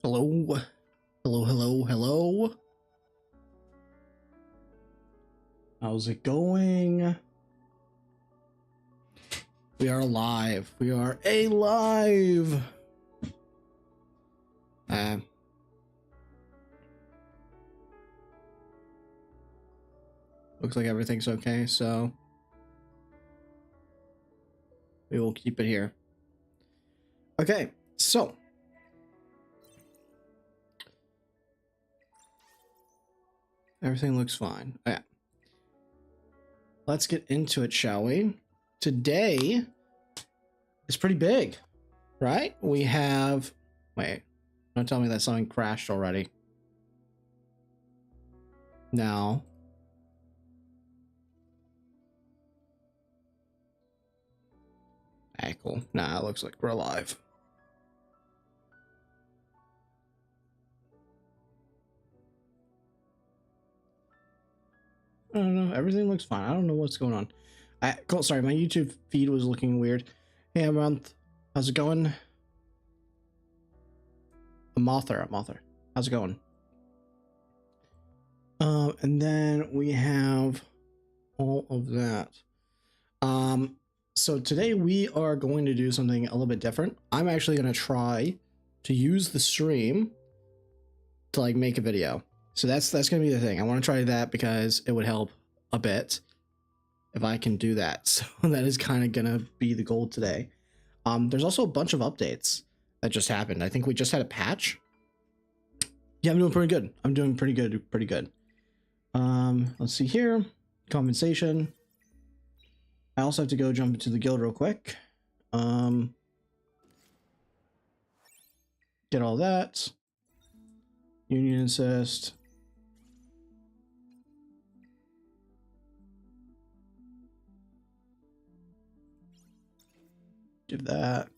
Hello. Hello, hello, hello. How's it going? We are alive. We are alive. Looks like everything's okay, so we will keep it here. Okay, so everything looks fine. Yeah. Let's get into it, shall we? Today is pretty big, right? We have... Wait, don't tell me that something crashed already. No. Hey, cool. Nah, it looks like we're alive. I don't know. Everything looks fine. I don't know what's going on. Cool. Sorry, my YouTube feed was looking weird. Hey, Amaranth. How's it going? Mother. How's it going? And then we have all of that. So today we are going to do something a little bit different. I'm actually going to try to use the stream to like make a video. So that's going to be the thing. I want to try that because it would help a bit if I can do that. So that is kind of going to be the goal today. There's also a bunch of updates that just happened. I think we just had a patch. Yeah, I'm doing pretty good. I'm doing pretty good. Let's see here. Compensation. I also have to go jump into the guild real quick. Get all that. Union assist. Give that.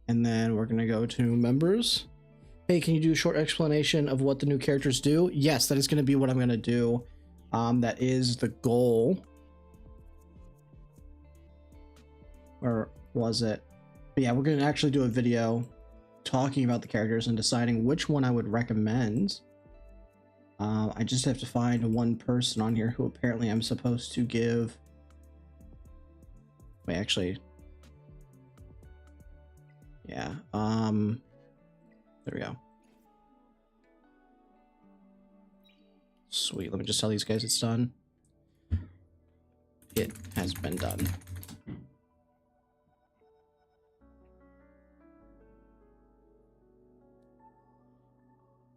And then we're gonna go to members. Hey, can you do a short explanation of what the new characters do? Yes, that is gonna be what I'm gonna do. That is the goal. Or was it? But yeah, we're gonna actually do a video talking about the characters and deciding which one I would recommend. I just have to find one person on here who apparently I'm supposed to give. Wait, actually. Yeah, there we go. Sweet, let me just tell these guys it's done. It has been done.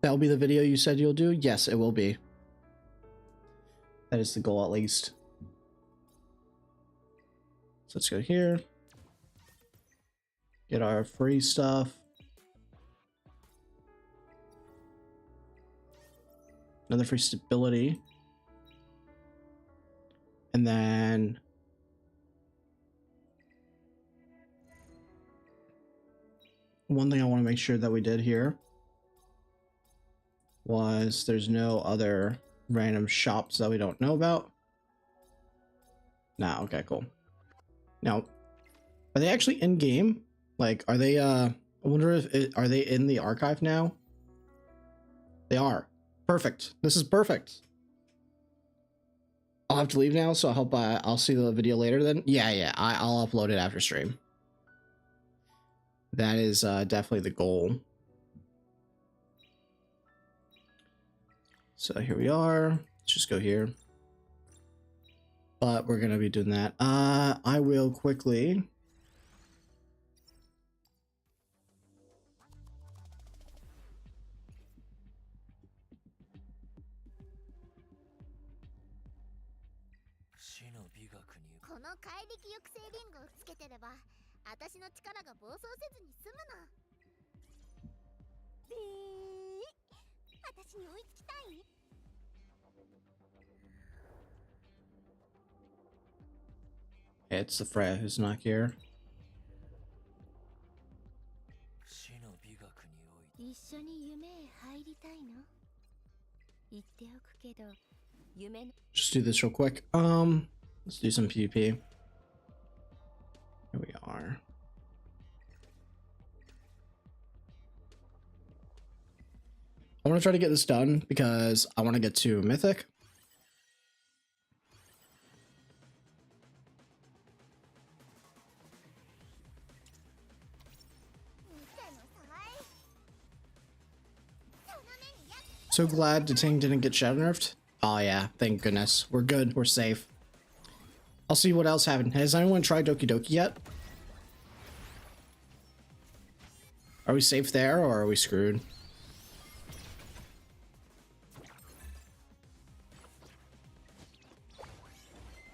That'll be the video you said you'll do? Yes, it will be. That is the goal, at least. So let's go here. Get our free stuff. Another free stability. And then one thing I want to make sure that we did here was there's no other random shops that we don't know about. Nah, okay, cool. Now, are they actually in game? Like, are they, I wonder if, are they in the archive now? They are. Perfect. This is perfect. I'll have to leave now, so I hope I'll see the video later then. Yeah, I'll upload it after stream. That is definitely the goal. So here we are. Let's just go here. But we're going to be doing that. I will quickly... It's the Freya who's not here. Just do this real quick. Let's do some PvP. Here we are. I want to try to get this done because I want to get to Mythic. So glad the Ting didn't get shadow nerfed. Oh yeah, thank goodness. We're good. We're safe. I'll see what else happened. Has anyone tried Dokidoki yet? Are we safe there or are we screwed?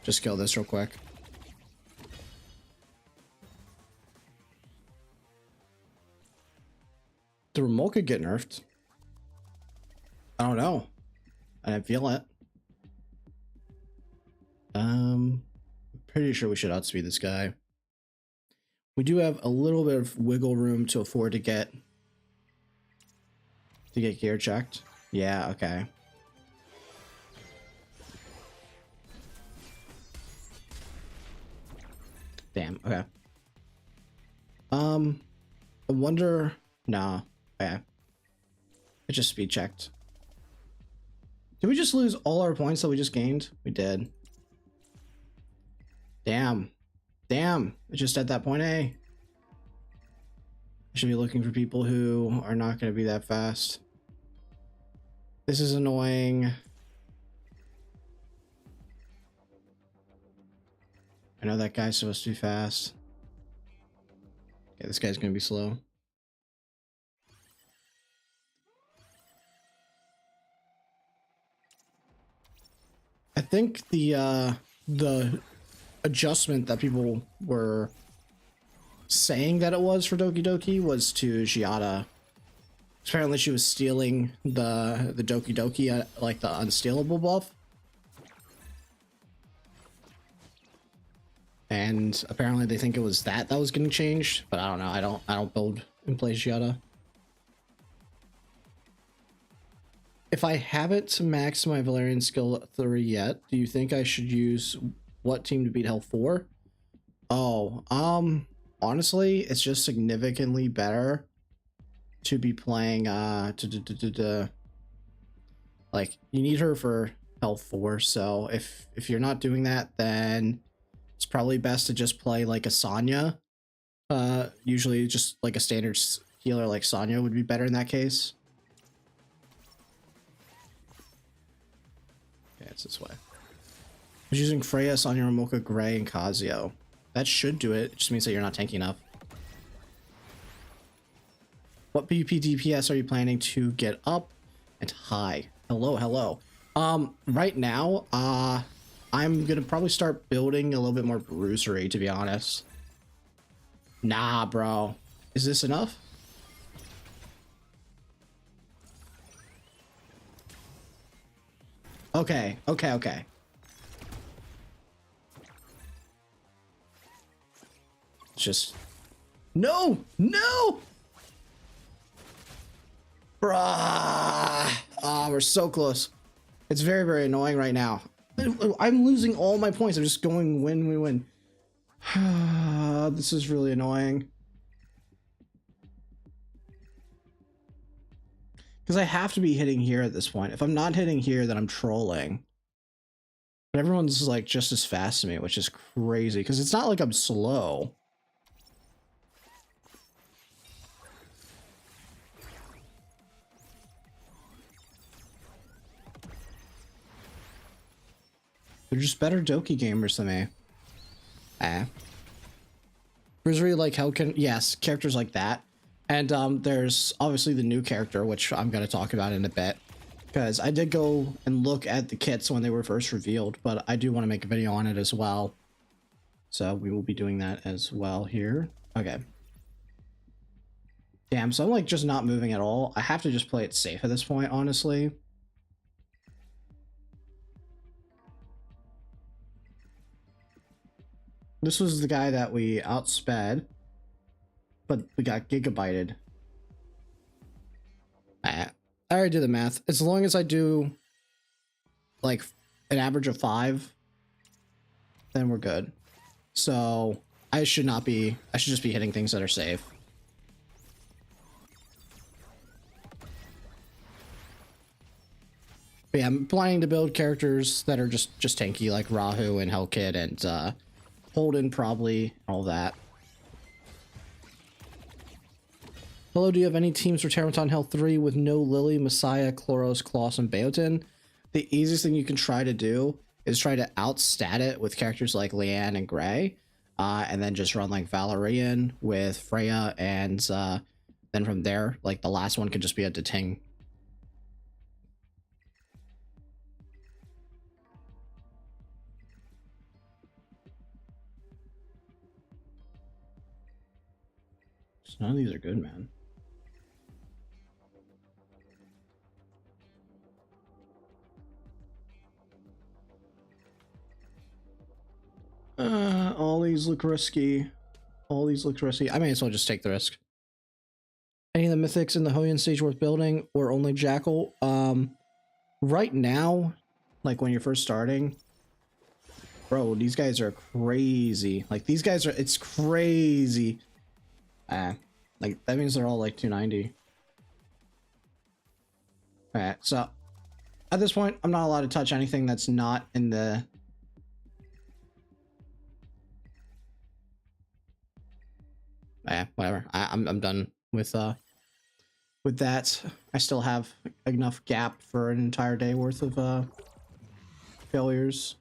Just kill this real quick. Did Remolka get nerfed? I don't know. I didn't feel it. Pretty sure we should outspeed this guy. We do have a little bit of wiggle room to afford to get gear checked. Yeah, okay. Damn, okay. I wonder. Nah, okay. It just speed checked. Did we just lose all our points that we just gained? We did. Damn. Damn. It's just at that point A. I should be looking for people who are not going to be that fast. This is annoying. I know that guy's supposed to be fast. Okay, this guy's going to be slow. I think the adjustment that people were saying that it was for Dokidoki was to Giada. Apparently she was stealing the Dokidoki, like the unstealable buff. And apparently they think it was that was getting changed, but I don't know. I don't build and play Giada. If I haven't maxed my Valerian skill at 3 yet, do you think I should use what team to beat Hell 4? Oh, honestly, it's just significantly better to be playing like you need her for Hell 4, so if you're not doing that, then it's probably best to just play like a Sonya. Usually just like a standard healer like Sonya would be better in that case. Okay, it's this way. I was using Freya, Sonya, Ramoka, Gray, and Kazio. That should do it. It just means that you're not tanky enough. What PvP DPS are you planning to get up and high? Hello, hello. Right now, I'm gonna probably start building a little bit more bruisery, to be honest. Nah, bro. Is this enough? Okay, okay, okay. It's just... No! No! Bruh! Ah, we're so close. It's very, very annoying right now. I'm losing all my points. I'm just going win, we win. This is really annoying. Because I have to be hitting here at this point. If I'm not hitting here, then I'm trolling. But everyone's like just as fast as me, which is crazy. Because it's not like I'm slow. They're just better Doki gamers than me. Bruisery like Hellkin, yes, characters like that. And there's obviously the new character, which I'm going to talk about in a bit. Because I did go and look at the kits when they were first revealed, but I do want to make a video on it as well. So we will be doing that as well here. Okay. Damn, so I'm like just not moving at all. I have to just play it safe at this point, honestly. This was the guy that we outsped, but we got gigabyted. I already did the math. As long as I do like an average of 5, then we're good. So I should not be. I should just be hitting things that are safe. But yeah, I'm planning to build characters that are just tanky, like Rahu and Hellkid and Holden, probably, all that. Hello, do you have any teams for Terraton Hell 3 with no Lily, Messiah, Chloros, Kloss, and Beotin? The easiest thing you can try to do is try to outstat it with characters like Leanne and Gray, and then just run like Valerian with Freya, and then from there, like the last one could just be a Deting. None of these are good, man. All these look risky. All these look risky. I may as well just take the risk. Any of the mythics in the Hoyan stage worth building, or only Jackal? Right now, like when you're first starting, bro, these guys are crazy. Like these guys are, it's crazy. Like that means they're all like 290. Alright, so at this point, I'm not allowed to touch anything that's not in the... whatever. I'm done with that. I still have enough gap for an entire day worth of failures.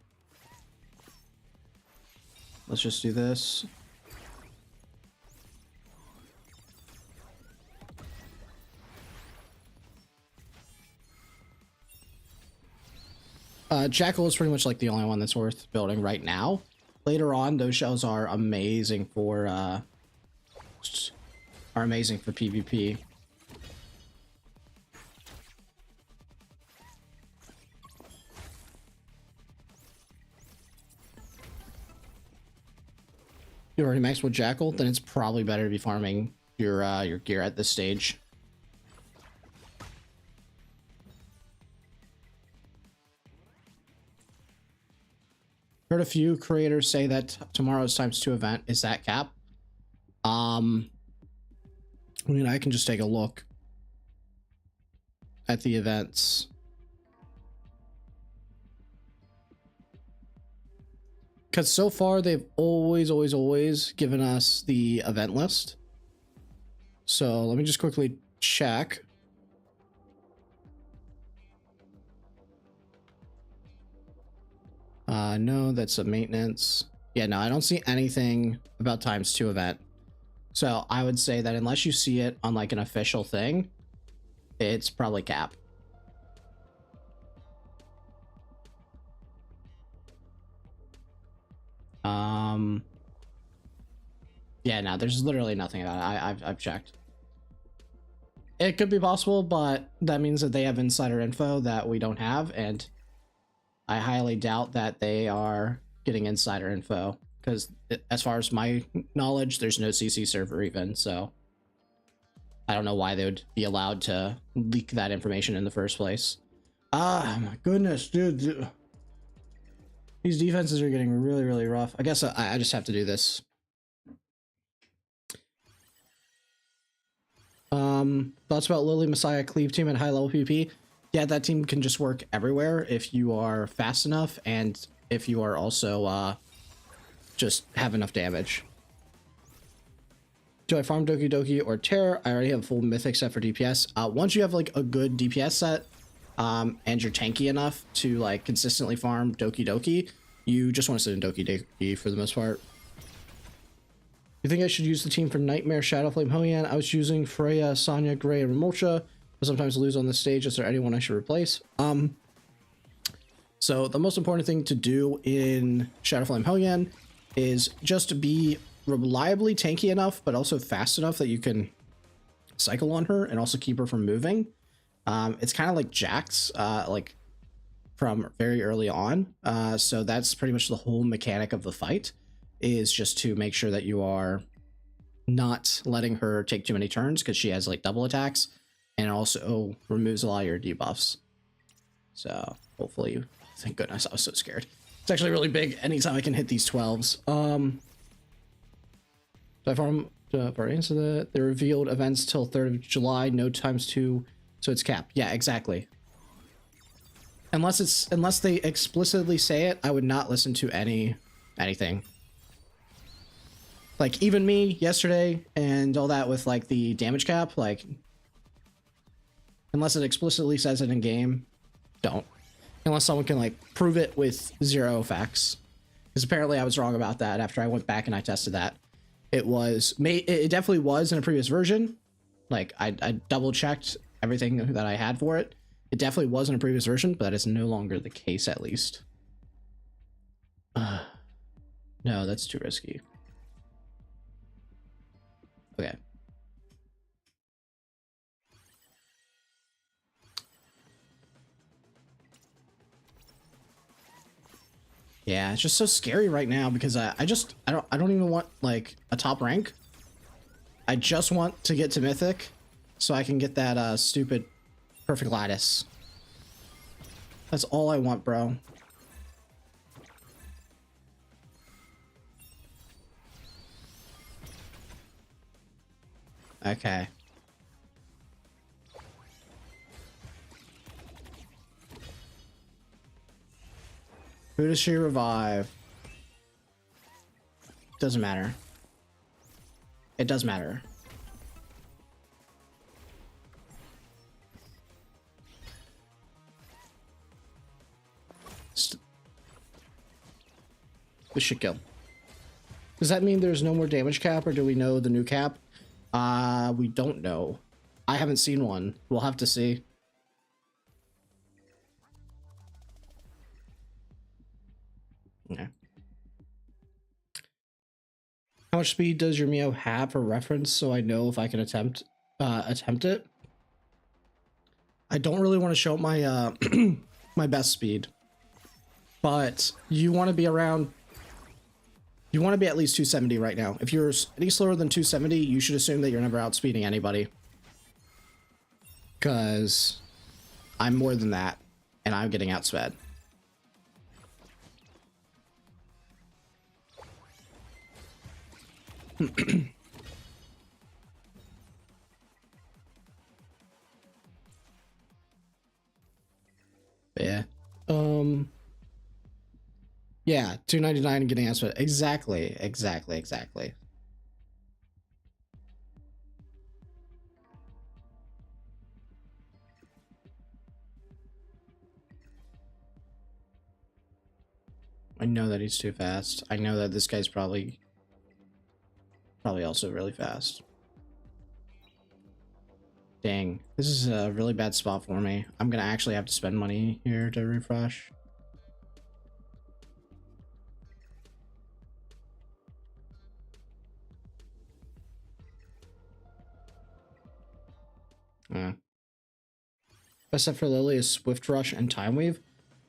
Let's just do this. Jackal is pretty much like the only one that's worth building right now. Later on, those shells are amazing for PvP. You already maxed with Jackal, then it's probably better to be farming your gear at this stage. Heard a few creators say that tomorrow's ×2 event is that cap. I mean, I can just take a look at the events. Because so far they've always given us the event list. So let me just quickly check. No, that's a maintenance. Yeah, no, I don't see anything about ×2 event. So I would say that unless you see it on like an official thing, it's probably cap. Yeah, no, there's literally nothing about it. I've checked. It could be possible, but that means that they have insider info that we don't have, and I highly doubt that they are getting insider info, because as far as my knowledge, there's no CC server even, so I don't know why they would be allowed to leak that information in the first place. Ah, my goodness, dude. These defenses are getting really rough. I guess I just have to do this. Thoughts about Lily, Messiah, Cleave team at high level PvP? Yeah, that team can just work everywhere if you are fast enough and if you are also just have enough damage. Do I farm Dokidoki or Terror? I already have a full mythic set for DPS. Once you have like a good DPS set and you're tanky enough to like consistently farm Dokidoki, you just want to sit in Dokidoki for the most part. You think I should use the team for Nightmare, Shadowflame, Hoyan? I was using Freya, Sonya, Gray, and Remulcha. I sometimes lose on the stage. Is there anyone I should replace? So the most important thing to do in Shadowflame Hoyan is just to be reliably tanky enough, but also fast enough that you can cycle on her and also keep her from moving. It's kind of like Jax, like from very early on. So that's pretty much the whole mechanic of the fight, is just to make sure that you are not letting her take too many turns, because she has like double attacks and also removes a lot of your debuffs. So hopefully, thank goodness, I was so scared. It's actually really big anytime I can hit these 12s. So I farm for answer that the revealed events till 3rd of July, no times 2, so it's capped. Yeah, exactly. Unless they explicitly say it, I would not listen to anything. Like even me yesterday and all that with like the damage cap, like unless it explicitly says it in game, don't. Unless someone can like prove it with 0 facts. Because apparently I was wrong about that after I went back and I tested that. It definitely was in a previous version. Like I double checked everything that I had for it. It definitely was in a previous version, but that is no longer the case, at least. No, that's too risky. Okay. Yeah, it's just so scary right now because I don't even want like a top rank. I just want to get to mythic so I can get that stupid perfect lattice. That's all I want, bro. Okay. Who does she revive? Doesn't matter. It does matter. This should kill. Does that mean there's no more damage cap, or do we know the new cap? We don't know. I haven't seen one. We'll have to see. Okay. How much speed does your Mio have for reference so I know if I can attempt it? I don't really want to show my my best speed. But you want to be around, you want to be at least 270 right now. If you're any slower than 270, you should assume that you're never outspeeding anybody. Because I'm more than that, and I'm getting outsped. Yeah. Yeah, 299 and getting outsped. Exactly. I know that he's too fast. I know that this guy's probably also really fast. Dang, this is a really bad spot for me. I'm gonna actually have to spend money here to refresh. Yeah. Best set for Lily is Swift Rush and Time Weave.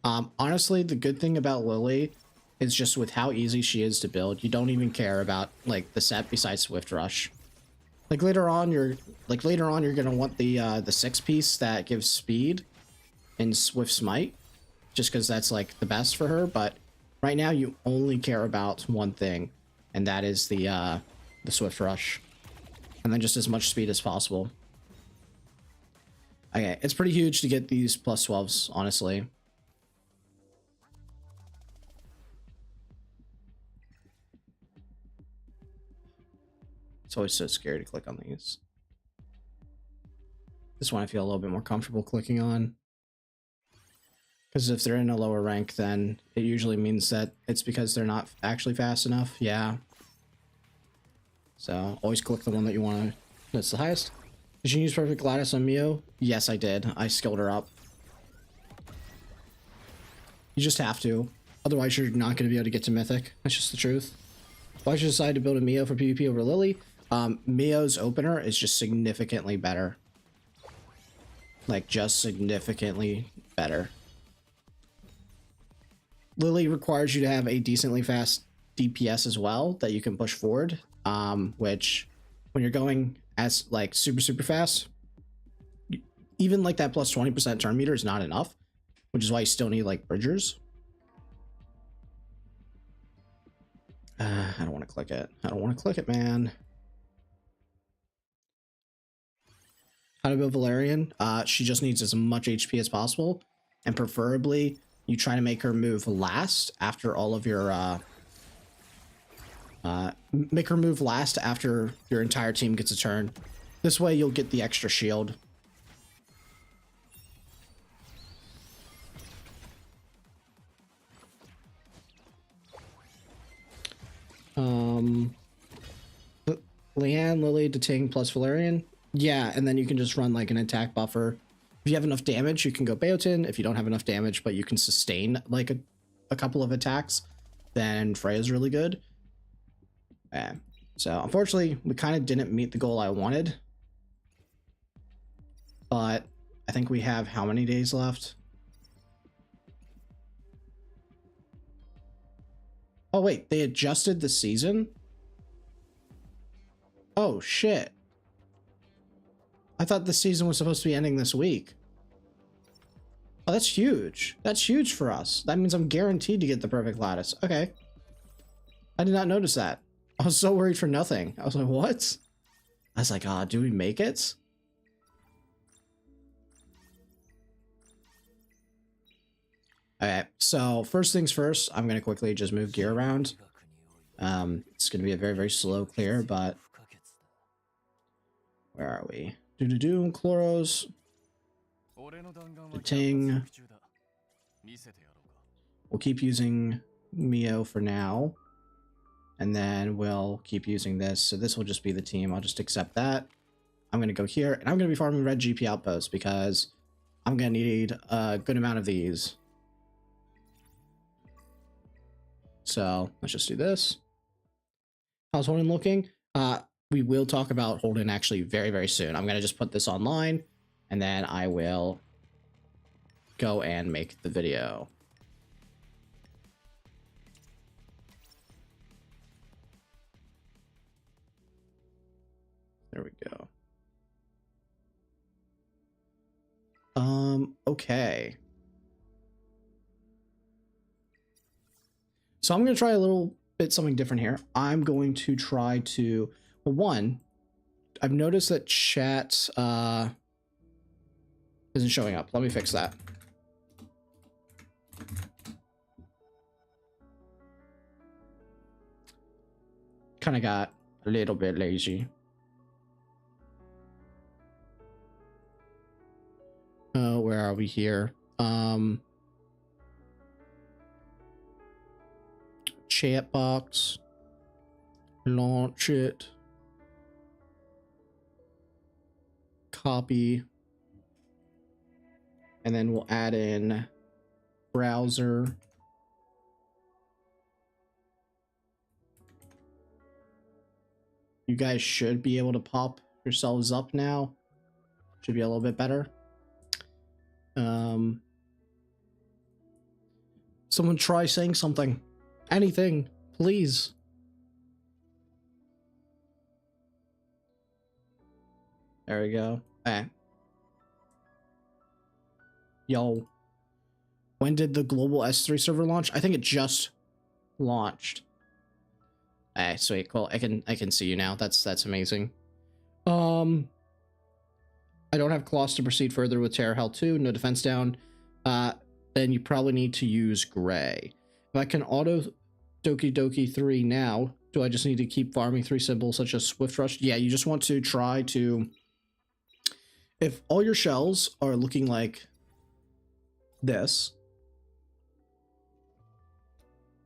Honestly, the good thing about Lily is just with how easy she is to build, you don't even care about like the set besides Swift Rush. Like later on you're gonna want the 6-piece that gives speed in Swift Smite, just because that's like the best for her, but right now you only care about one thing, and that is the Swift Rush. And then just as much speed as possible. Okay, it's pretty huge to get these plus 12s, honestly. It's always so scary to click on these. This one I feel a little bit more comfortable clicking on. Because if they're in a lower rank, then it usually means that it's because they're not actually fast enough. Yeah. So always click the one that you want to, that's the highest. Did you use Perfect Lattice on Mio? Yes, I did. I skilled her up. You just have to. Otherwise, you're not going to be able to get to Mythic. That's just the truth. Why should you decide to build a Mio for PvP over Lily? Mio's opener is just significantly better. Like, just significantly better. Lily requires you to have a decently fast DPS as well that you can push forward, which when you're going as like super fast, even like that plus 20% turn meter is not enough, which is why you still need like bridgers. I don't want to click it. I don't want to click it, man. how to build Valerian. She just needs as much HP as possible, and preferably you try to make her move last after all of your make her move last after your entire team gets a turn. This way you'll get the extra shield. Leanne, Lily to Ting plus Valerian. Yeah, and then you can just run like an attack buffer. If you have enough damage, you can go Beotin. If you don't have enough damage, but you can sustain like a couple of attacks, then Freya's really good. Yeah. So unfortunately, we kind of didn't meet the goal I wanted. But I think we have how many days left? Oh wait, they adjusted the season? Oh shit. I thought the season was supposed to be ending this week. Oh, that's huge. That's huge for us. That means I'm guaranteed to get the perfect lattice. Okay. I did not notice that. I was so worried for nothing. I was like, what? I was like, do we make it? Okay, so first things first, I'm going to quickly just move gear around. It's going to be a very, very slow clear, but where are we? Chloros. Ting. We'll keep using Mio for now. And then we'll keep using this. So this will just be the team. I'll just accept that. I'm going to go here. And I'm going to be farming red GP outposts because I'm going to need a good amount of these. So let's just do this. How's Holden looking? We will talk about Holden actually very, very soon. I'm going to just put this online and then I will go and make the video. There we go. Okay. So I'm going to try a little bit something different here. I'm going to try to, well, one, I've noticed that chat isn't showing up. Let me fix that. Kind of got a little bit lazy. Where are we here? Chat box, launch it, copy, and then we'll add in browser. You guys should be able to pop yourselves up now. Should be a little bit better. Someone try saying something. Anything, please. There we go. Okay. Yo. When did the global S3 server launch? I think it just launched. Hey, sweet, cool. I can see you now. That's amazing. I don't have Colossus to proceed further with Terror Hell 2. No defense down. Then you probably need to use Gray. If I can auto Dokidoki 3 now, do I just need to keep farming 3 symbols such as Swift Rush? Yeah, you just want to try to... If all your shells are looking like this,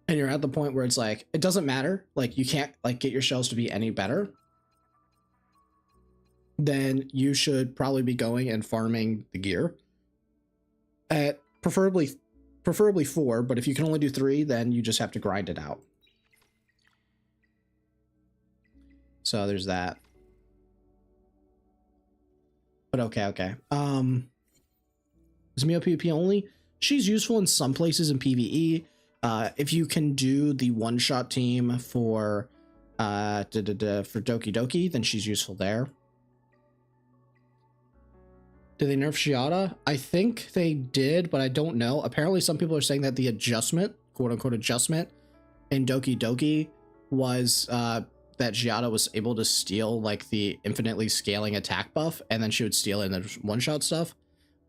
and you're at the point where it's like, it doesn't matter, like you can't like get your shells to be any better, then you should probably be going and farming the gear at preferably 4, but if you can only do 3, then you just have to grind it out. So there's that. But okay. Is Mio PvP only? She's useful in some places in PvE. If you can do the one-shot team for Dokidoki, then she's useful there. Did they nerf Shiata? I think they did, but I don't know. Apparently some people are saying that the adjustment, quote-unquote adjustment, in Dokidoki was that Giada was able to steal like the infinitely scaling attack buff, and then she would steal it in the one-shot stuff,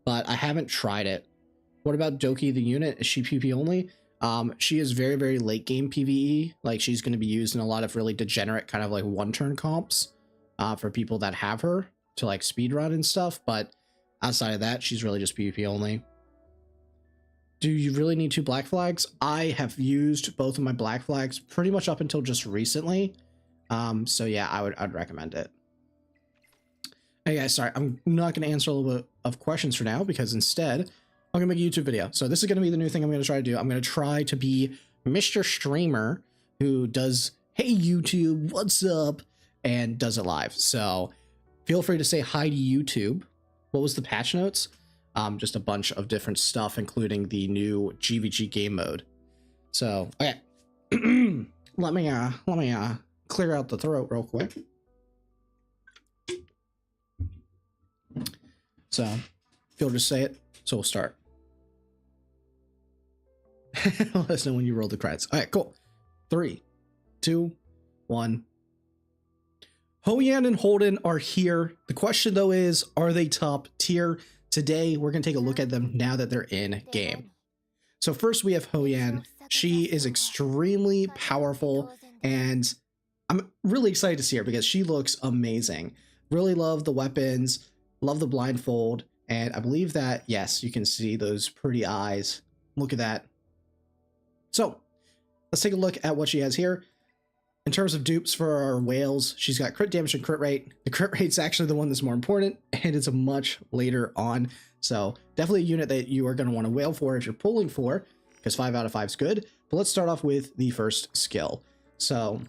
but I haven't tried it. What about Doki the unit? Is she PvP only? She is very, very late game PvE. Like, she's going to be used in a lot of really degenerate kind of like one-turn comps for people that have her to like speedrun and stuff, but outside of that, she's really just PvP only. Do you really need 2 black flags? I have used both of my black flags pretty much up until just recently. So yeah, I'd recommend it. Hey guys, sorry, I'm not going to answer a little bit of questions for now because instead I'm going to make a YouTube video. So this is going to be the new thing I'm going to try to do. I'm going to try to be Mr. Streamer who does, hey YouTube, what's up? And does it live. So feel free to say hi to YouTube. What was the patch notes? Just a bunch of different stuff, including the new GVG game mode. So, okay. let me clear out the throat real quick. So, feel free to say it. So we'll start. Let us know when you roll the credits. All right, cool. 3, 2, 1. Hoyan and Holden are here. The question though is, are they top tier? Today, we're going to take a look at them now that they're in game. So first we have Hoyan. She is extremely powerful, and I'm really excited to see her because she looks amazing. Really love the weapons, love the blindfold, and I believe that, yes, you can see those pretty eyes. Look at that. So let's take a look at what she has here. In terms of dupes for our whales, she's got crit damage and crit rate. The crit rate's actually the one that's more important, and it's a much later on. So definitely a unit that you are going to want to whale for if you're pulling for, because 5 out of 5 is good. But let's start off with the first skill. So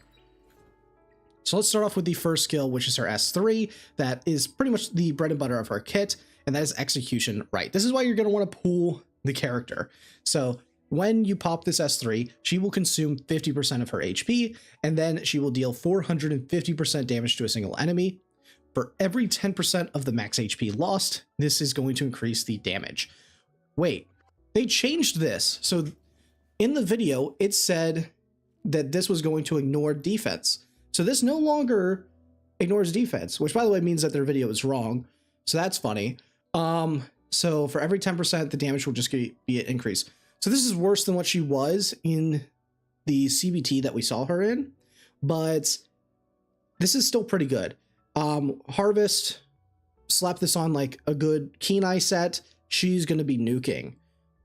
let's start off with the first skill, which is her S3. That is pretty much the bread and butter of her kit, and that is Execution Right. This is why you're going to want to pull the character. So when you pop this S3, she will consume 50% of her HP, and then she will deal 450% damage to a single enemy. For every 10% of the max HP lost, this is going to increase the damage. Wait, they changed this. So in the video, it said that this was going to ignore defense. So this no longer ignores defense, which by the way means that their video is wrong. So that's funny. So for every 10%, the damage will just be an increase. So this is worse than what she was in the CBT that we saw her in, but this is still pretty good. Harvest, slap this on like a good Keen Eye set, she's going to be nuking.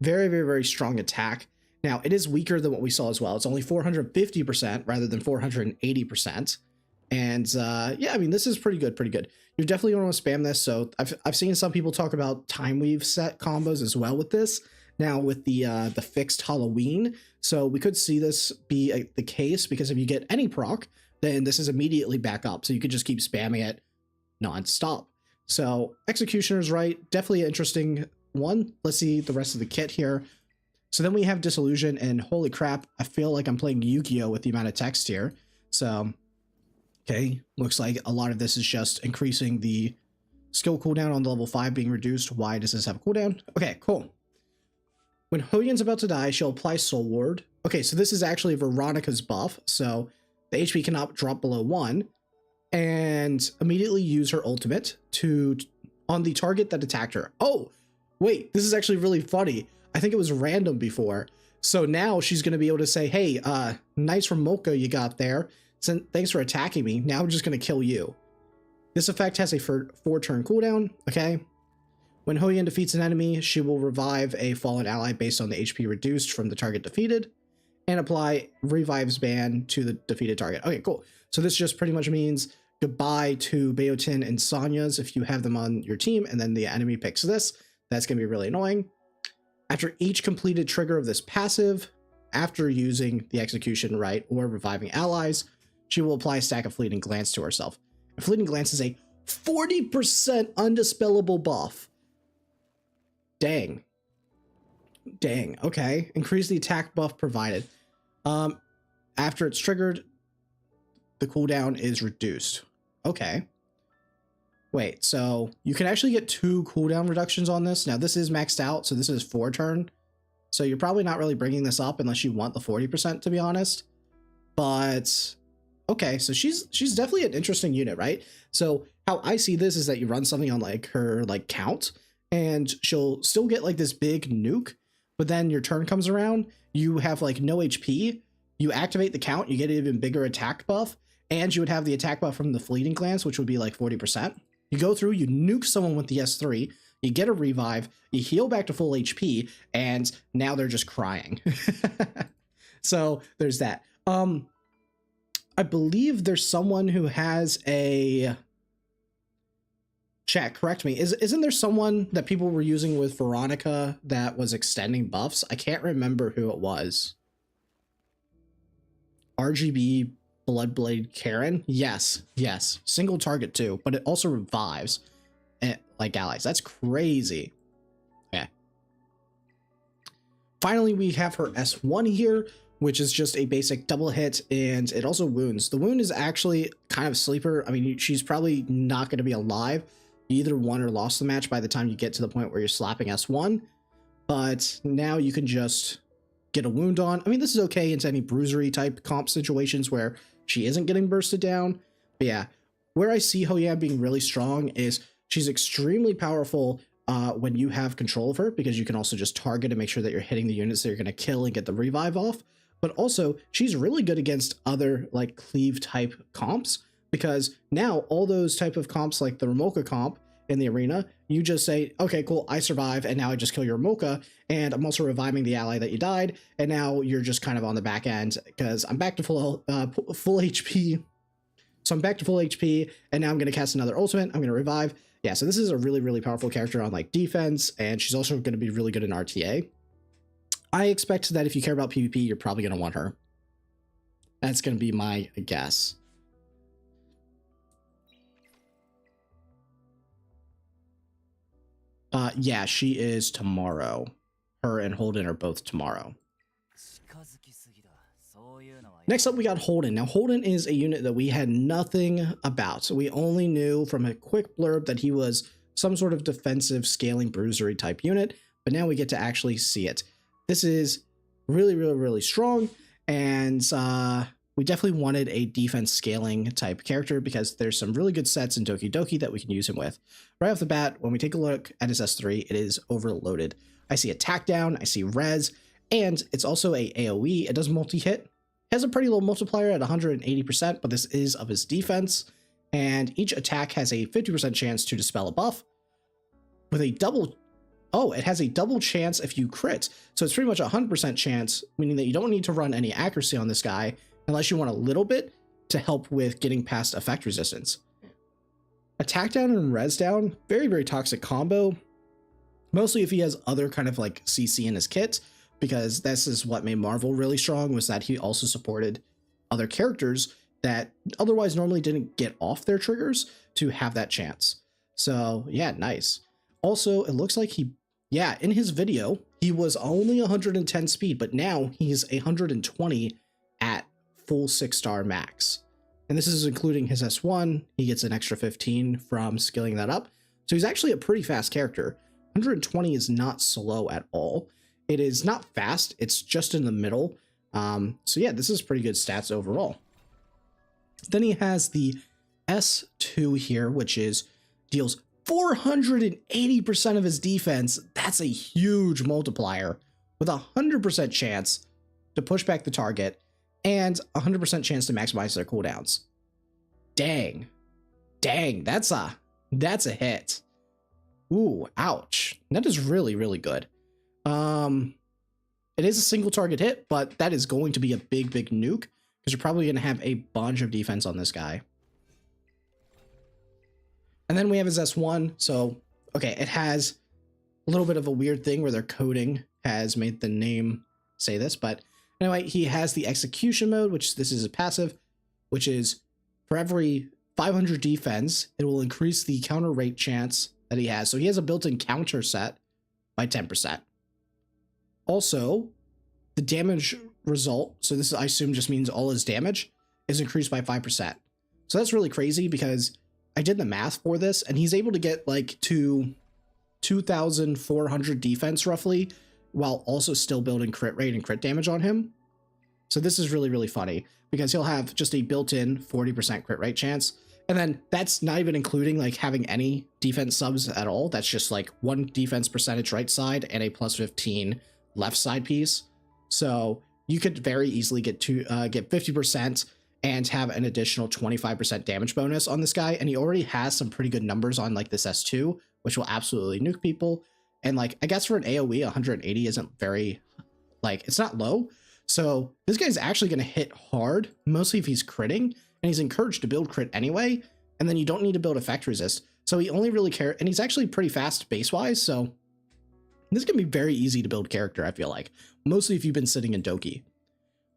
Very, very, very strong attack. Now, it is weaker than what we saw as well. It's only 450% rather than 480%. And yeah, I mean, this is pretty good, pretty good. You're definitely going to want to spam this. So I've seen some people talk about time weave set combos as well with this. Now with the fixed Halloween, so we could see this be the case because if you get any proc, then this is immediately back up. So you could just keep spamming it non-stop. So Executioner's Right, definitely an interesting one. Let's see the rest of the kit here. So then we have Disillusion, and holy crap, I feel like I'm playing Yu-Gi-Oh with the amount of text here. So, okay, looks like a lot of this is just increasing the skill cooldown on the level 5 being reduced. Why does this have a cooldown? Okay, cool. When Hoyan's about to die, she'll apply Soul Ward. Okay, so this is actually Veronica's buff, so the HP cannot drop below 1, and immediately use her ultimate on the target that attacked her. Oh, wait, this is actually really funny. I think it was random before. So now she's going to be able to say, hey, nice Remoko you got there. Thanks for attacking me. Now I'm just going to kill you. This effect has a 4-turn cooldown, okay? When Hoyan defeats an enemy, she will revive a fallen ally based on the HP reduced from the target defeated, and apply Revive's ban to the defeated target. Okay, cool. So this just pretty much means goodbye to Bayotin and Sonya's if you have them on your team, and then the enemy picks this. That's going to be really annoying. After each completed trigger of this passive, after using the Execution Right or reviving allies, she will apply a stack of Fleeting Glance to herself. And Fleeting Glance is a 40% undispellable buff. Dang. Dang, okay. Increase the attack buff provided. After it's triggered, the cooldown is reduced. Okay. Wait, so you can actually get 2 cooldown reductions on this. Now, this is maxed out, so this is 4 turn. So you're probably not really bringing this up unless you want the 40%, to be honest. But, Okay, so she's definitely an interesting unit, right? So how I see this is that you run something on like her like count, and she'll still get like this big nuke, but then your turn comes around, you have like no HP, you activate the count, you get an even bigger attack buff, and you would have the attack buff from the fleeting glance, which would be like 40%. You go through, you nuke someone with the S3, you get a revive, you heal back to full HP, and now they're just crying. So there's that. I believe there's someone who has a chat. Correct me. Isn't there someone that people were using with Veronica that was extending buffs? I can't remember who it was. RGB Bloodblade Karen. Yes. Single target too, but it also revives like allies. That's crazy. Okay. Finally, we have her S1 here, which is just a basic double hit, and it also wounds. The wound is actually kind of sleeper. I mean, she's probably not going to be alive. You either won or lost the match by the time you get to the point where you're slapping S1, but now you can just get a wound on. I mean, this is okay into any bruisery type comp situations where she isn't getting bursted down. But yeah, where I see Hoyan being really strong is she's extremely powerful when you have control of her, because you can also just target and make sure that you're hitting the units that you're going to kill and get the revive off. But also, she's really good against other like cleave type comps, because now all those type of comps like the Ramoka comp in the arena, you just say, okay, cool, I survive, and now I just kill your Ramoka, and I'm also reviving the ally that you died, and now you're just kind of on the back end, because I'm back to full HP. So I'm back to full HP, and now I'm going to cast another ultimate, I'm going to revive. Yeah, so this is a really, really powerful character on like defense, and she's also going to be really good in RTA. I expect that if you care about PvP, you're probably going to want her. That's going to be my guess. Yeah, she is tomorrow. Her and Holden are both tomorrow. Next up, we got Holden. Now, Holden is a unit that we had nothing about. So we only knew from a quick blurb that he was some sort of defensive scaling bruisery type unit, but now we get to actually see it. This is really, really, really strong, and we definitely wanted a defense scaling type character because there's some really good sets in Dokidoki that we can use him with. Right off the bat, when we take a look at his S3, it is overloaded. I see attack down, I see res, and it's also a AoE. It does multi-hit. It has a pretty low multiplier at 180%, but this is of his defense, and each attack has a 50% chance to dispel a buff with a double. Oh, it has a double chance if you crit. So it's pretty much a 100% chance, meaning that you don't need to run any accuracy on this guy unless you want a little bit to help with getting past effect resistance. Attack down and res down, very, very toxic combo. Mostly if he has other kind of like CC in his kit, because this is what made Marvel really strong, was that he also supported other characters that otherwise normally didn't get off their triggers to have that chance. So yeah, nice. Also, it looks like yeah, in his video, he was only 110 speed, but now he's 120 at full 6-star max. And this is including his S1. He gets an extra 15 from skilling that up. So he's actually a pretty fast character. 120 is not slow at all. It is not fast, it's just in the middle. So yeah, this is pretty good stats overall. Then he has the S2 here, which deals 480% of his defense. That's a huge multiplier with a 100% chance to push back the target and 100% chance to maximize their cooldowns. Dang, that's a hit. Ooh, ouch. That is really, really good. It is a single target hit, but that is going to be a big, big nuke because you're probably going to have a bunch of defense on this guy. And then we have his S1. So, okay, it has a little bit of a weird thing where their coding has made the name say this. But anyway, he has the execution mode, which this is a passive, which is for every 500 defense, it will increase the counter rate chance that he has. So he has a built-in counter set by 10%. Also, the damage result, so this I assume just means all his damage, is increased by 5%. So that's really crazy because I did the math for this, and he's able to get like to 2,400 defense roughly, while also still building crit rate and crit damage on him. So this is really, really funny because he'll have just a built-in 40% crit rate chance. And then that's not even including like having any defense subs at all. That's just like 1 defense percentage right side and a plus 15 left side piece. So you could very easily get 50% and have an additional 25% damage bonus on this guy. And he already has some pretty good numbers on like this S2, which will absolutely nuke people. And like, I guess for an AoE, 180 isn't very, like, it's not low. So this guy's actually going to hit hard, mostly if he's critting. And he's encouraged to build crit anyway, and then you don't need to build effect resist. So he only really cares, and he's actually pretty fast base-wise, so this is going to be very easy to build character, I feel like. Mostly if you've been sitting in Doki.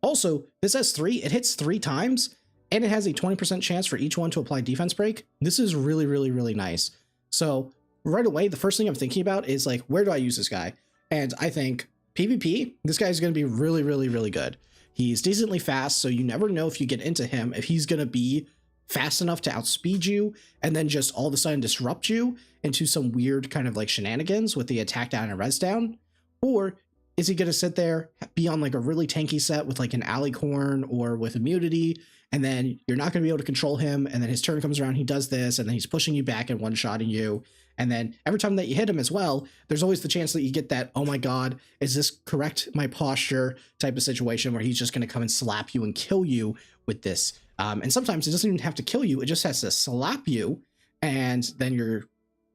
Also, this S3, it hits 3 times, and it has a 20% chance for each one to apply defense break. This is really, really, really nice. So right away, the first thing I'm thinking about is like, where do I use this guy? And I think PvP, this guy is going to be really, really, really good. He's decently fast, so you never know if you get into him, if he's going to be fast enough to outspeed you and then just all of a sudden disrupt you into some weird kind of like shenanigans with the attack down and res down. Or is he going to sit there, be on like a really tanky set with like an alicorn or with immunity, and then you're not going to be able to control him, and then his turn comes around, he does this, and then he's pushing you back and one-shotting you. And then every time that you hit him as well, there's always the chance that you get that, oh my god, is this correct my posture type of situation where he's just going to come and slap you and kill you with this. And sometimes it doesn't even have to kill you, it just has to slap you, and then you're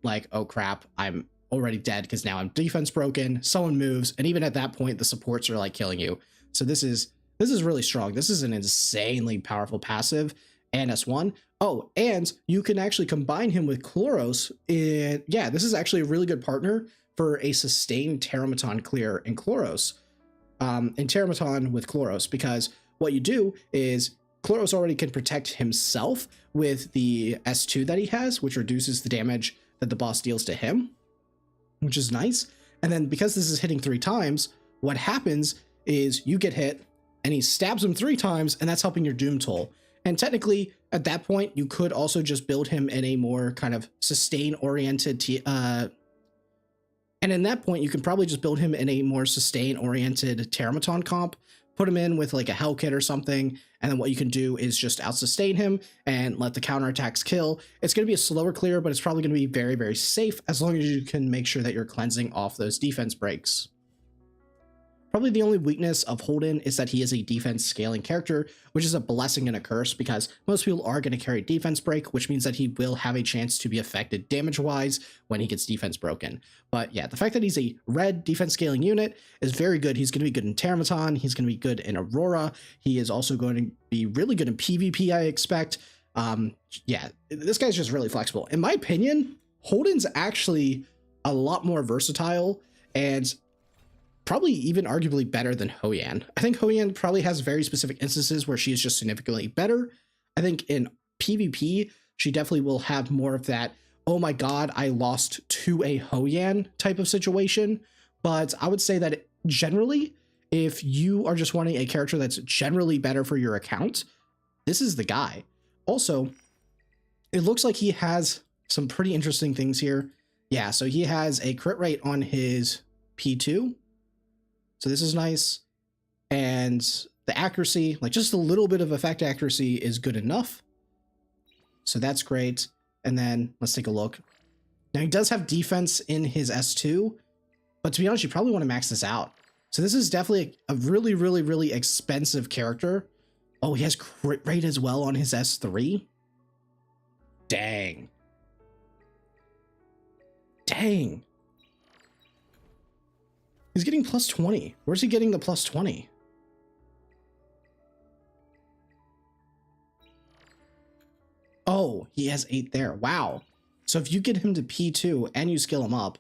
like, oh crap, I'm already dead because now I'm defense broken, someone moves, and even at that point, the supports are like killing you. So this is really strong. This is an insanely powerful passive and S1. Oh, and you can actually combine him with Chloros. Yeah, this is actually a really good partner for a sustained Terramaton clear in Chloros. In Terramaton with Chloros, because what you do is Chloros already can protect himself with the S2 that he has, which reduces the damage that the boss deals to him, which is nice. And then because this is hitting 3 times, what happens is you get hit and he stabs him 3 times, and that's helping your Doom toll. And technically, at that point, you could also just build him in a more kind of sustain-oriented... and in that point, you can probably just build him in a more sustain-oriented Terramaton comp, put him in with like a Hell Kit or something, and then what you can do is just out-sustain him and let the counterattacks kill. It's going to be a slower clear, but it's probably going to be very, very safe as long as you can make sure that you're cleansing off those defense breaks. Probably the only weakness of Holden is that he is a defense scaling character, which is a blessing and a curse because most people are going to carry defense break, which means that he will have a chance to be affected damage-wise when he gets defense broken. But yeah, the fact that he's a red defense scaling unit is very good. He's going to be good in Terramaton. He's going to be good in Aurora. He is also going to be really good in PvP, I expect. Yeah, this guy's just really flexible. In my opinion, Holden's actually a lot more versatile and probably even arguably better than Hoyan. I think Hoyan probably has very specific instances where she is just significantly better. I think in PvP, she definitely will have more of that, oh my god, I lost to a Hoyan type of situation. But I would say that generally, if you are just wanting a character that's generally better for your account, this is the guy. Also, it looks like he has some pretty interesting things here. Yeah, so he has a crit rate on his P2. So this is nice, and the accuracy, like just a little bit of effect accuracy is good enough. So that's great. And then let's take a look. Now he does have defense in his S2, but to be honest, you probably want to max this out. So this is definitely a really, really, really expensive character. Oh, he has crit rate as well on his S3. Dang. Dang. He's getting plus 20. Where's he getting the plus 20? Oh, he has 8 there. Wow. So if you get him to P2 and you skill him up,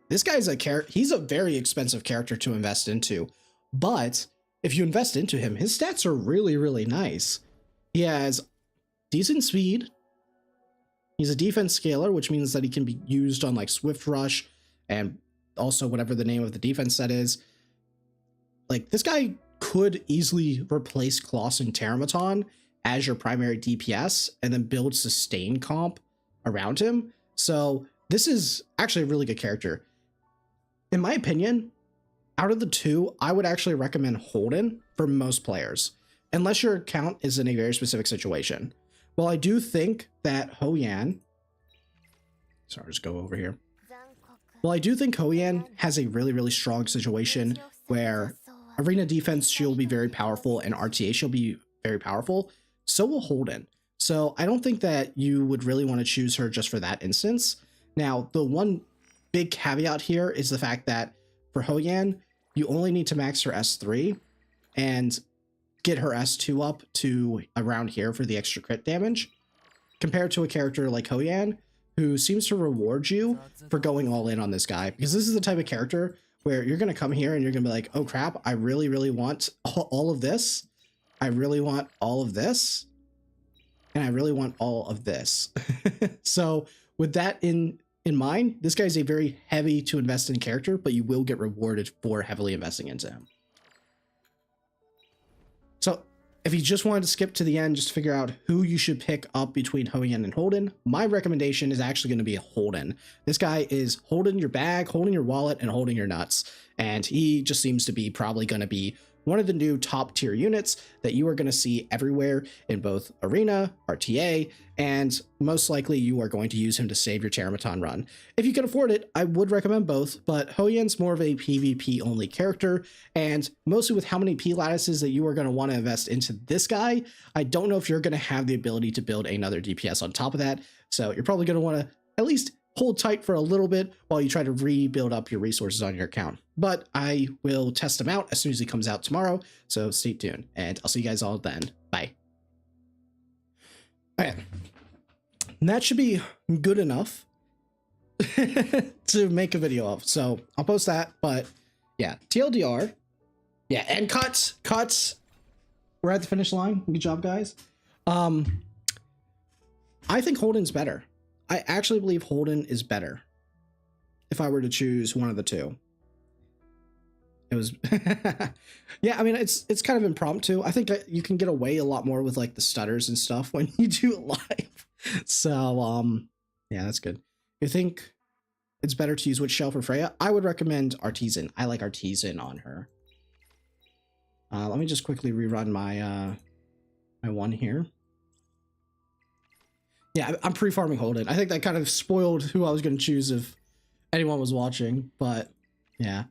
this guy's he's a very expensive character to invest into. But if you invest into him, his stats are really, really nice. He has decent speed. He's a defense scaler, which means that he can be used on like Swift Rush and also whatever the name of the defense set is. Like, this guy could easily replace Kloss and Terramaton as your primary DPS and then build sustain comp around him. So this is actually a really good character. In my opinion, out of the two, I would actually recommend Holden for most players, unless your account is in a very specific situation. Well, I do think that Hoyan, sorry, I'll just go over here. Well, I do think Hoyan has a really, really strong situation where arena defense, she'll be very powerful, and RTA, she'll be very powerful. So will Holden. So I don't think that you would really want to choose her just for that instance. Now, the one big caveat here is the fact that for Hoyan, you only need to max her S3 and get her S2 up to around here for the extra crit damage, compared to a character like Hoyan, who seems to reward you for going all in on this guy, because this is the type of character where you're going to come here and you're going to be like, oh crap, I really, really want all of this. I really want all of this. And I really want all of this. So with that in mind, this guy's a very heavy to invest in character, but you will get rewarded for heavily investing into him. So if you just wanted to skip to the end just to figure out who you should pick up between Hoyan and Holden, my recommendation is actually going to be Holden. This guy is holding your bag, holding your wallet, and holding your nuts. And he just seems to be probably going to be one of the new top tier units that you are going to see everywhere in both Arena, RTA, and most likely you are going to use him to save your Terramaton run. If you can afford it, I would recommend both, but Hoyan's more of a PvP only character, and mostly with how many P lattices that you are going to want to invest into this guy, I don't know if you're going to have the ability to build another DPS on top of that, so you're probably going to want to at least hold tight for a little bit while you try to rebuild up your resources on your account. But I will test him out as soon as he comes out tomorrow, so stay tuned, and I'll see you guys all then. Bye. Okay. And that should be good enough to make a video of, so I'll post that, but yeah, TLDR. Yeah, and cuts. We're at the finish line. Good job, guys. I think Holden's better. I actually believe Holden is better if I were to choose one of the two. It was yeah, I mean, it's kind of impromptu. I think you can get away a lot more with like the stutters and stuff when you do it live. So yeah, that's good. You think it's better to use Witch Shell for Freya? I would recommend Artisan. I like Artisan on her. Let me just quickly rerun my my one here. Yeah, I'm pre-farming Holden. I think that kind of spoiled who I was going to choose if anyone was watching, but yeah.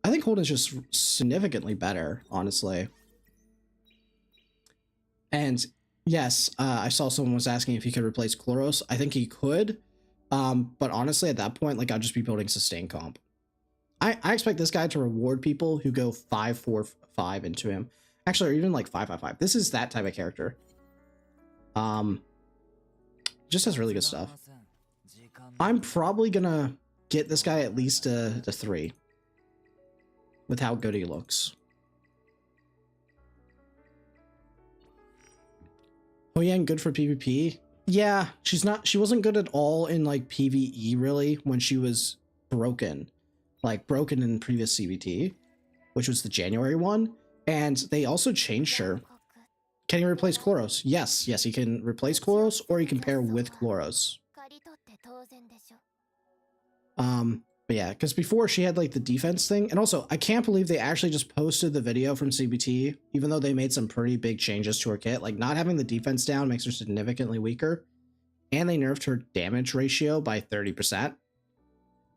I think Holden's just significantly better, honestly. And yes, I saw someone was asking if he could replace Chloros. I think he could, but honestly, at that point, like, I'll just be building sustain comp. I expect this guy to reward people who go 5-4-5 into him. Actually, or even like 5-5-5. This is that type of character. Just has really good stuff. I'm probably gonna get this guy at least to 3 with how good he looks. Hoyan good for PvP? Yeah, she wasn't good at all in like PvE really when she was broken. Like broken in previous CBT, which was the January one, and they also changed her. Can he replace Chloros? Yes, he can replace Chloros, or he can pair with Chloros. But yeah, because before she had like the defense thing, and also I can't believe they actually just posted the video from CBT, even though they made some pretty big changes to her kit. Like not having the defense down makes her significantly weaker, and they nerfed her damage ratio by 30%.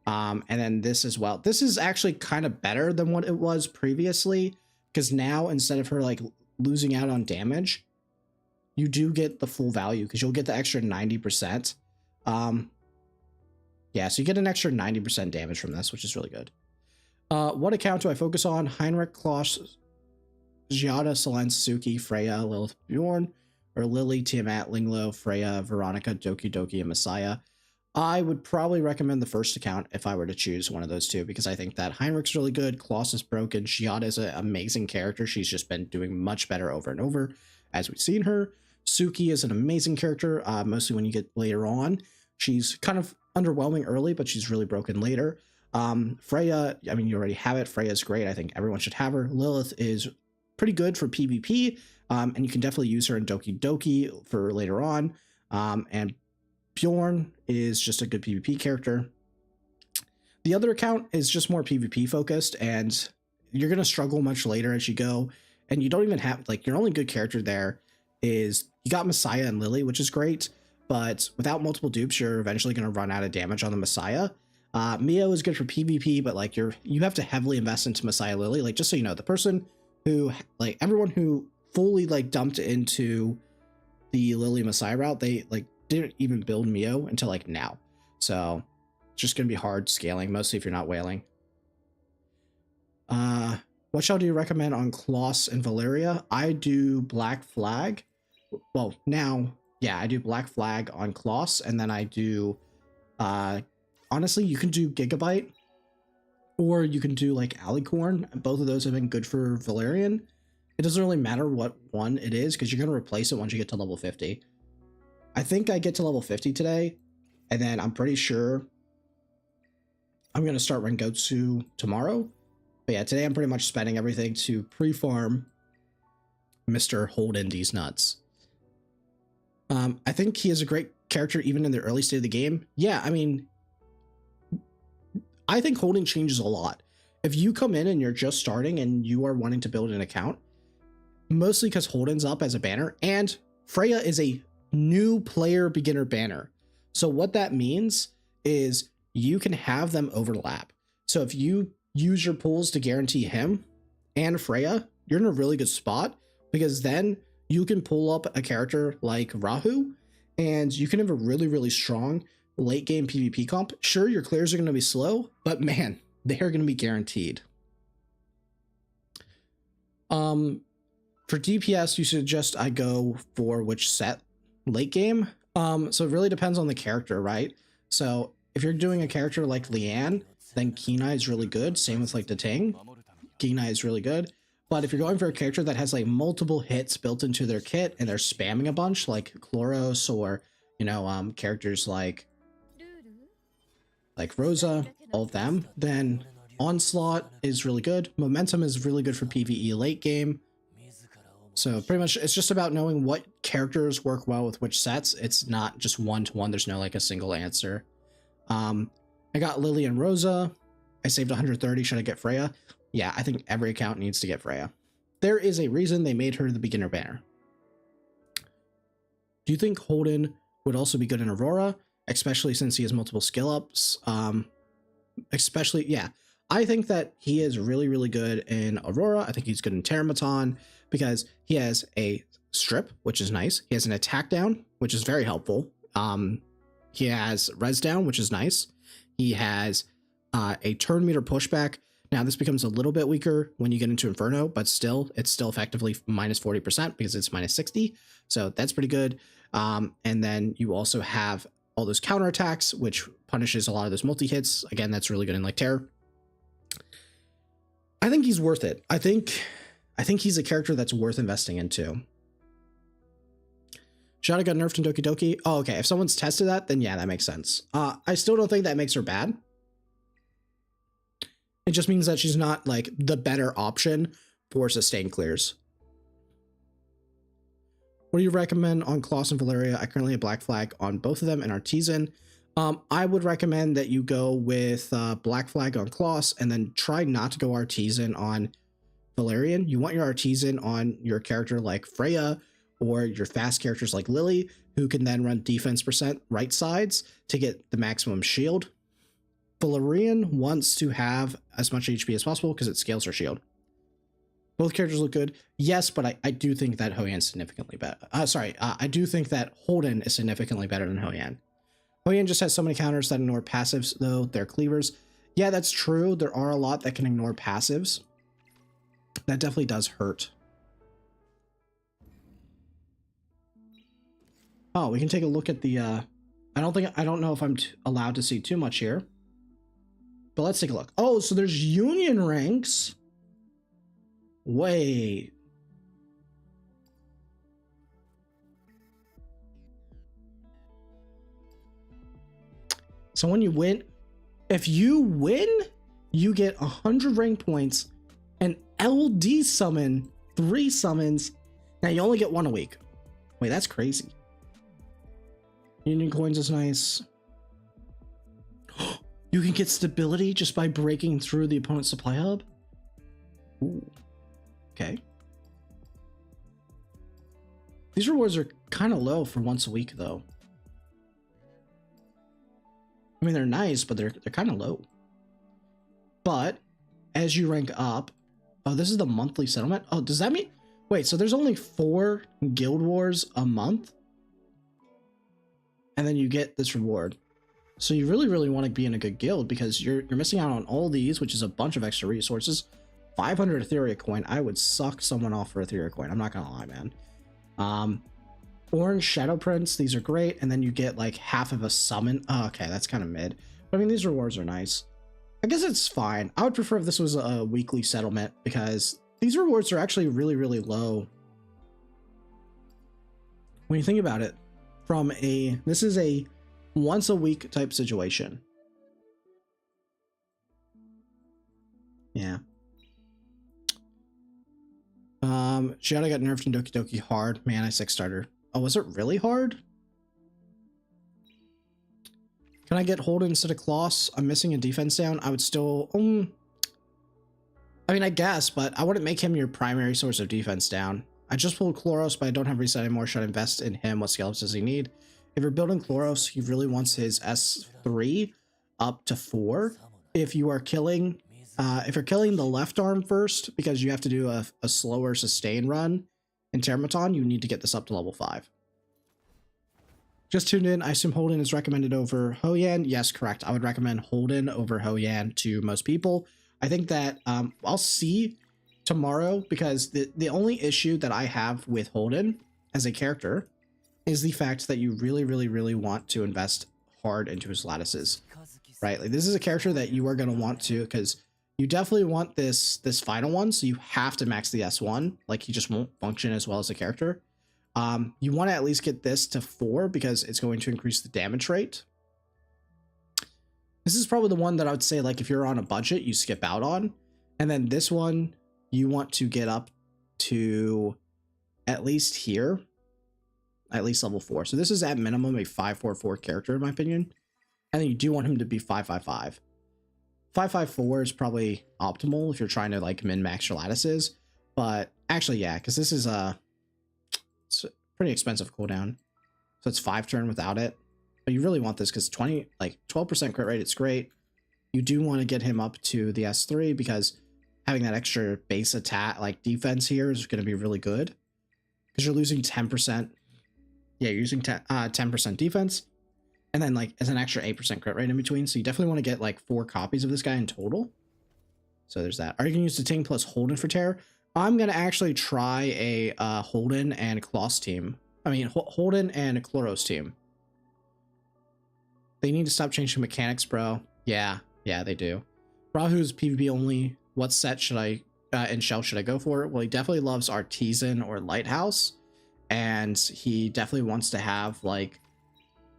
And then this as well. This is actually kind of better than what it was previously, because now instead of her like losing out on damage, you do get the full value because you'll get the extra 90%. Yeah, so you get an extra 90% damage from this, which is really good. What account do I focus on? Heinrich, Kloss, Giada, Selene, Suki, Freya, Lilith, Bjorn, or Lily, Tiamat, Linglo, Freya, Veronica, Dokidoki, and Messiah. I would probably recommend the first account if I were to choose one of those two, because I think that Heinrich's really good, Kloss is broken, Giada is an amazing character. She's just been doing much better over and over as we've seen her. Suki is an amazing character, mostly when you get later on. She's kind of underwhelming early, but she's really broken later. Freya, I mean, you already have it. Freya's great. I think everyone should have her. Lilith is pretty good for PvP, and you can definitely use her in Dokidoki for later on. And Bjorn is just a good PvP character. The other account is just more PvP focused, and you're gonna struggle much later as you go, and you don't even have like your only good character there is you got Messiah and Lily, which is great, but without multiple dupes, you're eventually gonna run out of damage on the Messiah. Mio is good for PvP, but like you have to heavily invest into Messiah Lily. Like, just so you know, the person who like everyone who fully like dumped into the Lily Messiah route, they like didn't even build Mio until like now. So it's just gonna be hard scaling, mostly if you're not whaling. What shall do you recommend on Kloss and Valeria? I do Black Flag. Well, now, yeah, I do Black Flag on Kloss, and then I do honestly, you can do Gigabyte, or you can do like Alicorn. Both of those have been good for Valerian. It doesn't really matter what one it is, because you're going to replace it once you get to level 50. I think I get to level 50 today, and then I'm pretty sure I'm going to start Rengotsu tomorrow. But yeah, today I'm pretty much spending everything to pre-farm Mr. Holden these nuts. I think he is a great character even in the early state of the game. Yeah, I mean, I think Holden changes a lot. If you come in and you're just starting and you are wanting to build an account, mostly because Holden's up as a banner, and Freya is a new player beginner banner. So what that means is you can have them overlap. So if you use your pools to guarantee him and Freya, you're in a really good spot, because then you can pull up a character like Rahu and you can have a really, really strong late game PvP comp. Sure, your clears are going to be slow, but man, they are going to be guaranteed. For DPS, you suggest I go for which set late game? So it really depends on the character, right? So if you're doing a character like Leanne, then Kenai is really good. Same with like the Ting. Kenai is really good. But if you're going for a character that has like multiple hits built into their kit and they're spamming a bunch, like Chloros, or you know, characters like Rosa, all of them, then Onslaught is really good. Momentum is really good for PvE late game. So pretty much it's just about knowing what characters work well with which sets. It's not just one-to-one. There's no like a single answer. I got Lily and Rosa. I saved 130. Should I get Freya? Yeah, I think every account needs to get Freya. There is a reason they made her the beginner banner. Do you think Holden would also be good in Aurora, especially since he has multiple skill ups? Yeah, I think that he is really, really good in Aurora. I think he's good in Terramaton because he has a strip, which is nice. He has an attack down, which is very helpful. He has res down, which is nice. He has a turn meter pushback. Now this becomes a little bit weaker when you get into Inferno, but still, it's still effectively minus 40% because it's minus 60. So that's pretty good. And then you also have all those counterattacks, which punishes a lot of those multi-hits. Again, that's really good in like Terror. I think he's worth it. I think he's a character that's worth investing into. Shada got nerfed in Doki Doki. Oh, okay. If someone's tested that, then yeah, that makes sense. I still don't think that makes her bad. It just means that she's not like the better option for sustained clears. What do you recommend on Kloss and Valeria? I currently have Black Flag on both of them and Artisan. I would recommend that you go with Black Flag on Kloss and then try not to go Artisan on Valerian. You want your Artisan on your character like Freya or your fast characters like Lily, who can then run defense percent right sides to get the maximum shield. Valerian wants to have as much HP as possible because it scales her shield. Both characters look good. Yes, but I do think that Hoyan's significantly better. I do think that Holden is significantly better than Hoyan. Hoyan just has so many counters that ignore passives, though. They're cleavers. Yeah, that's true. There are a lot that can ignore passives. That definitely does hurt. Oh, we can take a look at the, I don't know if I'm allowed to see too much here. But let's take a look. Oh, so there's union ranks. Wait. So when you win, if you win, you get 100 rank points and LD summon 3 summons. Now you only get 1 a week. Wait, that's crazy. Union coins is nice. You can get stability just by breaking through the opponent's supply hub. Ooh. Okay. These rewards are kind of low for once a week, though. I mean, they're nice, but they're kind of low. But as you rank up, oh, this is the monthly settlement. Oh, does that mean? Wait, so there's only 4 guild wars a month, and then you get this reward. So you really want to be in a good guild because you're missing out on all these, which is a bunch of extra resources. 500 Etheria coin. I would suck someone off for Etheria coin. I'm not gonna lie, man. Orange Shadow Prints. These are great, and then you get like half of a summon. Oh, okay, that's kind of mid. But I mean, these rewards are nice. I guess it's fine. I would prefer if this was a weekly settlement because these rewards are actually really low. When you think about it, this is a once a week type situation. Yeah. Shadow got nerfed in DOKIDOKI hard. Man, I 6 starter. Oh, was it really hard? Can I get Holden instead of Kloss? I'm missing a defense down. I would still... I mean, I guess, but I wouldn't make him your primary source of defense down. I just pulled Chloros, but I don't have reset anymore. Should I invest in him? What skills does he need? If you're building Chloros, he really wants his S3 up to 4. If you are killing... if you're killing the left arm first, because you have to do a slower sustain run in Terramaton, you need to get this up to level 5. Just tuned in. I assume Holden is recommended over Hoyan. Yes, correct. I would recommend Holden over Hoyan to most people. I think that I'll see tomorrow because the only issue that I have with Holden as a character is the fact that you really want to invest hard into his lattices, right? Like this is a character that you are going to want to, because you definitely want this final one, so you have to max the S1. Like he just won't function as well as a character. You want to at least get this to 4 because it's going to increase the damage rate. This is probably the one that I would say, like, if you're on a budget, you skip out on. And then this one, you want to get up to at least here, at least level 4. So this is at minimum a 544 character, in my opinion. And then you do want him to be 555. 554 is probably optimal if you're trying to, like, min-max your lattices. But actually, yeah, because this is it's a pretty expensive cooldown. So it's 5 turn without it. But you really want this because 12% crit rate, it's great. You do want to get him up to the S3 because having that extra base attack, like defense here, is going to be really good. Because you're losing 10%. Yeah, you're using 10% defense. And then like as an extra 8% crit rate in between. So you definitely want to get like 4 copies of this guy in total. So there's that. Are you going to use the Ting plus Holden for terror? I'm going to actually try a Holden and Kloss team. I mean, Holden and Chloros team. They need to stop changing mechanics, bro. Yeah, they do. Rahu's PvP only. What set should I and shell should I go for? Well, he definitely loves Artisan or Lighthouse. And he definitely wants to have, like,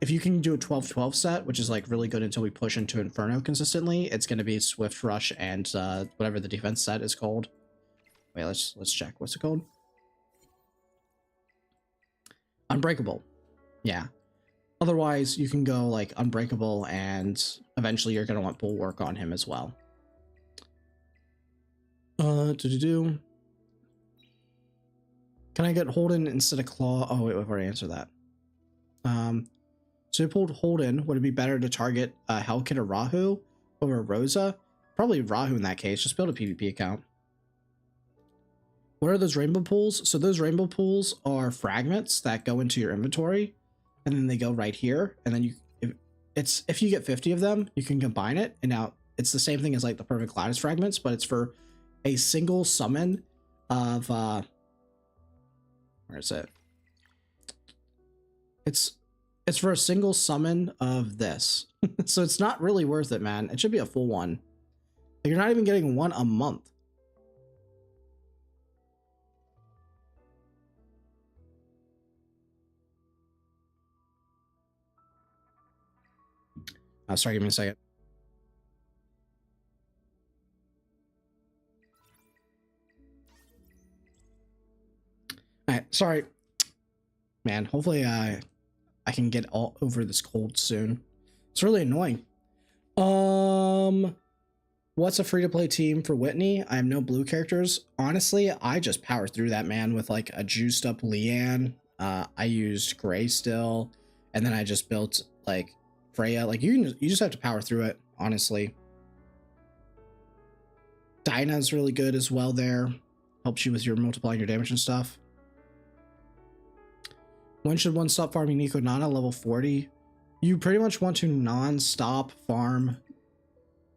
if you can do a 12-12 set, which is like really good until we push into Inferno consistently, it's going to be Swift Rush and whatever the defense set is called. Wait, let's check. What's it called? Unbreakable. Yeah. Otherwise, you can go like Unbreakable, and eventually you're going to want Bulwark on him as well. Can I get Holden instead of Claw? Oh, wait, we've already answered that. So you pulled Holden. Would it be better to target Hellkit or Rahu over Rosa? Probably Rahu in that case. Just build a PvP account. What are those rainbow pools? So those rainbow pools are fragments that go into your inventory, and then they go right here. And then if you get 50 of them, you can combine it. And now it's the same thing as like the perfect lattice fragments, but it's for a single summon of where is it? It's for a single summon of this. So it's not really worth it, man. It should be a full one. You're not even getting one a month. Sorry, give me a second. All right, sorry, man. Hopefully, I can get all over this cold soon. It's really annoying. What What's a free-to-play team for Whitney? I have no blue characters. Honestly, I just powered through that, man, with like a juiced up Leanne. I used Gray still, and then I just built like Freya. Like you just have to power through it, honestly. Dinah's really good as well there. Helps you with your multiplying your damage and stuff. When should one stop farming Nico Nana level 40? You pretty much want to non-stop farm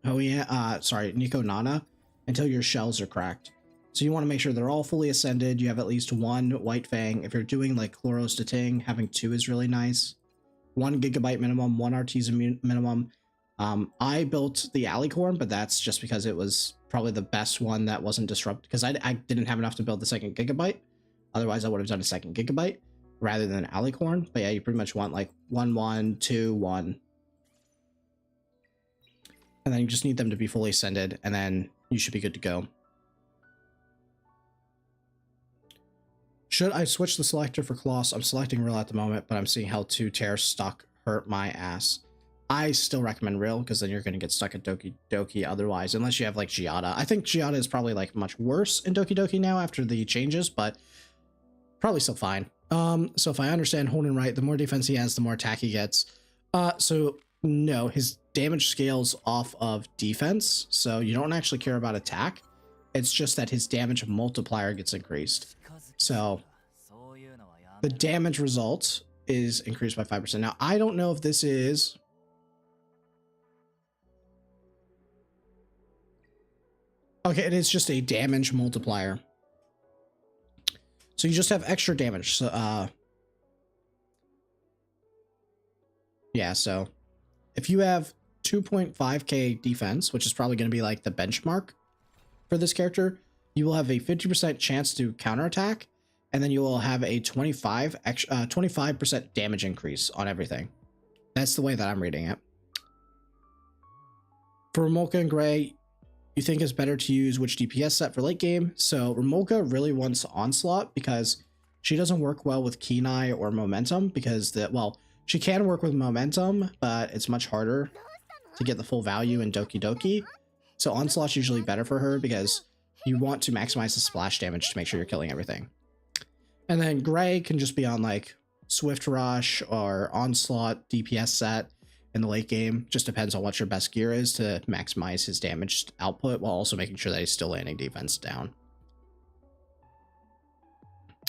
Nico Nana until your shells are cracked. So you want to make sure they're all fully ascended. You have at least one White Fang. If you're doing like Chloros to Ting, having 2 is really nice. 1 gigabyte minimum, 1 artisan minimum. I built the Alicorn, but that's just because it was probably the best one that wasn't disrupted, because I didn't have enough to build the 2nd gigabyte. Otherwise, I would have done a 2nd gigabyte rather than Alicorn. But yeah, you pretty much want like 1, 1, 2, 1. And then you just need them to be fully ascended, and then you should be good to go. Should I switch the selector for Colossus? I'm selecting Real at the moment, but I'm seeing how 2 tear stuck hurt my ass. I still recommend Real, because then you're going to get stuck at Doki Doki otherwise, unless you have like Giada. I think Giada is probably like much worse in Doki Doki now after the changes, but probably still fine. So if I understand Holden right, the more defense he has, the more attack he gets. So no, his damage scales off of defense, so you don't actually care about attack. It's just that his damage multiplier gets increased. So the damage result is increased by 5%. Now, I don't know if this is... Okay, it is just a damage multiplier. So you just have extra damage. So, yeah, so if you have 2.5k defense, which is probably going to be like the benchmark for this character, you will have a 50% chance to counterattack, and then you will have a 25% damage increase on everything. That's the way that I'm reading it. For Remolka and Gray, you think it's better to use which DPS set for late game? So Remolka really wants Onslaught because she doesn't work well with Kenai or Momentum, because well, she can work with Momentum, but it's much harder to get the full value in Doki Doki. So Onslaught's usually better for her because you want to maximize the splash damage to make sure you're killing everything. And then Gray can just be on like Swift Rush or Onslaught DPS set in the late game. Just depends on what your best gear is to maximize his damage output while also making sure that he's still landing defense down.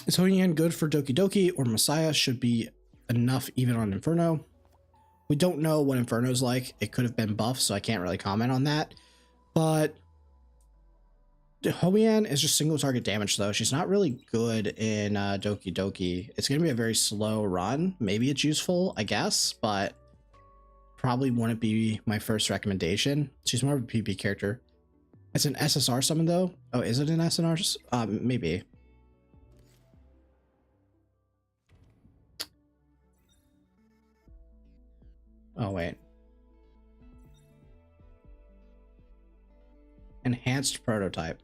Is Hoyan good for Doki Doki, or Messiah should be enough even on Inferno? We don't know what Inferno's like. It could have been buffed, so I can't really comment on that. But Hoyan is just single target damage, though. She's not really good in Doki Doki. It's going to be a very slow run. Maybe it's useful, I guess, but probably wouldn't be my first recommendation. She's more of a PvP character. It's an SSR summon, though. Oh, is it an SNR? Maybe. Oh, wait. Enhanced prototype.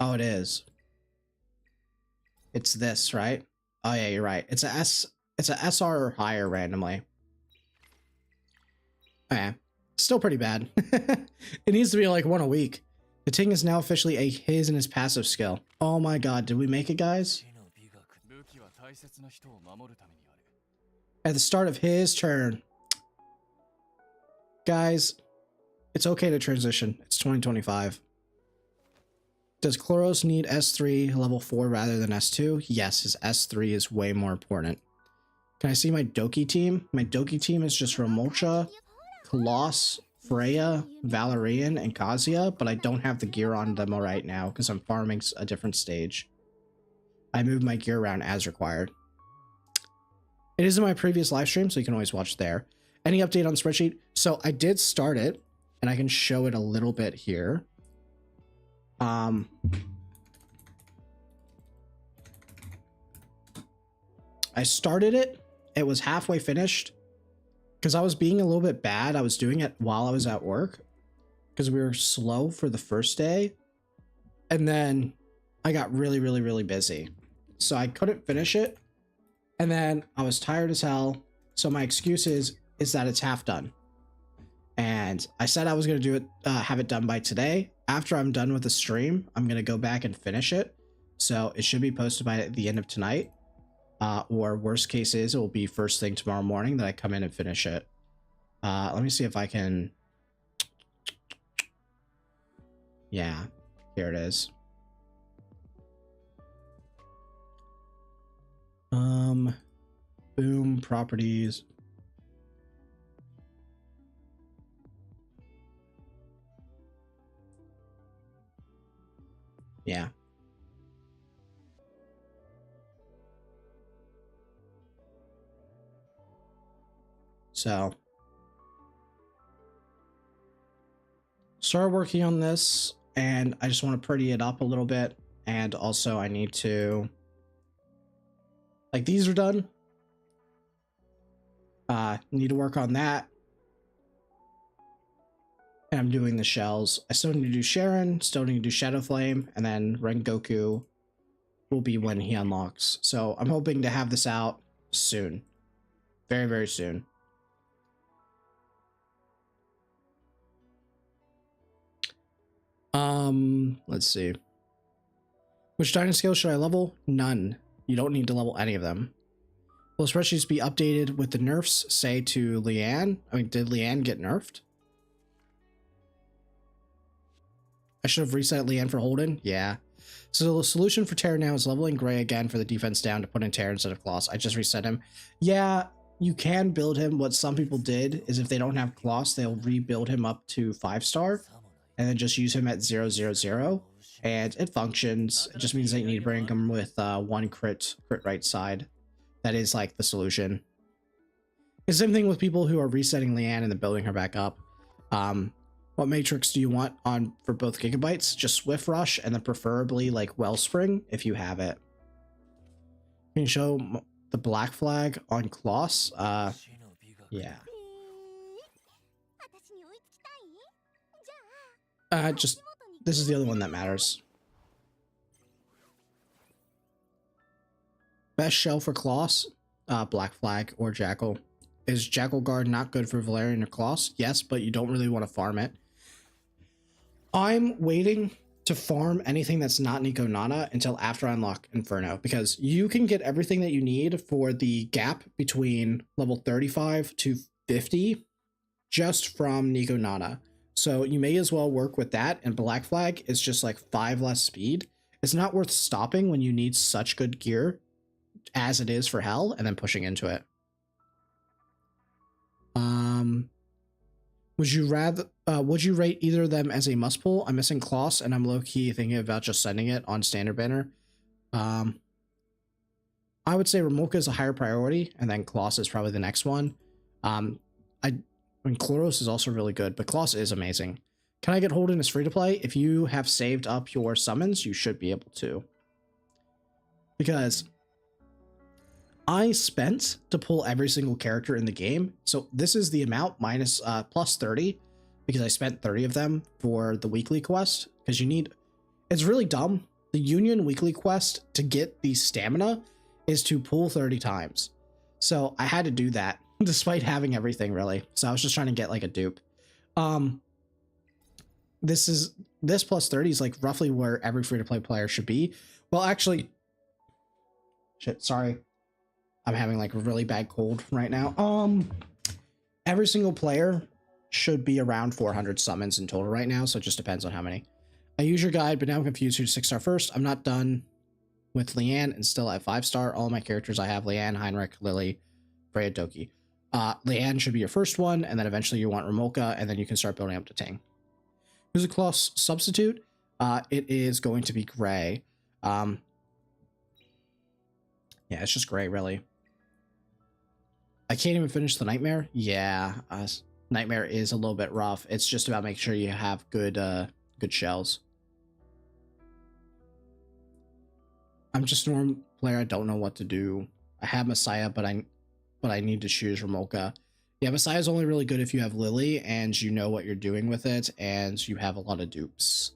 Oh, it is. It's this, right? Oh yeah, you're right. It's a SR or higher randomly. Oh, yeah. Still pretty bad. It needs to be like 1 a week. The Ting is now officially a his and his passive skill. Oh my god, did we make it, guys? At the start of his turn. Guys, it's okay to transition. It's 2025. Does Chloros need S3 level 4 rather than S2? Yes, his S3 is way more important. Can I see my Doki team? My Doki team is just Remolcha, Colossus, Freya, Valerian, and Kazuya, but I don't have the gear on them right now because I'm farming a different stage. I move my gear around as required. It is in my previous live stream, so you can always watch there. Any update on spreadsheet? So I did start it, and I can show it a little bit here. I started it. It was halfway finished because I was being a little bit bad. I was doing it while I was at work because we were slow for the first day. And then I got really busy. So I couldn't finish it. And then I was tired as hell. So my excuse is that it's half done. And I said I was going to do it, have it done by today. After I'm done with the stream, I'm going to go back and finish it. So it should be posted by the end of tonight. Or worst case is it will be first thing tomorrow morning that I come in and finish it. Let me see if I can. Yeah, here it is. Boom, properties. Yeah. So start working on this, and I just want to pretty it up a little bit. And also I need to, like, these are done. Need to work on that. And I'm doing the shells. I still need to do Sharon, still need to do Shadow Flame, and then Rengoku will be when he unlocks. So I'm hoping to have this out soon. Very, very soon. Let's see. Which dining scale should I level? None. You don't need to level any of them. Will spreadsheets be updated with the nerfs, say, to Leanne? I mean, did Leanne get nerfed? I should have reset Leanne for Holden? Yeah. So the solution for Terror now is leveling Gray again for the defense down to put in Terror instead of Kloss. I just reset him. Yeah, you can build him. What some people did is if they don't have Kloss, they'll rebuild him up to 5-star and then just use him at 0-0-0. And it functions. It just means that you need to bring him with one crit right side. That is like the solution. It's the same thing with people who are resetting Leanne and then building her back up. What matrix do you want on for both gigabytes? Just Swift Rush and then preferably like Wellspring if you have it. Can you show the black flag on Kloss? Yeah. Just this is the other one that matters. Best shell for Kloss, Black Flag or Jackal. Is Jackal Guard not good for Valerian or Kloss? Yes, but you don't really want to farm it. I'm waiting to farm anything that's not Nico Nana until after I unlock Inferno, because you can get everything that you need for the gap between level 35 to 50 just from Nico Nana. So you may as well work with that, and Black Flag is just like 5 less speed. It's not worth stopping when you need such good gear as it is for Hell and then pushing into it. Would you rate either of them as a must pull? I'm missing Kloss and I'm low-key thinking about just sending it on standard banner. I would say Remolka is a higher priority, and then Kloss is probably the next one. I mean, Chloros is also really good, but Kloss is amazing. Can I get Holden as free to play? If you have saved up your summons, you should be able to. Because I spent to pull every single character in the game. So this is the amount minus plus 30, because I spent 30 of them for the weekly quest. Because you need, it's really dumb. The Union weekly quest to get the stamina is to pull 30 times. So I had to do that despite having everything, really. So I was just trying to get like a dupe. This plus 30 is like roughly where every free-to-play player should be. Well, actually, shit, sorry. I'm having like a really bad cold right now. Every single player should be around 400 summons in total right now, so it just depends on how many. I use your guide, but now I'm confused who to 6-star first. I'm not done with Leanne and still at 5-star. All of my characters I have Leanne, Heinrich, Lily, Freya, Doki. Leanne should be your first one, and then eventually you want Remolka, and then you can start building up to Ting. Who's a Kloss substitute? It is going to be Gray. Yeah, it's just Gray, really. I can't even finish the Nightmare. Yeah, Nightmare is a little bit rough. It's just about making sure you have good shells. I'm just a normal player. I don't know what to do. I have Messiah, but I need to choose Remolka. Yeah, Messiah is only really good if you have Lily and you know what you're doing with it and you have a lot of dupes.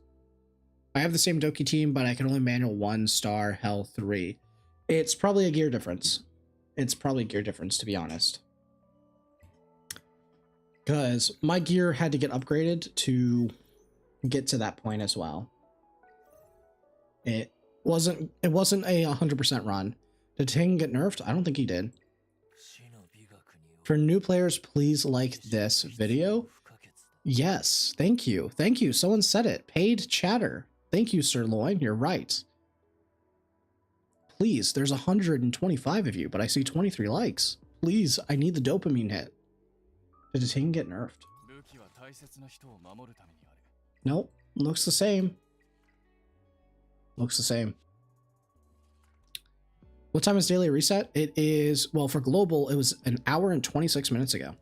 I have the same Doki team, but I can only manual 1-star Hell 3. It's probably a gear difference. It's probably a gear difference, to be honest. because my gear had to get upgraded to get to that point as well. It wasn't a 100% run. Did Ting get nerfed? I don't think he did. For new players, please like this video. Yes, thank you. Thank you. Someone said it. Paid chatter. Thank you, Sirloin. You're right. Please, there's 125 of you, but I see 23 likes. Please, I need the dopamine hit. Did the Ting get nerfed? Nope. Looks the same. Looks the same. What time is daily reset? It is, well, for global, it was an hour and 26 minutes ago.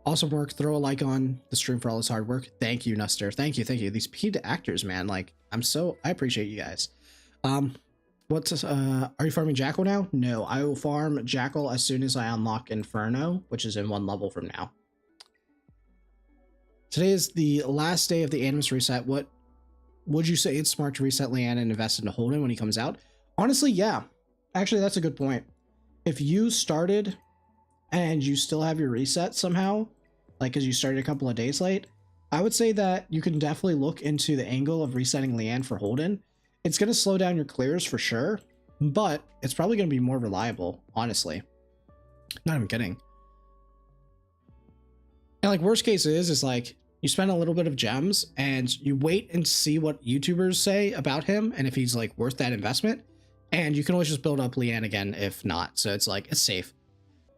Awesome work. Throw a like on the stream for all this hard work. Thank you, Nuster. Thank you. Thank you. These paid actors, man. Like, I appreciate you guys. Are you farming Jackal now? No, I will farm Jackal as soon as I unlock Inferno, which is in 1 level from now. Today is the last day of the Animus reset. What would you say it's smart to reset Leanne and invest into Holden when he comes out? Honestly, yeah. Actually, that's a good point. If you started and you still have your reset somehow, like because you started a couple of days late, I would say that you can definitely look into the angle of resetting Leanne for Holden. It's going to slow down your clears for sure, but it's probably going to be more reliable, honestly. Not even kidding. And like worst case is like you spend a little bit of gems and you wait and see what YouTubers say about him and if he's like worth that investment. And you can always just build up Leanne again if not. So it's like, it's safe.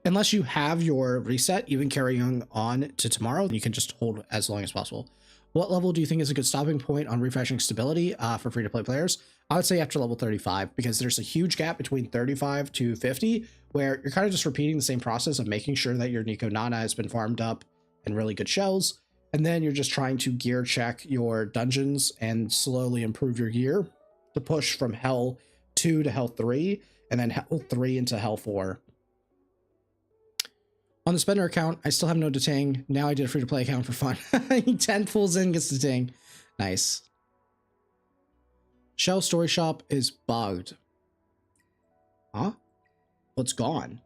Unless you have your reset, even carrying on to tomorrow, you can just hold as long as possible. What level do you think is a good stopping point on refreshing stability for free-to-play players? I would say after level 35, because there's a huge gap between 35 to 50, where you're kind of just repeating the same process of making sure that your Nico Nana has been farmed up in really good shells, and then you're just trying to gear check your dungeons and slowly improve your gear to push from Hell 2 to Hell 3, and then Hell 3 into Hell 4. On the spender account, I still have no deting. Now I did a free-to-play account for fun. 10 pulls in, gets deting. Nice. Shell Story Shop is bugged. Huh? What's gone?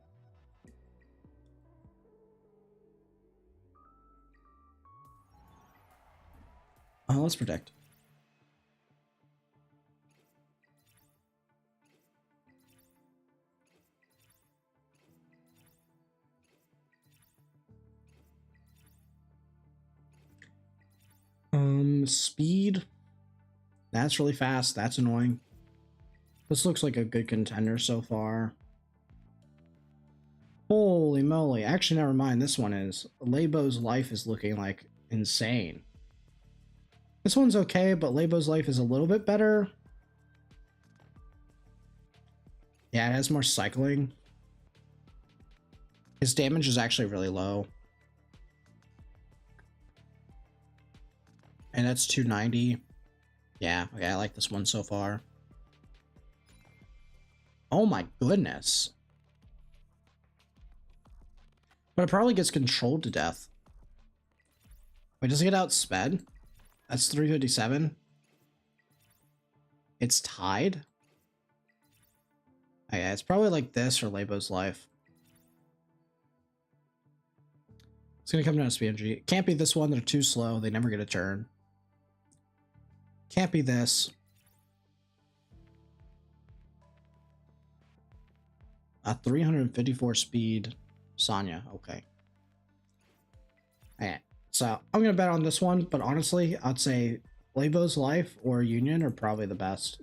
Let's predict. Speed. That's really fast. That's annoying. This looks like a good contender so far. Holy moly. Actually, never mind. This one is. Lebo's life is looking like insane. This one's okay, but Lebo's life is a little bit better. Yeah, it has more cycling. His damage is actually really low. And that's 290. Yeah, okay, I like this one so far. Oh my goodness. But it probably gets controlled to death. Wait, does it get outsped? That's 357. It's tied? Oh, yeah, it's probably like this or Lebo's life. It's gonna come down to SPMG. It can't be this one, they're too slow, they never get a turn. Can't be this. 354 speed Sonya. Okay. Alright. So I'm gonna bet on this one, but honestly, I'd say Lebo's life or Union are probably the best.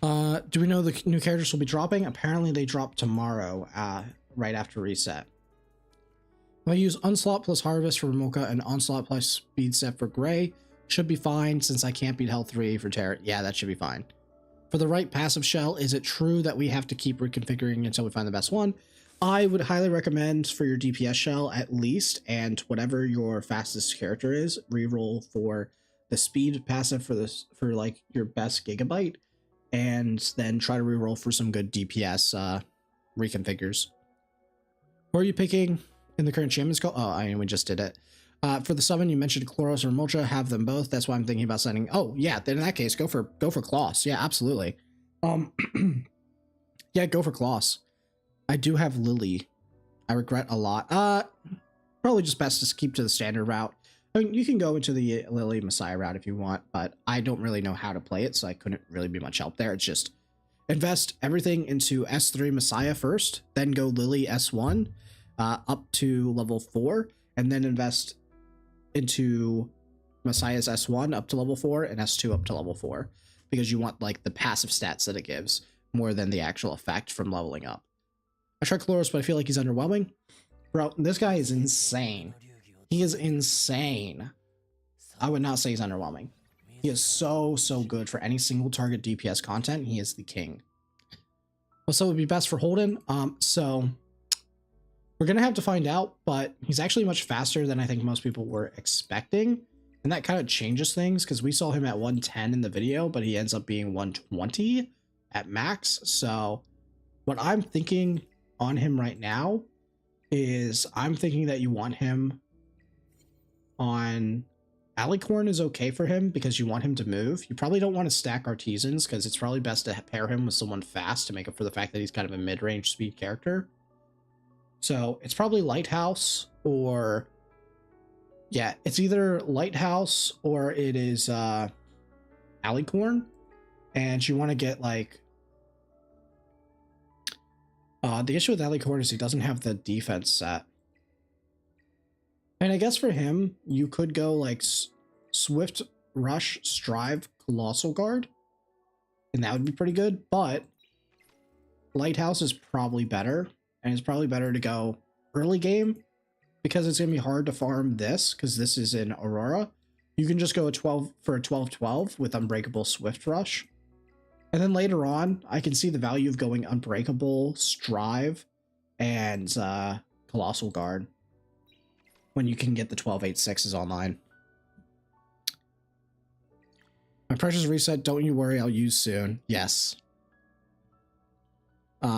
Do we know the new characters will be dropping? Apparently they drop tomorrow, right after reset. I'll use Onslaught plus Harvest for Mocha and Onslaught plus Speed Set for Gray. Should be fine since I can't beat Hell 3 for Terror. Yeah, that should be fine. For the right passive shell, is it true that we have to keep reconfiguring until we find the best one? I would highly recommend for your DPS shell at least, and whatever your fastest character is, reroll for the speed passive for like your best gigabyte, and then try to reroll for some good DPS reconfigures. Who are you picking in the current Champions Call? Oh, I mean, we just did it. For the summon, you mentioned Chloros or Molcha. Have them both. That's why I'm thinking about sending. Oh, yeah. Then in that case, go for Kloss. Yeah, absolutely. Yeah, go for Kloss. I do have Lily. I regret a lot. Probably just best to keep to the standard route. I mean, you can go into the Lily Messiah route if you want, but I don't really know how to play it, so I couldn't really be much help there. It's just invest everything into S3 Messiah first, then go Lily S1 up to level 4, and then invest into Messiah's S1 up to level 4 and S2 up to level 4, because you want like the passive stats that it gives more than the actual effect from leveling up. I tried Chloros, but I feel like he's underwhelming. Bro, this guy is insane. He is insane. I would not say he's underwhelming. He is so good for any single target DPS content. He is the king. Also, it would be best for Holden. So we're gonna have to find out, but he's actually much faster than I think most people were expecting. And that kind of changes things, because we saw him at 110 in the video, but he ends up being 120 at max. So what I'm thinking on him right now is I'm thinking that you want him on Alicorn is okay for him because you want him to move. You probably don't want to stack Artisans because it's probably best to pair him with someone fast to make up for the fact that he's kind of a mid-range speed character. So it's probably Lighthouse or... yeah, it's either Lighthouse or it is Alicorn. And you want to get like... the issue with Alicorn is he doesn't have the defense set. And I guess for him, you could go like Swift, Rush, Strive, Colossal Guard. And that would be pretty good. But Lighthouse is probably better. And it's probably better to go early game, because it's going to be hard to farm this, because this is in Aurora. You can just go a 12 for a 12-12 with Unbreakable Swift Rush. And then later on, I can see the value of going Unbreakable, Strive, and Colossal Guard when you can get the 12-8-6s online. My precious reset, don't you worry, I'll use soon. Yes. For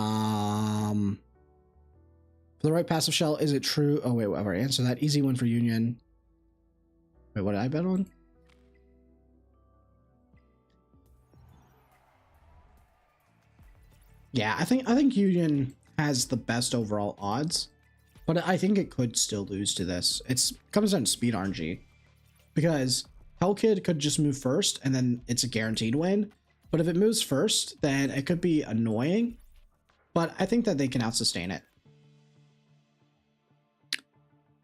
the right passive shell, is it true? Oh, wait, I've already answered that. Easy win for Union. Wait, what did I bet on? Yeah, I think Union has the best overall odds, but I think it could still lose to this. It comes down to speed RNG, because Hellkid could just move first and then it's a guaranteed win. But if it moves first, then it could be annoying, but I think that they can outsustain it.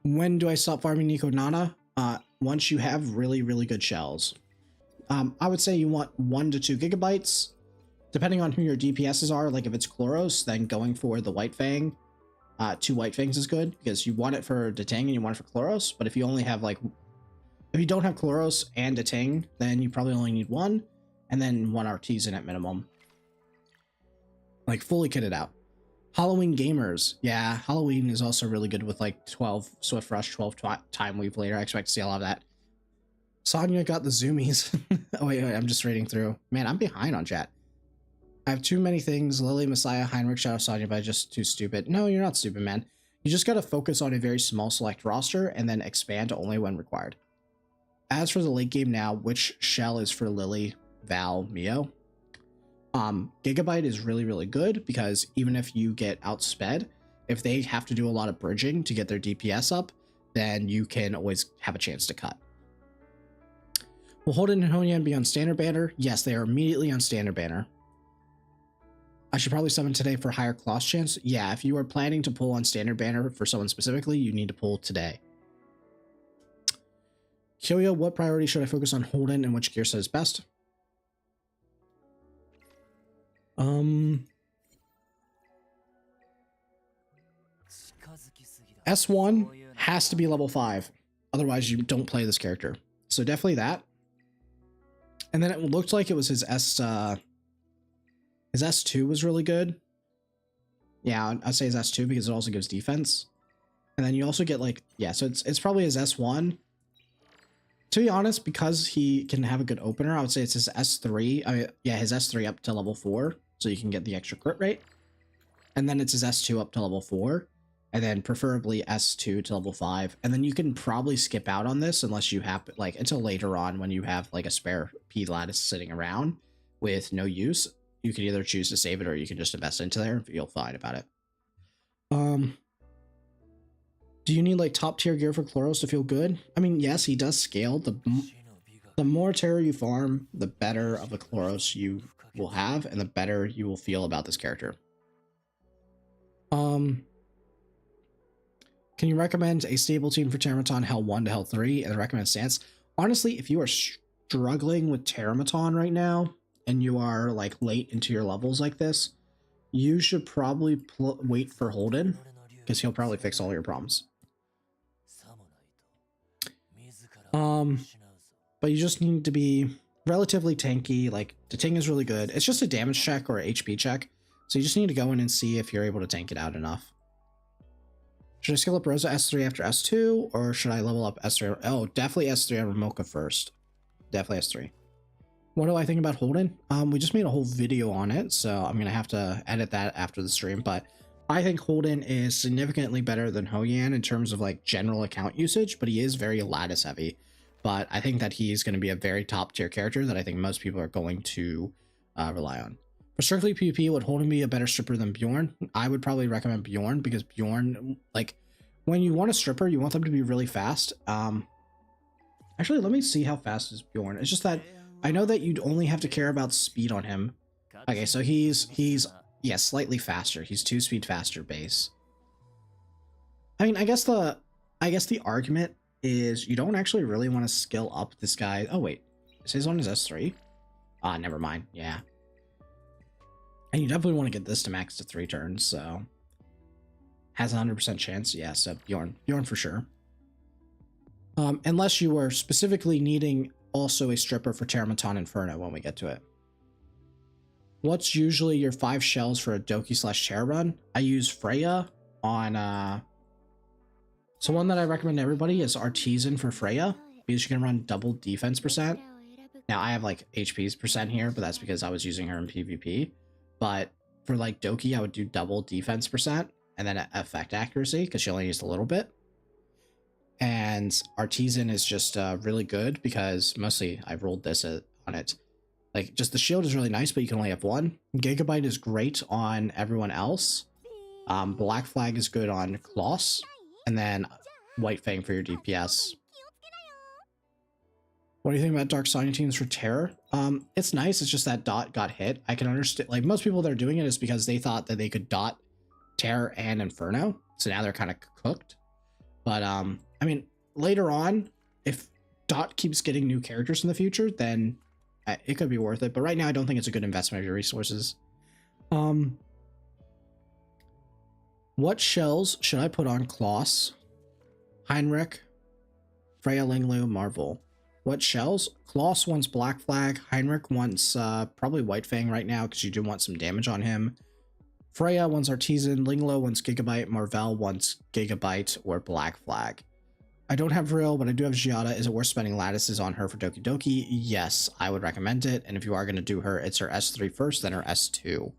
When do I stop farming Nico Nana? Once you have really good shells. I would say you want 1 to 2 gigabytes. Depending on who your DPSs are, like if it's Chloros, then going for the White Fang, 2 White Fangs is good, because you want it for Detang and you want it for Chloros. But if you only have like, if you don't have Chloros and Detang, then you probably only need 1, and then 1 Artisan at minimum. Like fully kitted out. Halloween Gamers. Yeah, Halloween is also really good with like 12 Swift Rush, 12 Time Weave later. I expect to see a lot of that. Sonya got the zoomies. Oh, wait, I'm just reading through. Man, I'm behind on chat. I have too many things. Lily, Messiah, Heinrich, Shadow, Sonya, but I'm just too stupid. No, you're not stupid, man. You just got to focus on a very small select roster and then expand only when required. As for the late game now, which shell is for Lily, Val, Mio? Gigabyte is really good, because even if you get outsped, if they have to do a lot of bridging to get their DPS up, then you can always have a chance to cut. Will Holden and Hoyan be on standard banner? Yes, they are immediately on standard banner. I should probably summon today for higher class chance. Yeah, if you are planning to pull on standard banner for someone specifically, you need to pull today. Kyoya, what priority should I focus on Holden and which gear set is best? S1 has to be level 5. Otherwise, you don't play this character. So definitely that. And then it looked like it was his S2 was really good. Yeah, I'd say his S2 because it also gives defense. And then you also get like, yeah, so it's probably his S1. To be honest, because he can have a good opener, I would say it's his S3. I mean, yeah, his S3 up to level 4, so you can get the extra crit rate. And then it's his S2 up to level 4, and then preferably S2 to level 5. And then you can probably skip out on this unless you have, like, until later on when you have, like, a spare P lattice sitting around with no use. You can either choose to save it or you can just invest into there and feel fine about it. Do you need like top tier gear for Chloros to feel good? I mean, yes, he does scale. The more terror you farm, the better of a Chloros you will have, and the better you will feel about this character. Can you recommend a stable team for Terramaton Hell 1 to Hell 3 and recommend stance? Honestly, if you are struggling with Terramaton right now and you are like late into your levels like this, you should probably wait for Holden because he'll probably fix all your problems. But you just need to be relatively tanky. Like the Ting is really good. It's just a damage check or a HP check. So you just need to go in and see if you're able to tank it out enough. Should I skill up Rosa S3 after S2 or should I level up S3? Oh, definitely S3 on Ramoka first. Definitely S3. What do I think about Holden? We just made a whole video on it, so I'm gonna have to edit that after the stream, but I think Holden is significantly better than Hoyan in terms of like general account usage, but he is very lattice heavy. But I think that he's going to be a very top tier character that I think most people are going to rely on. For strictly PvP, would Holden be a better stripper than Bjorn? I would probably recommend Bjorn because Bjorn, like when you want a stripper, you want them to be really fast. Actually, let me see how fast is Bjorn. It's just that I know that you'd only have to care about speed on him. Okay, so he's yeah, slightly faster. He's 2 speed faster base. I mean, I guess the argument is you don't actually really want to skill up this guy. Oh wait, is his on his S3? Ah, never mind. Yeah. And you definitely want to get this to max to 3 turns, so has a 100% chance. Yeah, so Bjorn for sure. Unless you were specifically needing also a stripper for Terramaton Inferno when we get to it. What's usually your 5 shells for a Doki/Terror run? I use Freya on so one that I recommend to everybody is Artisan for Freya, because you can run double defense %. Now I have like HP's % here, but that's because I was using her in PvP. But for like Doki, I would do double defense % and then effect accuracy because she only used a little bit. And Artisan is just really good because mostly I've rolled this on it. Like just the shield is really nice, but you can only have 1. Gigabyte is great on everyone else. Black Flag is good on Kloss. And then White Fang for your DPS. What do you think about Dark Signing teams for Terror? It's nice. It's just that Dot got hit. I can understand. Like most people that are doing it is because they thought that they could Dot Terror and Inferno. So now they're kind of cooked. But I mean, later on, if Dot keeps getting new characters in the future, then it could be worth it. But right now, I don't think it's a good investment of your resources. What shells should I put on Kloss, Heinrich, Freya, Linglu, Marvel? What shells? Kloss wants Black Flag. Heinrich wants probably White Fang right now because you do want some damage on him. Freya wants Artisan. Linglo wants Gigabyte. Marvel wants Gigabyte or Black Flag. I don't have Vril, but I do have Giada. Is it worth spending lattices on her for Doki Doki? Yes, I would recommend it. And if you are going to do her, it's her S3 first, then her S2.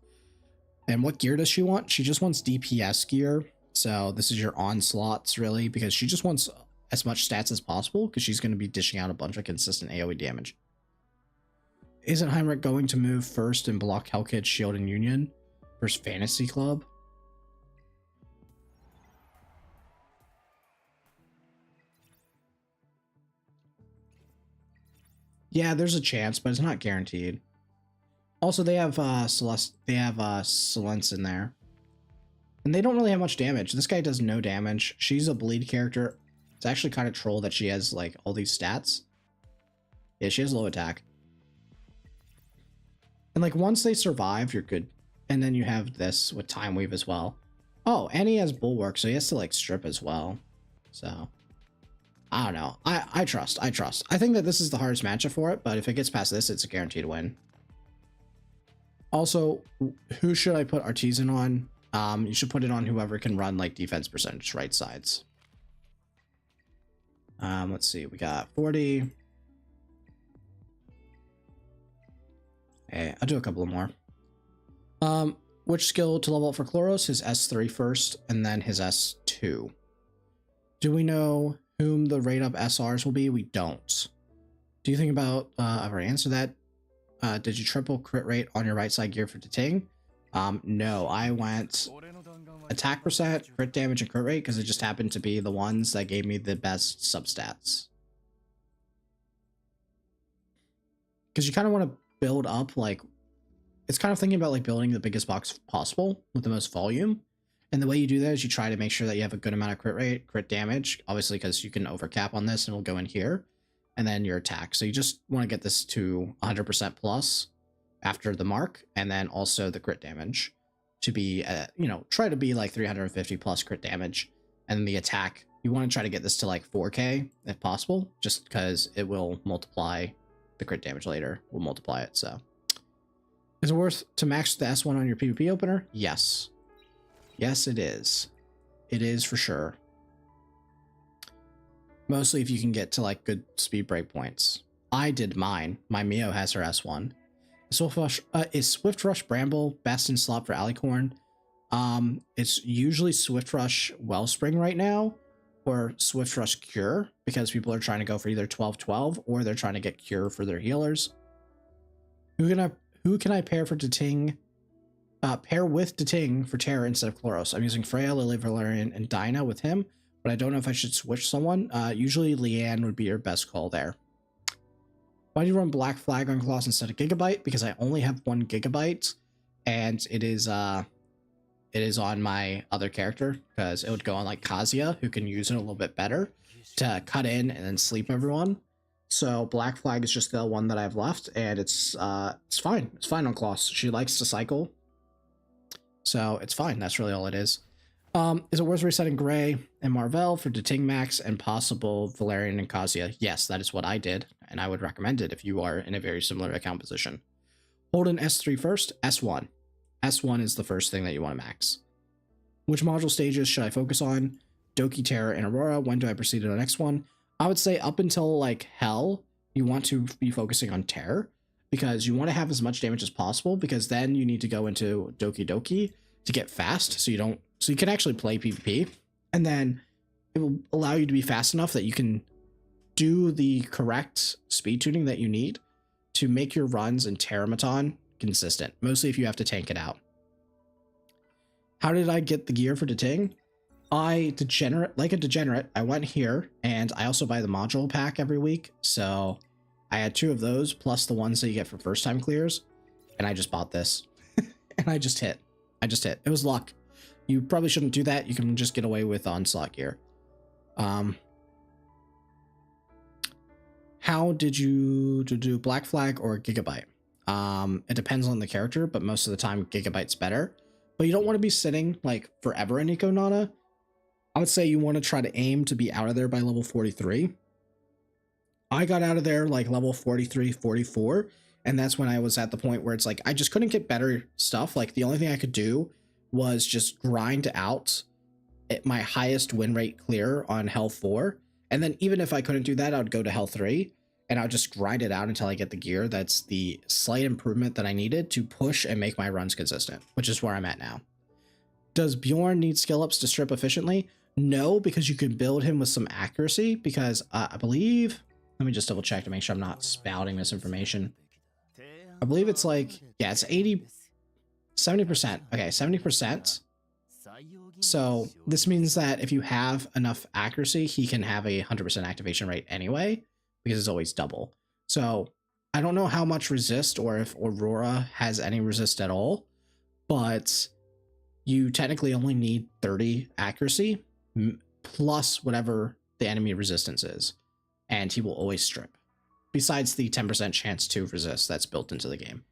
And what gear does she want? She just wants DPS gear. So this is your onslaughts really, because she just wants as much stats as possible because she's going to be dishing out a bunch of consistent AoE damage. Isn't Heinrich going to move first and block Hellkid, Shield, and Union versus Fantasy Club? Yeah, there's a chance, but it's not guaranteed. Also, they have Celeste. They have Celeste in there, and they don't really have much damage. This guy does no damage. She's a bleed character. It's actually kind of troll that she has like all these stats. Yeah, she has low attack. And like once they survive, you're good. And then you have this with Time Weave as well. Oh, and he has Bulwark, so he has to like strip as well. So I don't know. I trust. I think that this is the hardest matchup for it, but if it gets past this, it's a guaranteed win. Also, who should I put Artisan on? You should put it on whoever can run like defense percentage right sides. Let's see, we got 40. Okay, I'll do a couple of more. Which skill to level up for Chloros? His S3 first, and then his S2. Do we know whom the rate up SRs will be? We don't. Do you think about, I've already answered that. Did you triple crit rate on your right side gear for Ting? No, I went attack percent, crit damage, and crit rate because it just happened to be the ones that gave me the best substats. Because you kind of want to build up, like, it's kind of thinking about like building the biggest box possible with the most volume. And the way you do that is you try to make sure that you have a good amount of crit rate, crit damage, obviously because you can overcap on this and it'll go in here, and then your attack. So you just want to get this to 100% plus after the mark, and then also the crit damage to be, you know, try to be like 350 plus crit damage. And then the attack, you want to try to get this to like 4K if possible, just because it will multiply the crit damage later, will multiply it. So is it worth to max the S1 on your PvP opener? Yes. Yes, it is. It is for sure. Mostly if you can get to like good speed break points. I did mine. My Mio has her S1. Is Swift Rush Bramble best in slot for Alicorn? It's usually Swift Rush Wellspring right now, or Swift Rush Cure, because people are trying to go for either 12-12 or they're trying to get Cure for their healers. Who can I pair for Dating? Pair with Dating for Terror instead of Chloros. I'm using Freya, Lily Valerian, and Dinah with him, but I don't know if I should switch someone. Usually Leanne would be your best call there. Why do you run Black Flag on Colossus instead of Gigabyte? Because I only have 1 gigabyte, and it is on my other character, because it would go on like Kazuya, who can use it a little bit better to cut in and then sleep everyone. So Black Flag is just the one that I have left, and it's fine. It's fine on Colossus. She likes to cycle, so it's fine. That's really all it is. Is it worth resetting Gray and Marvel for Dating Max and possible Valerian and Kazuya? Yes, that is what I did, and I would recommend it if you are in a very similar account position. Holden S3 first, S1. S1 is the first thing that you want to max. Which module stages should I focus on? Doki, Terror, and Aurora. When do I proceed to the next one? I would say up until like Hell, you want to be focusing on Terror, because you want to have as much damage as possible, because then you need to go into Doki to get fast, so you can actually play PvP, and then it will allow you to be fast enough that you can do the correct speed tuning that you need to make your runs in Terramaton consistent, mostly if you have to tank it out. How did I get the gear for Dating? Like a degenerate, I went here, and I also buy the module pack every week, so I had 2 of those, plus the ones that you get for first time clears, and I just bought this, and I just hit. It was luck. You probably shouldn't do that. You can just get away with Onslaught gear. How did you do Black Flag or Gigabyte? It depends on the character, but most of the time Gigabyte's better. But you don't want to be sitting like forever in Eco Nana. I would say you want to try to aim to be out of there by level 43. I got out of there like level 43, 44, and that's when I was at the point where it's like I just couldn't get better stuff. Like the only thing I could do was just grind out at my highest win rate clear on Hell 4. And then even if I couldn't do that, I would go to Hell 3 and I would just grind it out until I get the gear. That's the slight improvement that I needed to push and make my runs consistent, which is where I'm at now. Does Bjorn need skill ups to strip efficiently? No, because you can build him with some accuracy, because I believe, let me just double check to make sure I'm not spouting this information. I believe it's like, yeah, it's 70%. Okay, 70%. So this means that if you have enough accuracy, he can have a 100% activation rate anyway, because it's always double. So I don't know how much resist or if Aurora has any resist at all, but you technically only need 30 accuracy plus whatever the enemy resistance is, and he will always strip, besides the 10% chance to resist that's built into the game.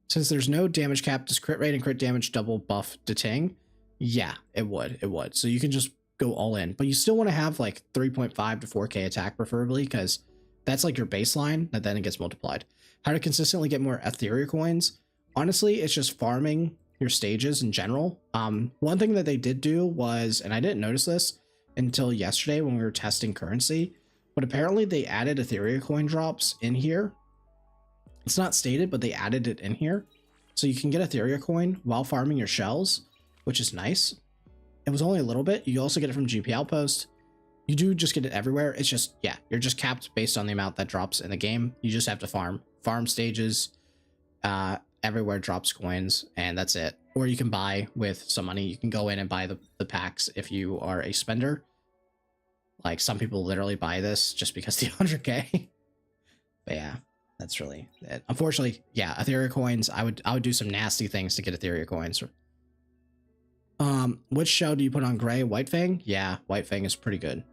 Since there's no damage cap, does crit rate and crit damage double buff Dating? Yeah, it would. So you can just go all in, but you still want to have like 3.5 to 4k attack preferably, because that's like your baseline, and then it gets multiplied. How to consistently get more Etheria coins? Honestly, it's just farming your stages in general. One thing that they did do was, and I didn't notice this until yesterday when we were testing currency, but apparently they added Etheria coin drops in here. It's not stated, but they added it in here. So you can get Etheria coin while farming your shells, which is nice. It was only a little bit. You also get it from GP Outpost. You do just get it everywhere. It's just, yeah, you're just capped based on the amount that drops in the game. You just have to farm stages. Everywhere drops coins, and that's it. or you can buy with some money. You can go in and buy the packs if you are a spender. Like, some people literally buy this just because the 100k. But yeah, that's really it. Unfortunately, yeah, Etheria coins, I would do some nasty things to get Etheria coins. Which shell do you put on gray? White Fang? Yeah, White Fang is pretty good.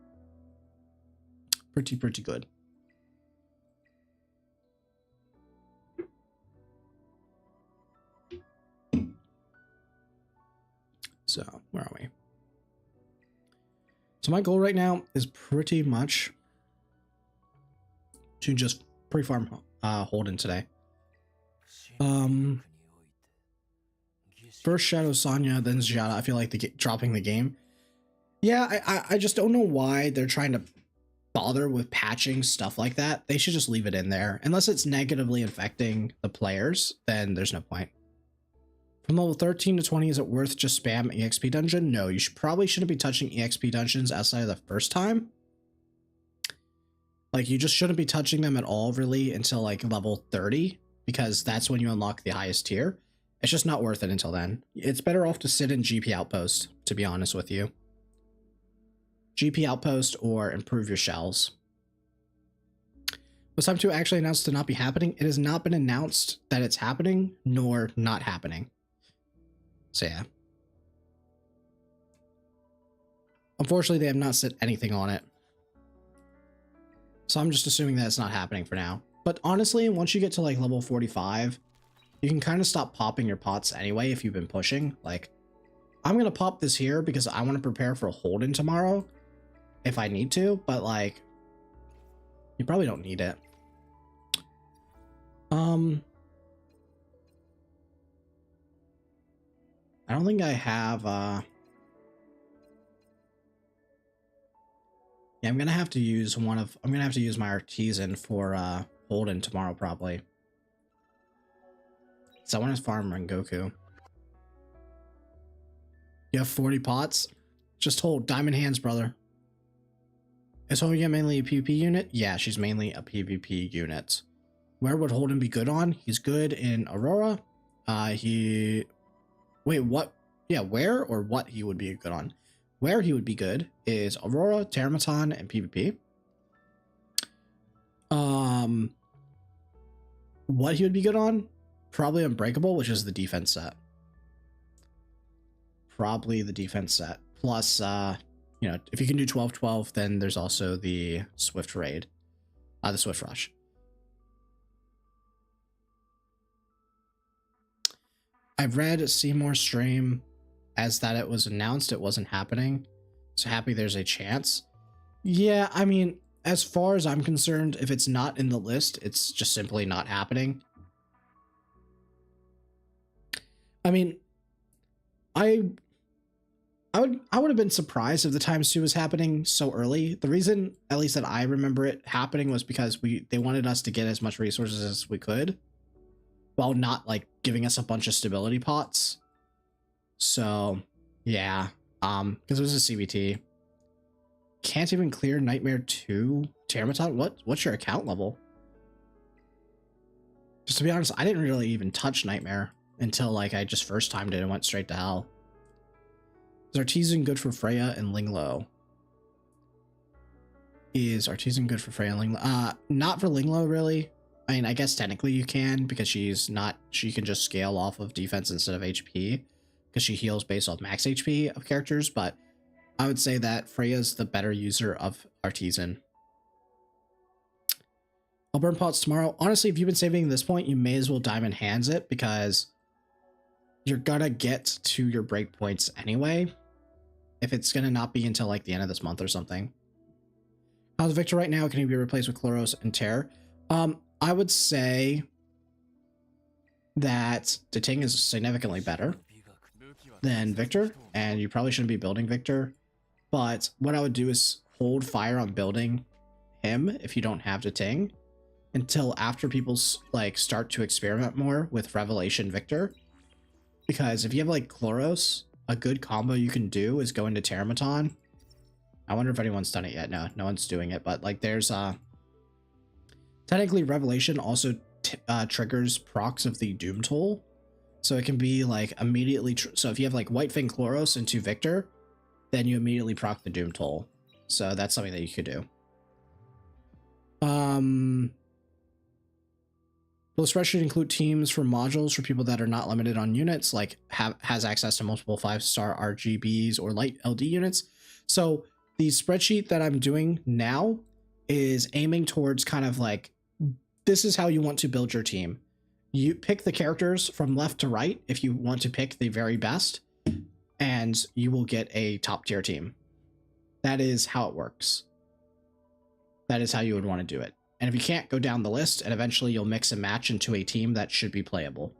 Pretty good. So, where are we? So my goal right now is pretty much to just pre-farm Holden today. First Shadow Sonya, then Zjata. I feel like dropping the game. Yeah, I just don't know why they're trying to bother with patching stuff like that. They should just leave it in there. Unless it's negatively affecting the players, then there's no point. From level 13 to 20, is it worth just spam EXP dungeon? No, you probably shouldn't be touching EXP dungeons outside of the first time. Like, you just shouldn't be touching them at all, really, until like level 30, because that's when you unlock the highest tier. It's just not worth it until then. It's better off to sit in GP Outpost, to be honest with you. GP Outpost or improve your shells. Was time 2 actually announced to not be happening? It has not been announced that it's happening, nor not happening. So yeah. Unfortunately, they have not said anything on it. So I'm just assuming that it's not happening for now. But honestly, once you get to like level 45, you can kind of stop popping your pots anyway if you've been pushing. Like, I'm going to pop this here because I want to prepare for Holden tomorrow if I need to, but like, you probably don't need it. I don't think I have, yeah, I'm going to have to use I'm going to have to use my artisan for, Holden tomorrow, probably. So I want to farm Rengoku. You have 40 pots? Just hold diamond hands, brother. Is Hoyan mainly a PvP unit? Yeah, she's mainly a PvP unit. Where would Holden be good on? He's good in Aurora. Wait, what? Yeah, where or what he would be good on? Where he would be good is Aurora, Terramaton, and PvP. What he would be good on? Probably Unbreakable, which is the defense set. Probably the defense set. Plus, you know, if you can do 12-12, then there's also the Swift Raid. The Swift Rush. I've read Seymour's stream as that it was announced it wasn't happening. So happy there's a chance. Yeah, I mean, as far as I'm concerned, if it's not in the list, it's just simply not happening. I mean, I would have been surprised if the times 2 was happening so early. The reason, at least that I remember it happening, was because they wanted us to get as much resources as we could, while not like giving us a bunch of stability pots. So yeah, because it was a CBT. Can't even clear Nightmare 2 Terramaton. What's your account level? Just to be honest, I didn't really even touch Nightmare until like I just first timed it and went straight to hell. Is Artisan good for Freya and Linglo? Is Artisan good for Freya and Linglo? Not for Linglo, really. I mean, I guess technically you can, because she can just scale off of defense instead of HP, because she heals based off max HP of characters, but I would say that Freya's the better user of Artisan. I'll burn pots tomorrow. Honestly, if you've been saving at this point, you may as well diamond hands it, because you're gonna get to your breakpoints anyway, if it's gonna not be until like the end of this month or something. How's Victor right now? Can he be replaced with Chloros and Terror? I would say that the Ting is significantly better than Victor, and you probably shouldn't be building Victor. But what I would do is hold fire on building him if you don't have the Ting until after people like start to experiment more with Revelation Victor. Because if you have like Chloros, a good combo you can do is go into Terramaton. I wonder if anyone's done it yet. No one's doing it, but like there's technically Revelation also triggers procs of the Doom Toll, So it can be like immediately. So if you have like White Fang Chloros into Victor, then you immediately proc the Doom Toll. So that's something that you could do. Will the spread sheet include teams for modules for people that are not limited on units, like has access to multiple 5-star RGBs or light LD units? So the spreadsheet that I'm doing now is aiming towards kind of like, this is how you want to build your team. You pick the characters from left to right if you want to pick the very best, and you will get a top tier team. That is how it works. That is how you would want to do it. And if you can't, go down the list, and eventually you'll mix and match into a team that should be playable.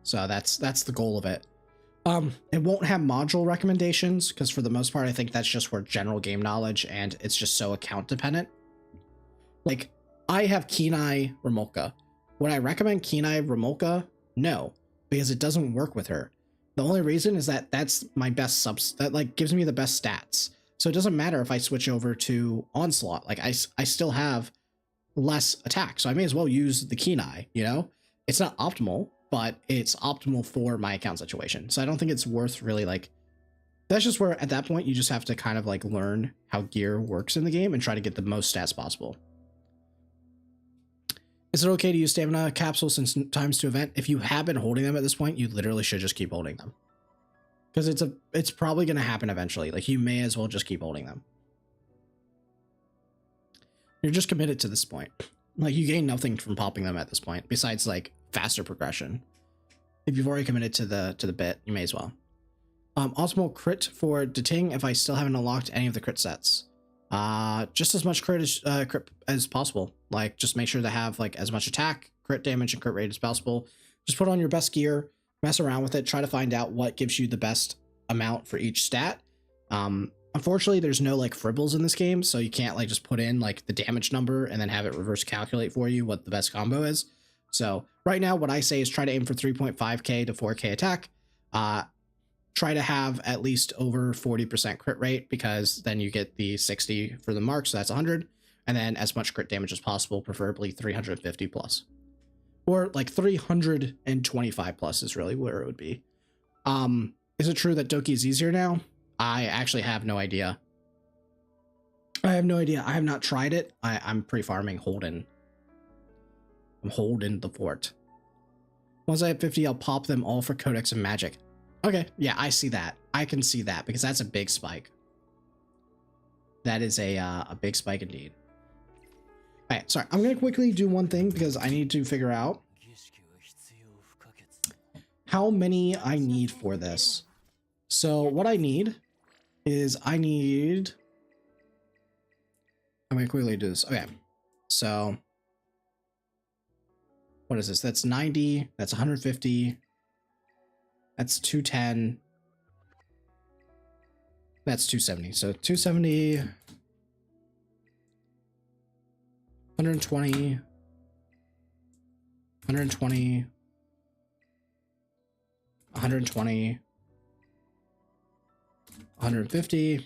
So that's the goal of it. It won't have module recommendations, because for the most part, I think that's just for general game knowledge, and it's just so account dependent. Like, I have Kenai Remolka. Would I recommend Kenai Remolka? No, because it doesn't work with her. The only reason is that that's my best subs, that like gives me the best stats. So it doesn't matter if I switch over to Onslaught. Like I still have less attack, so I may as well use the Kenai, you know? It's not optimal, but it's optimal for my account situation. So I don't think it's worth really like, that's just where at that point you just have to kind of like learn how gear works in the game and try to get the most stats possible. Is it okay to use stamina capsules since times to event? If you have been holding them at this point, you literally should just keep holding them. Because it's probably going to happen eventually. Like, you may as well just keep holding them. You're just committed to this point. Like, you gain nothing from popping them at this point, besides, like, faster progression. If you've already committed to the bit, you may as well. Optimal crit for Deting if I still haven't unlocked any of the crit sets. Just as much crit as possible. Like, just make sure to have, like, as much attack, crit damage, and crit rate as possible. Just put on your best gear. Mess around with it, try to find out what gives you the best amount for each stat. Unfortunately, there's no like fribbles in this game, so you can't like just put in like the damage number and then have it reverse calculate for you what the best combo is. So right now, what I say is try to aim for 3.5k to 4k attack. Try to have at least over 40% crit rate, because then you get the 60 for the mark, so that's 100, and then as much crit damage as possible, preferably 350 plus. Or like 325 plus is really where it would be. Is it true that Doki is easier now? I actually have no idea. I have no idea. I have not tried it. I'm pre-farming Holden. I'm holding the fort. Once I have 50, I'll pop them all for Codex and Magic. Okay, yeah, I see that. I can see that, because that's a big spike. That is a big spike indeed. Alright, sorry, I'm gonna quickly do one thing because I need to figure out how many I need for this. So what I need is I'm gonna quickly do this. Okay, so what is this? That's 90, that's 150, that's 210, that's 270. So 270, 120, 120, 120, 150, 150,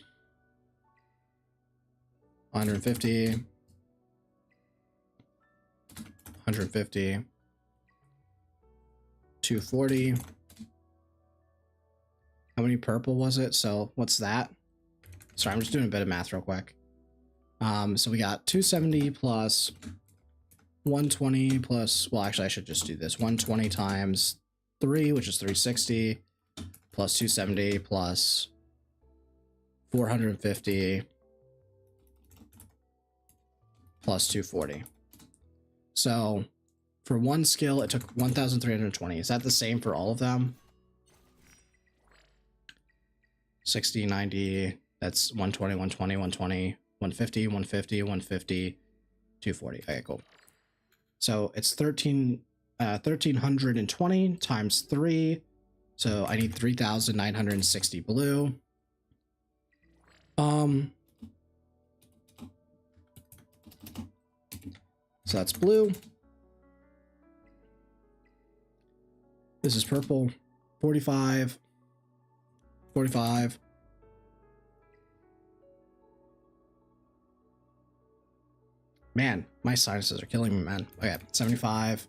150, 240. How many purple was it? So what's that? Sorry, I'm just doing a bit of math real quick. So we got 270 plus 120 plus, well, actually I should just do this. 120 times 3, which is 360, plus 270 plus 450 plus 240. So for one skill, it took 1,320. Is that the same for all of them? 60, 90, that's 120, 120, 120, 150, 150, 150, 240. Okay, cool. So it's 1,320 times 3. So I need 3,960 blue. So that's blue. This is purple. 45. 45. Man, my sinuses are killing me, man. Okay, 75,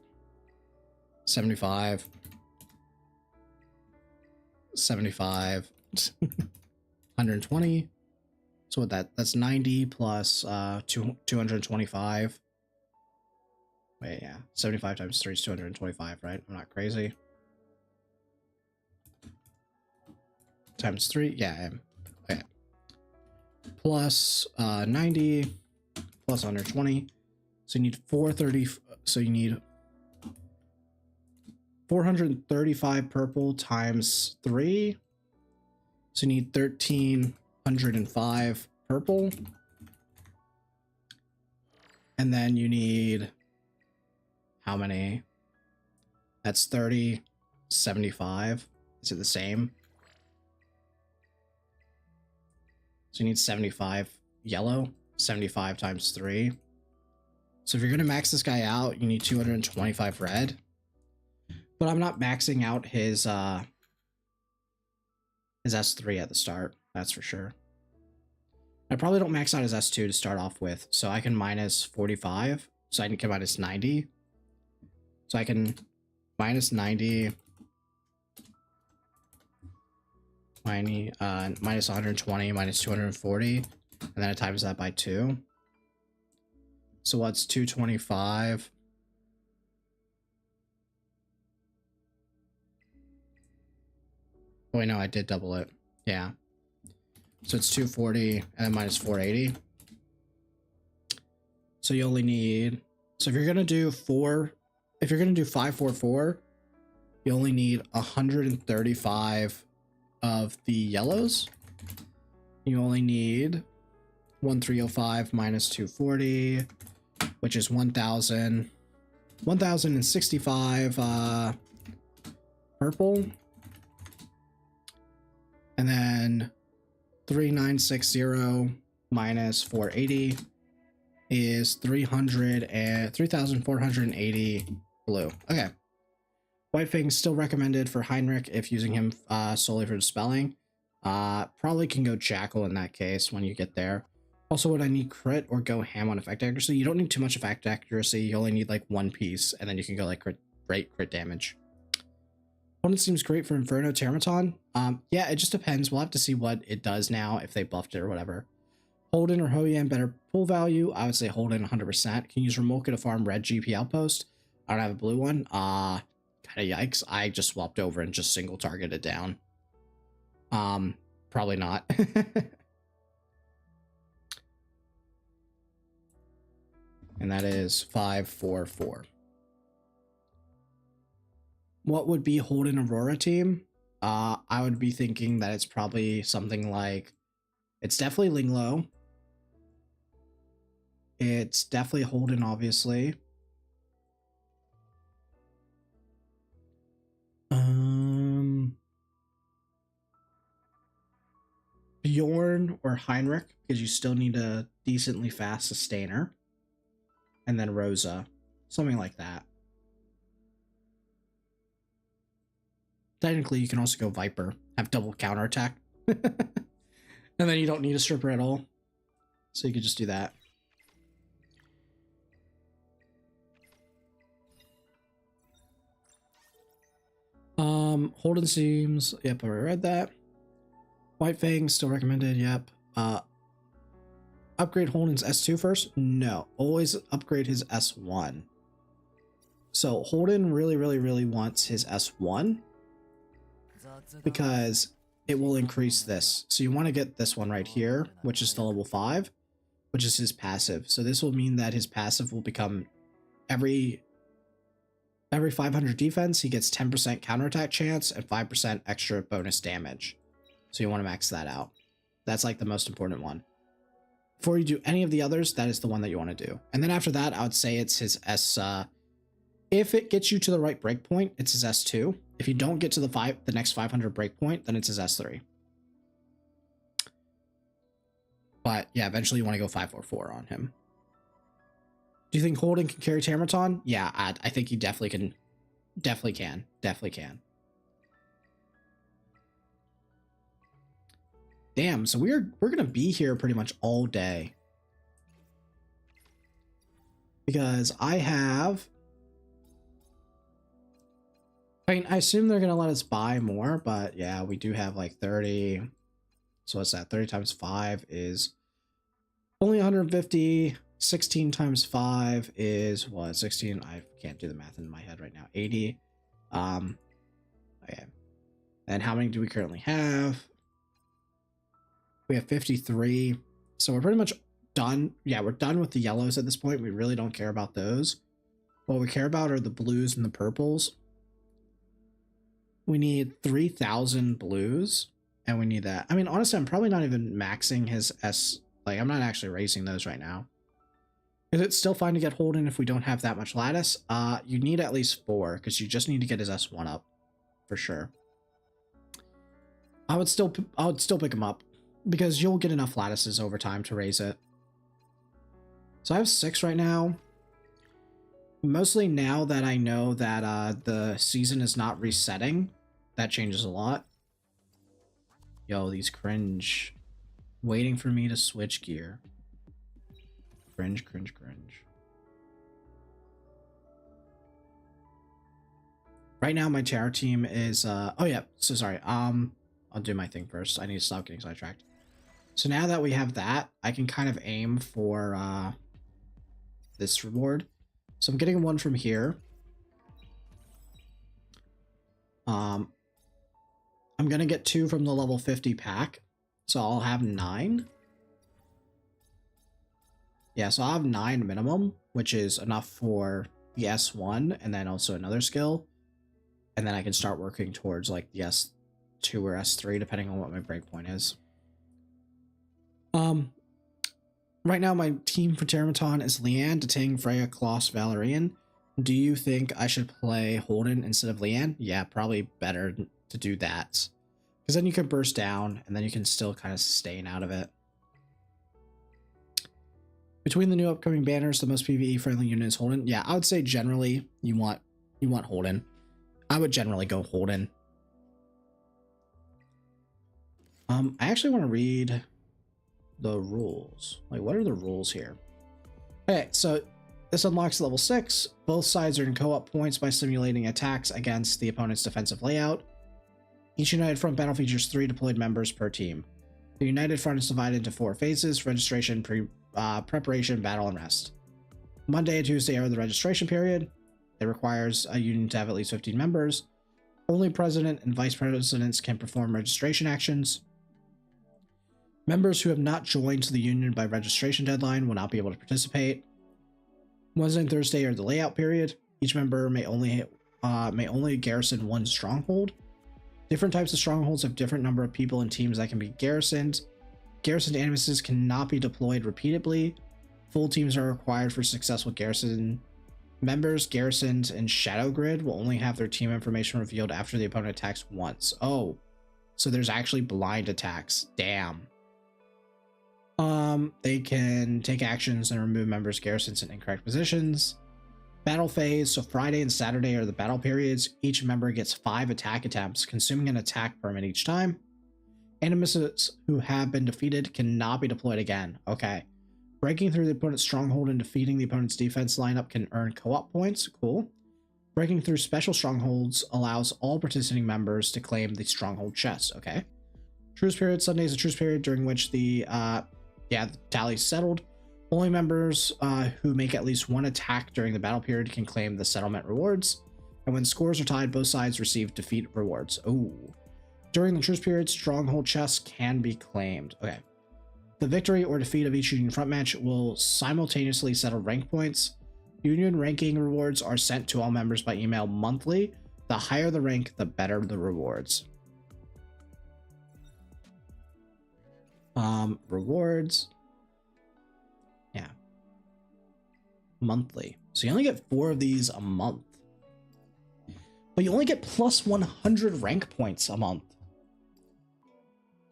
75, 75, 120. So what that's 90 plus 225. Wait, yeah, 75 times 3 is 225, right? I'm not crazy. Times 3, yeah, I am. Okay. Plus 90 plus 120. So you need 430. So you need 435 purple times 3. So you need 1305 purple. And then you need how many? That's 30, 75. Is it the same? So you need 75 yellow, 75 times 3. So if you're going to max this guy out, you need 225 red. But I'm not maxing out his S3 at the start, that's for sure. I probably don't max out his S2 to start off with, so I can minus 45, so I can minus 90. So I can minus 90, minus 120, minus 240, and then I times that by 2. So what's 225? Oh wait, no, I did double it. Yeah. So it's 240 and then minus 480. So you only need, so if you're gonna do 544, you only need 135 of the yellows. You only need 1305 minus 240, which is 1065 purple. And then 3960 minus 480 is 3,480 blue. Okay. White Fang still recommended for Heinrich if using him solely for dispelling. Probably can go Jackal in that case when you get there. Also, would I need crit or go ham on effect accuracy? You don't need too much effect accuracy. You only need like one piece, and then you can go like crit damage. Holden seems great for Inferno Termaton. Yeah, it just depends. We'll have to see what it does now, if they buffed it or whatever. Holden or Hoyan, better pull value. I would say Holden 100%. Can use Remolka to farm red GP outpost. I don't have a blue one. Kind of yikes. I just swapped over and just single targeted down. Probably not. And that is 544. What would be Holden Aurora team? I would be thinking that it's probably something like, it's definitely Linglo. It's definitely Holden, obviously. Bjorn or Heinrich, because you still need a decently fast sustainer. And then Rosa, something like that. Technically, you can also go Viper, have double counterattack. And then you don't need a stripper at all. So you could just do that. Holden seems, yep, I read that. White Fang still recommended, yep. Upgrade Holden's S2 first? No, always upgrade his S1. So Holden really wants his S1 because it will increase this. So you want to get this one right here, which is the level 5, which is his passive. So this will mean that his passive will become every 500 defense, he gets 10% counterattack chance and 5% extra bonus damage. So you want to max that out. That's like the most important one. Before you do any of the others, that is the one that you want to do. And then after that, I would say it's his S. If it gets you to the right breakpoint, it's his S2. If you don't get to the next 500 breakpoint, then it's his S3. But yeah, eventually you want to go 544 on him. Do you think Holden can carry Termaton? Yeah, I think he definitely can. Definitely can. Damn, so we're gonna be here pretty much all day. because I mean, I assume they're going to let us buy more, but yeah, we do have like 30. So what's that? 30 times 5 is only 150. 16 times 5 is what? 16. I can't do the math in my head right now. 80. Okay. And how many do we currently have? We have 53. So we're pretty much done. Yeah, we're done with the yellows at this point. We really don't care about those. What we care about are the blues and the purples. We need 3,000 blues, and we need that. I mean, honestly, I'm probably not even maxing his S. Like, I'm not actually racing those right now. Is it still fine to get Holden if we don't have that much lattice? You need at least 4, because you just need to get his S1 up, for sure. I would still pick him up, because you'll get enough lattices over time to raise it. So I have 6 right now. Mostly now that I know that the season is not resetting, that changes a lot. Yo, these cringe. Waiting for me to switch gear. Cringe, cringe, cringe. Right now my terror team is oh yeah, so sorry. I'll do my thing first. I need to stop getting sidetracked. So now that we have that, I can kind of aim for this reward. So I'm getting 1 from here. I'm gonna get 2 from the level 50 pack. So I'll have 9. Yeah, so I'll have 9 minimum, which is enough for the S1 and then also another skill. And then I can start working towards like the S2 or S3, depending on what my breakpoint is. Right now my team for Terramaton is Leanne, Deting, Freya, Kloss, Valerian. Do you think I should play Holden instead of Leanne? Yeah, probably better to do that. Because then you can burst down, and then you can still kind of sustain out of it. Between the new upcoming banners, the most PvE friendly unit is Holden. Yeah, I would say generally you want Holden. I would generally go Holden. I actually want to read the rules. Like, what are the rules here? Okay, so this unlocks level 6. Both sides earn co-op points by simulating attacks against the opponent's defensive layout. Each United Front battle features 3 deployed members per team. The United Front is divided into 4 phases: registration, preparation, battle, and rest. Monday and Tuesday are the registration period. It requires a union to have at least 15 members. Only president and vice presidents can perform registration actions. Members who have not joined the union by registration deadline will not be able to participate. Wednesday and Thursday are the layout period. Each member may only garrison 1 stronghold. Different types of strongholds have different number of people and teams that can be garrisoned. Garrisoned animuses cannot be deployed repeatedly. Full teams are required for successful garrison. Members garrisoned in Shadow Grid will only have their team information revealed after the opponent attacks once. Oh, so there's actually blind attacks. Damn. They can take actions and remove members' garrisons in incorrect positions. Battle phase, so Friday and Saturday are the battle periods. Each member gets 5 attack attempts, consuming an attack permit each time. Animuses who have been defeated cannot be deployed again. Okay. Breaking through the opponent's stronghold and defeating the opponent's defense lineup can earn co-op points. Cool. Breaking through special strongholds allows all participating members to claim the stronghold chest. Okay. Truce period. Sunday is a truce period during which the tally's settled. Only members who make at least 1 attack during the battle period can claim the settlement rewards. And when scores are tied, both sides receive defeat rewards. Oh. During the truce period, stronghold chests can be claimed. Okay. The victory or defeat of each Union front match will simultaneously settle rank points. Union ranking rewards are sent to all members by email monthly. The higher the rank, the better the rewards. Rewards. Yeah. Monthly. So you only get 4 of these a month. But you only get plus 100 rank points a month.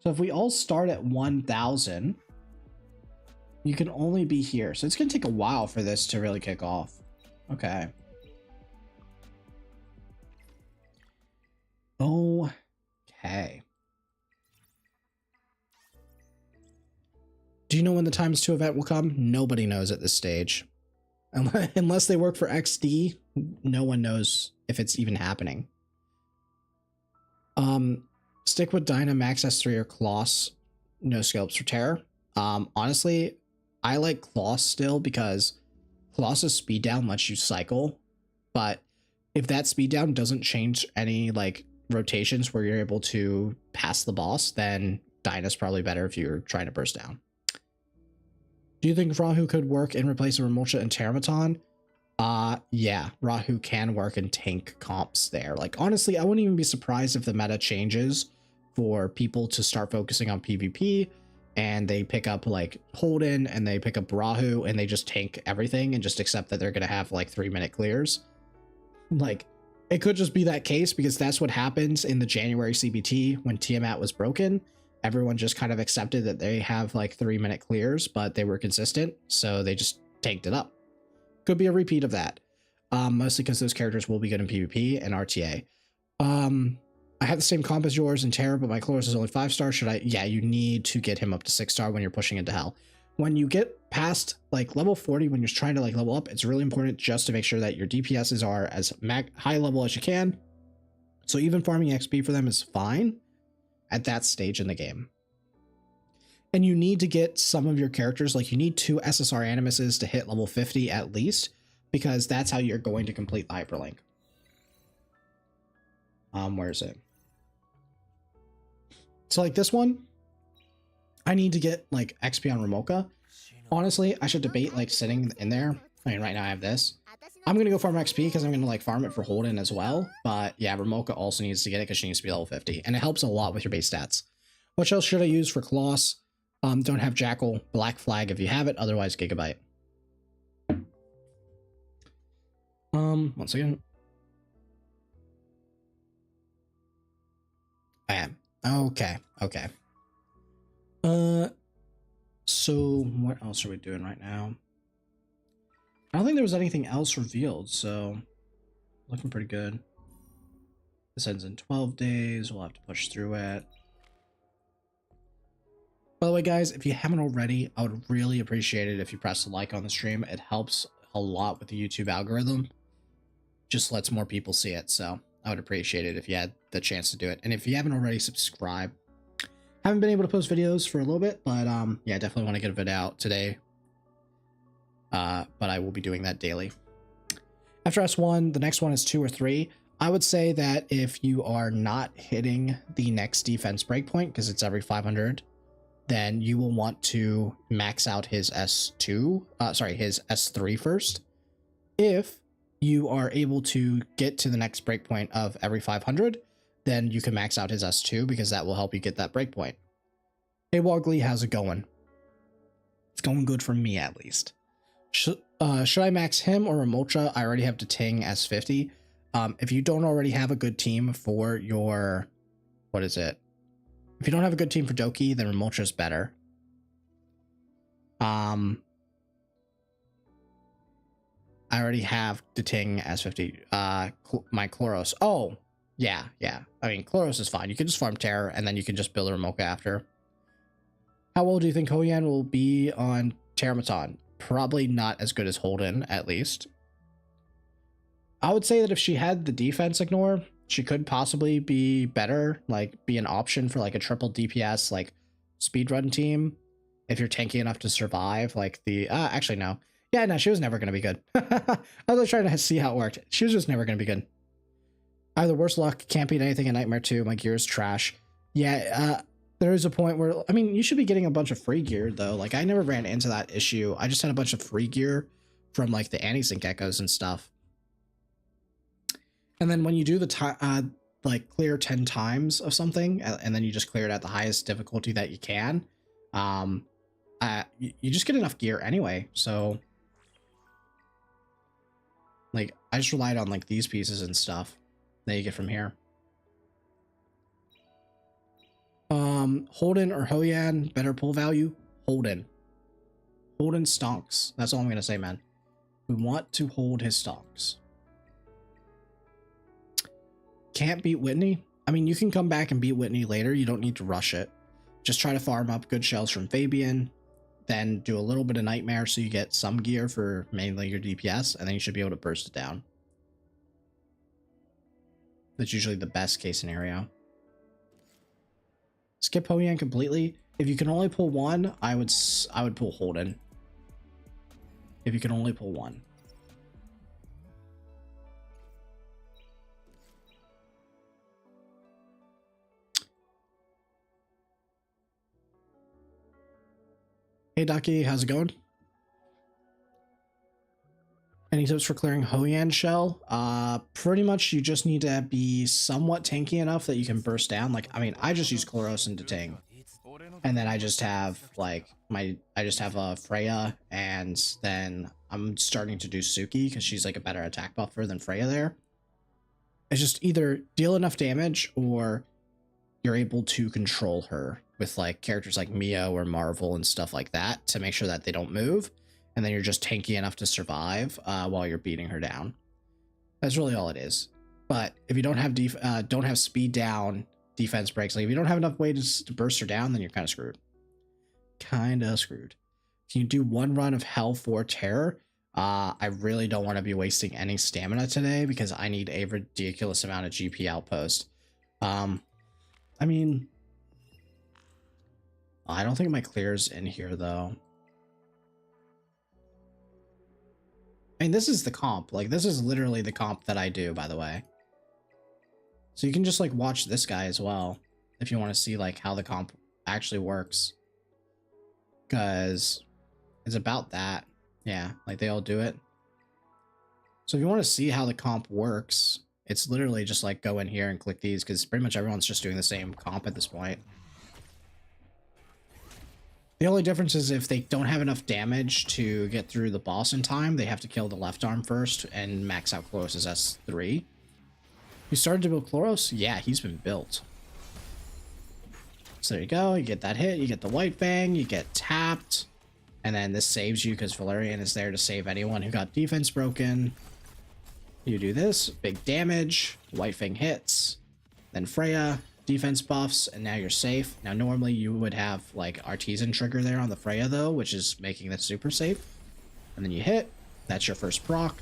So if we all start at 1,000, you can only be here. So it's going to take a while for this to really kick off. Okay. Okay. Do you know when the times 2 event will come? Nobody knows at this stage. Unless they work for XD, no one knows if it's even happening. Stick with Dyna, Max S3 or Kloss, no scopes for Terror. Honestly, I like Kloss still because Kloss's speed down lets you cycle, but if that speed down doesn't change any like rotations where you're able to pass the boss, then Dyna's probably better if you're trying to burst down. Do you think Rahu could work in replace of Remolcha and Terramaton? Yeah, Rahu can work in tank comps there. Like, honestly, I wouldn't even be surprised if the meta changes for people to start focusing on PvP and they pick up like Holden and they pick up Rahu and they just tank everything and just accept that they're going to have like 3-minute clears. Like, it could just be that case because that's what happens in the January CBT when Tiamat was broken. Everyone just kind of accepted that they have like 3-minute clears, but they were consistent, so they just tanked it up. Could be a repeat of that, mostly because those characters will be good in PvP and RTA. I have the same comp as yours in Terror, but my Chloros is only 5-star. Should I? Yeah, you need to get him up to 6-star when you're pushing into Hell. When you get past like level 40, when you're trying to like level up, it's really important just to make sure that your DPSs are as high level as you can. So even farming XP for them is fine at that stage in the game. And you need to get some of your characters, like you need 2 SSR Animuses to hit level 50 at least, because that's how you're going to complete the hyperlink. Where is it? So like this one, I need to get like XP on Ramoka. Honestly, I should debate like sitting in there. I mean, right now I have this. I'm going to go farm XP because I'm going to like farm it for Holden as well. But yeah, Ramoka also needs to get it because she needs to be level 50. And it helps a lot with your base stats. What else should I use for Kloss? Don't have Jackal, Black Flag if you have it. Otherwise, Gigabyte. Once again. I am. Okay. So what else are we doing right now? I don't think there was anything else revealed, so looking pretty good. This ends in 12 days. We'll have to push through it. By the way, guys, if you haven't already, I would really appreciate it if you press the like on the stream. It helps a lot with the YouTube algorithm. Just lets more people see it, so I would appreciate it if you had the chance to do it. And if you haven't already, subscribe. Haven't been able to post videos for a little bit, but yeah, definitely want to get a vid out today. But I will be doing that daily. After S1, the next one is 2 or 3. I would say that if you are not hitting the next defense breakpoint, because it's every 500, then you will want to max out his his S3 first. If you are able to get to the next breakpoint of every 500, then you can max out his S2 because that will help you get that breakpoint. Hey Wogley, how's it going? It's going good for me at least. Should I max him or Remolcha? I already have the Ting S50. If you don't already have a good team for your, what is it? If you don't have a good team for Doki, then Remolcha is better. I already have the Ting S50. My Chloros. Oh, yeah. I mean, Chloros is fine. You can just farm Terror, and then you can just build a Ramoka after. How well do you think Hoyan will be on Terramaton? Probably not as good as Holden, at least. I would say that if she had the defense ignore, she could possibly be better, like be an option for like a triple DPS, like speedrun team. If you're tanky enough to survive, like the, actually no. Yeah, no, she was never going to be good. I was trying to see how it worked. She was just never going to be good. I have the worst luck, can't beat anything in Nightmare 2. My gear is trash. Yeah, there is a point where, I mean, you should be getting a bunch of free gear though. Like I never ran into that issue. I just had a bunch of free gear from like the ANISYNC echoes and stuff. And then when you do the like clear 10 times of something, and then you just clear it at the highest difficulty that you can, you just get enough gear anyway. So like I just relied on like these pieces and stuff that you get from here. Holden or Hoyan, better pull value? Holden. Holden stonks. That's all I'm gonna say, man. We want to hold his stonks. Can't beat Whitney? I mean, you can come back and beat Whitney later. You don't need to rush it. Just try to farm up good shells from Fabian. then do a little bit of Nightmare so you get some gear for mainly your DPS, and then you should be able to burst it down. That's usually the best case scenario. Skip Hoyan completely. If you can only pull one, I would pull Holden. If you can only pull one. Hey Doki, how's it going? Any tips for clearing Hoyan shell? Pretty much you just need to be somewhat tanky enough that you can burst down. Like, I mean, I just use Chloros into Ting. And then I just have like I just have a Freya, and then I'm starting to do Suki because she's like a better attack buffer than Freya there. It's just either deal enough damage or you're able to control her with like characters like Mio or Marvel and stuff like that to make sure that they don't move. And then you're just tanky enough to survive while you're beating her down. That's really all it is. But if you don't have speed down, defense breaks, like if you don't have enough way to burst her down, then you're kind of screwed. Can you do one run of Hell for Terror? I really don't want to be wasting any stamina today because I need a ridiculous amount of GP outpost. I mean, I don't think my clear's in here though. I mean, this is the comp. Like, this is literally the comp that I do, by the way. So you can just, like, watch this guy as well if you want to see, like, how the comp actually works. Because it's about that. Yeah, like, they all do it. So if you want to see how the comp works, it's literally just, like, go in here and click these, because pretty much everyone's just doing the same comp at this point. The only difference is if they don't have enough damage to get through the boss in time, they have to kill the left arm first and max out Chloros' S3. You started to build Chloros? Yeah, he's been built. So there you go, you get that hit, you get the White Fang, you get tapped, and then this saves you because Valerian is there to save anyone who got defense broken. You do this, big damage, White Fang hits, then Freya, defense buffs, and now you're safe. Now normally you would have like Artisan trigger there on the Freya though, which is making that super safe. And then you hit, that's your first proc,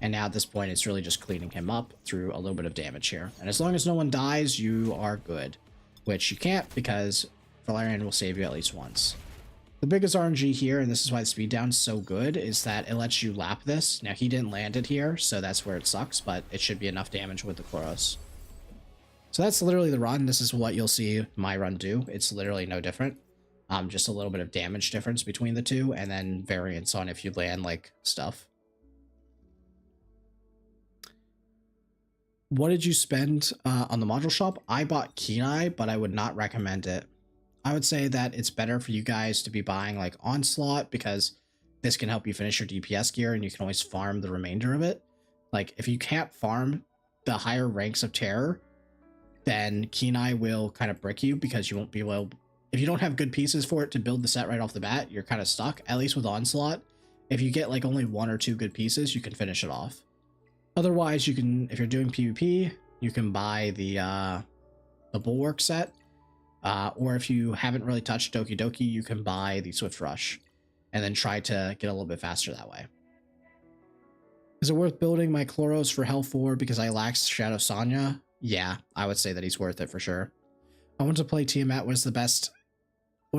and now at this point it's really just cleaning him up through a little bit of damage here. And as long as no one dies, you are good, which you can't because Valerian will save you at least once. The biggest RNG here, and this is why the speed down is so good, is that it lets you lap this. Now he didn't land it here, so that's where it sucks, but it should be enough damage with the Chloros. So that's literally the run. This is what you'll see my run do. It's literally no different. Just a little bit of damage difference between the two, and then variance on if you land like stuff. What did you spend on the module shop? I bought Kenai, but I would not recommend it. I would say that it's better for you guys to be buying like Onslaught because this can help you finish your DPS gear and you can always farm the remainder of it. Like if you can't farm the higher ranks of Terror, then Kenai will kind of brick you because you won't be able, if you don't have good pieces for it to build the set right off the bat, you're kind of stuck. At least with Onslaught, if you get like only 1 or 2 good pieces, you can finish it off. Otherwise, you can, if you're doing PvP, you can buy the Bulwark set, or if you haven't really touched Dokidoki, you can buy the Swift Rush, and then try to get a little bit faster that way. Is it worth building my Chloros for Hell 4 because I lack Shadow Sonya? Yeah, I would say that he's worth it for sure. I want to play Tiamat. What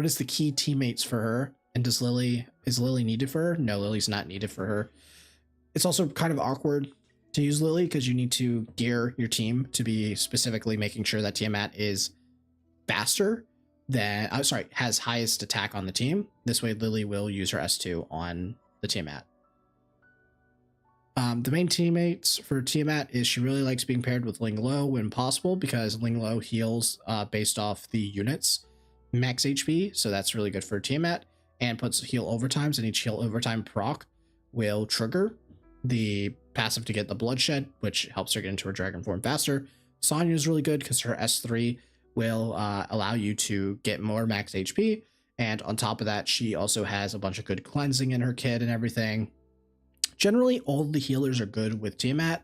is the key teammates for her? And is Lily needed for her? No, Lily's not needed for her. It's also kind of awkward to use Lily because you need to gear your team to be specifically making sure that Tiamat is faster than, has highest attack on the team. This way Lily will use her S2 on the Tiamat. The main teammates for Tiamat is she really likes being paired with Ling Lo when possible because Ling Lo heals based off the units max HP, so that's really good for Tiamat, and puts heal overtimes, and each heal overtime proc will trigger the passive to get the bloodshed, which helps her get into her dragon form faster. Sonya is really good because her S3 will allow you to get more max HP, and on top of that she also has a bunch of good cleansing in her kit and everything. Generally, all the healers are good with Tiamat,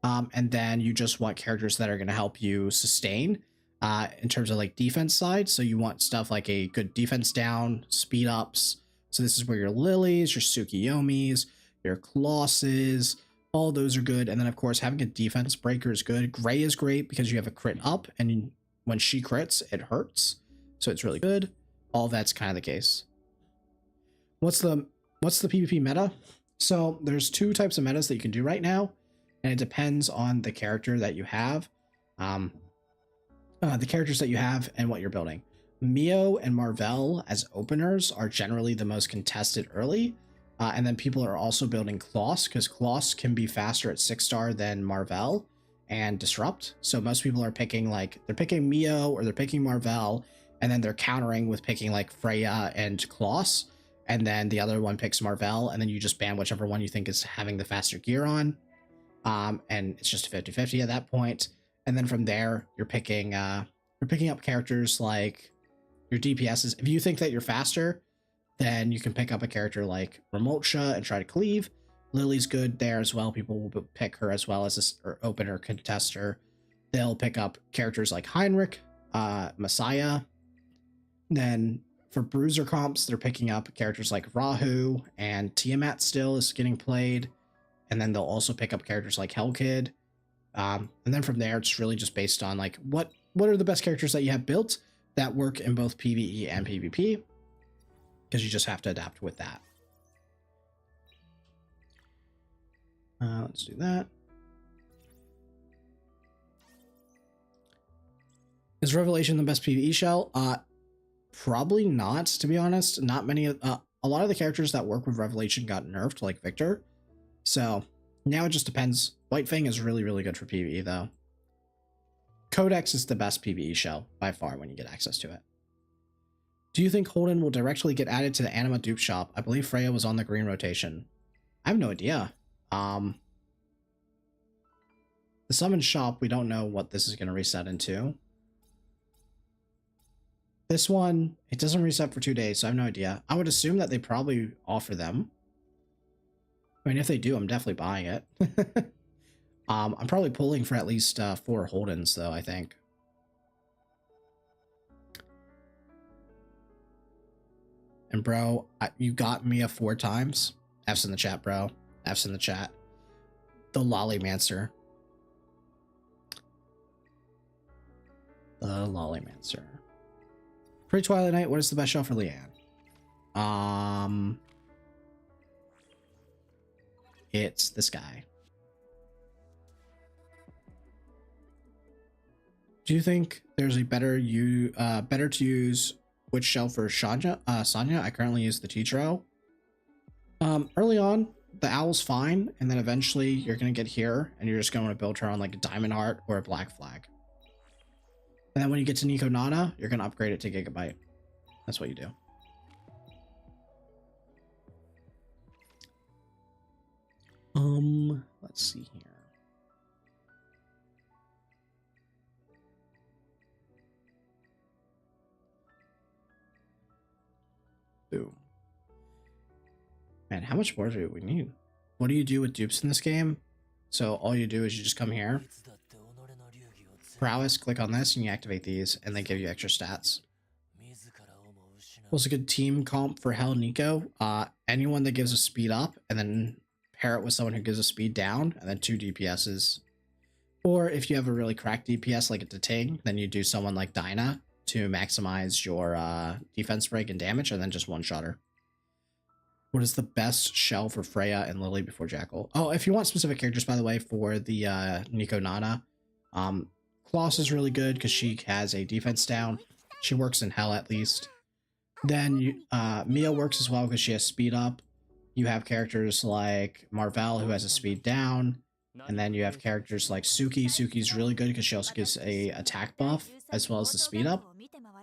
and then you just want characters that are going to help you sustain in terms of like defense side. So you want stuff like a good defense down, speed ups, So this is where your Lilies, your Tsukiyomis, your Colossus, all those are good. And then of course having a defense breaker is good. Gray is great because you have a crit up, and when she crits, it hurts. So it's really good. All that's kind of the case. What's the PvP meta? So there's two types of metas that you can do right now, and it depends on the character that you have. The characters that you have and what you're building. Mio and Marvel as openers are generally the most contested early. And then people are also building Kloss, because Kloss can be faster at 6-star than Marvel and Disrupt. So most people are picking, like, they're picking Mio or they're picking Marvel, and then they're countering with picking like Freya and Kloss. And then the other one picks Marvel, and then you just ban whichever one you think is having the faster gear on. And it's just a 50-50 at that point. And then from there, you're picking up characters like your DPSs. If you think that you're faster, then you can pick up a character like Remolcha and try to cleave. Lily's good there as well. People will pick her as well as an opener contester. They'll pick up characters like Heinrich, Messiah. Then for bruiser comps, they're picking up characters like Rahu, and Tiamat still is getting played. And then they'll also pick up characters like Hellkid. And then from there, it's really just based on like what are the best characters that you have built that work in both PvE and PvP, because you just have to adapt with that. Let's do that. Is Revelation the best PvE shell? Probably not, to be honest. Not many. A lot of the characters that work with Revelation got nerfed, like Victor. So now it just depends. White Fang is really, really good for PvE, though. Codex is the best PvE shell by far when you get access to it. Do you think Holden will directly get added to the Anima dupe shop? I believe Freya was on the green rotation. I have no idea. The summon shop, we don't know what this is going to reset into. This one, it doesn't reset for 2 days, so I have no idea. I would assume that they probably offer them. I mean, if they do, I'm definitely buying it. I'm probably pulling for at least 4 Holdens, though, I think. And bro, you got Mia 4 times. F's in the chat, bro. F's in the chat. The Lollymancer. The Lollymancer. Pre-Twilight Night, what is the best shell for Leanne? It's this guy. Do you think there's a better to use which shell for Sonya? I currently use the Teachero. Early on, the Owl's fine, and then eventually you're gonna get here, and you're just going to build her on like a Diamond Heart or a Black Flag. And then when you get to Nico Nana, you're gonna upgrade it to Gigabyte. That's what you do. Let's see here. Boom. Man, how much more do we need? What do you do with dupes in this game? So all you do is you just come here, prowess, click on this, and you activate these, and they give you extra stats. What's a good team comp for Hell Nico? Anyone that gives a speed up, and then pair it with someone who gives a speed down, and then 2 DPSs. Or if you have a really cracked DPS like a Ting, then you do someone like Dinah to maximize your defense break and damage, and then just one-shot her. What is the best shell for Freya and Lily before Jackal? Oh, if you want specific characters, by the way, for the Nico Nana, Kloss is really good because she has a defense down. She works in Hell at least. Then Mia works as well because she has speed up. You have characters like Marvel who has a speed down. And then you have characters like Suki. Suki's really good because she also gives a attack buff as well as the speed up.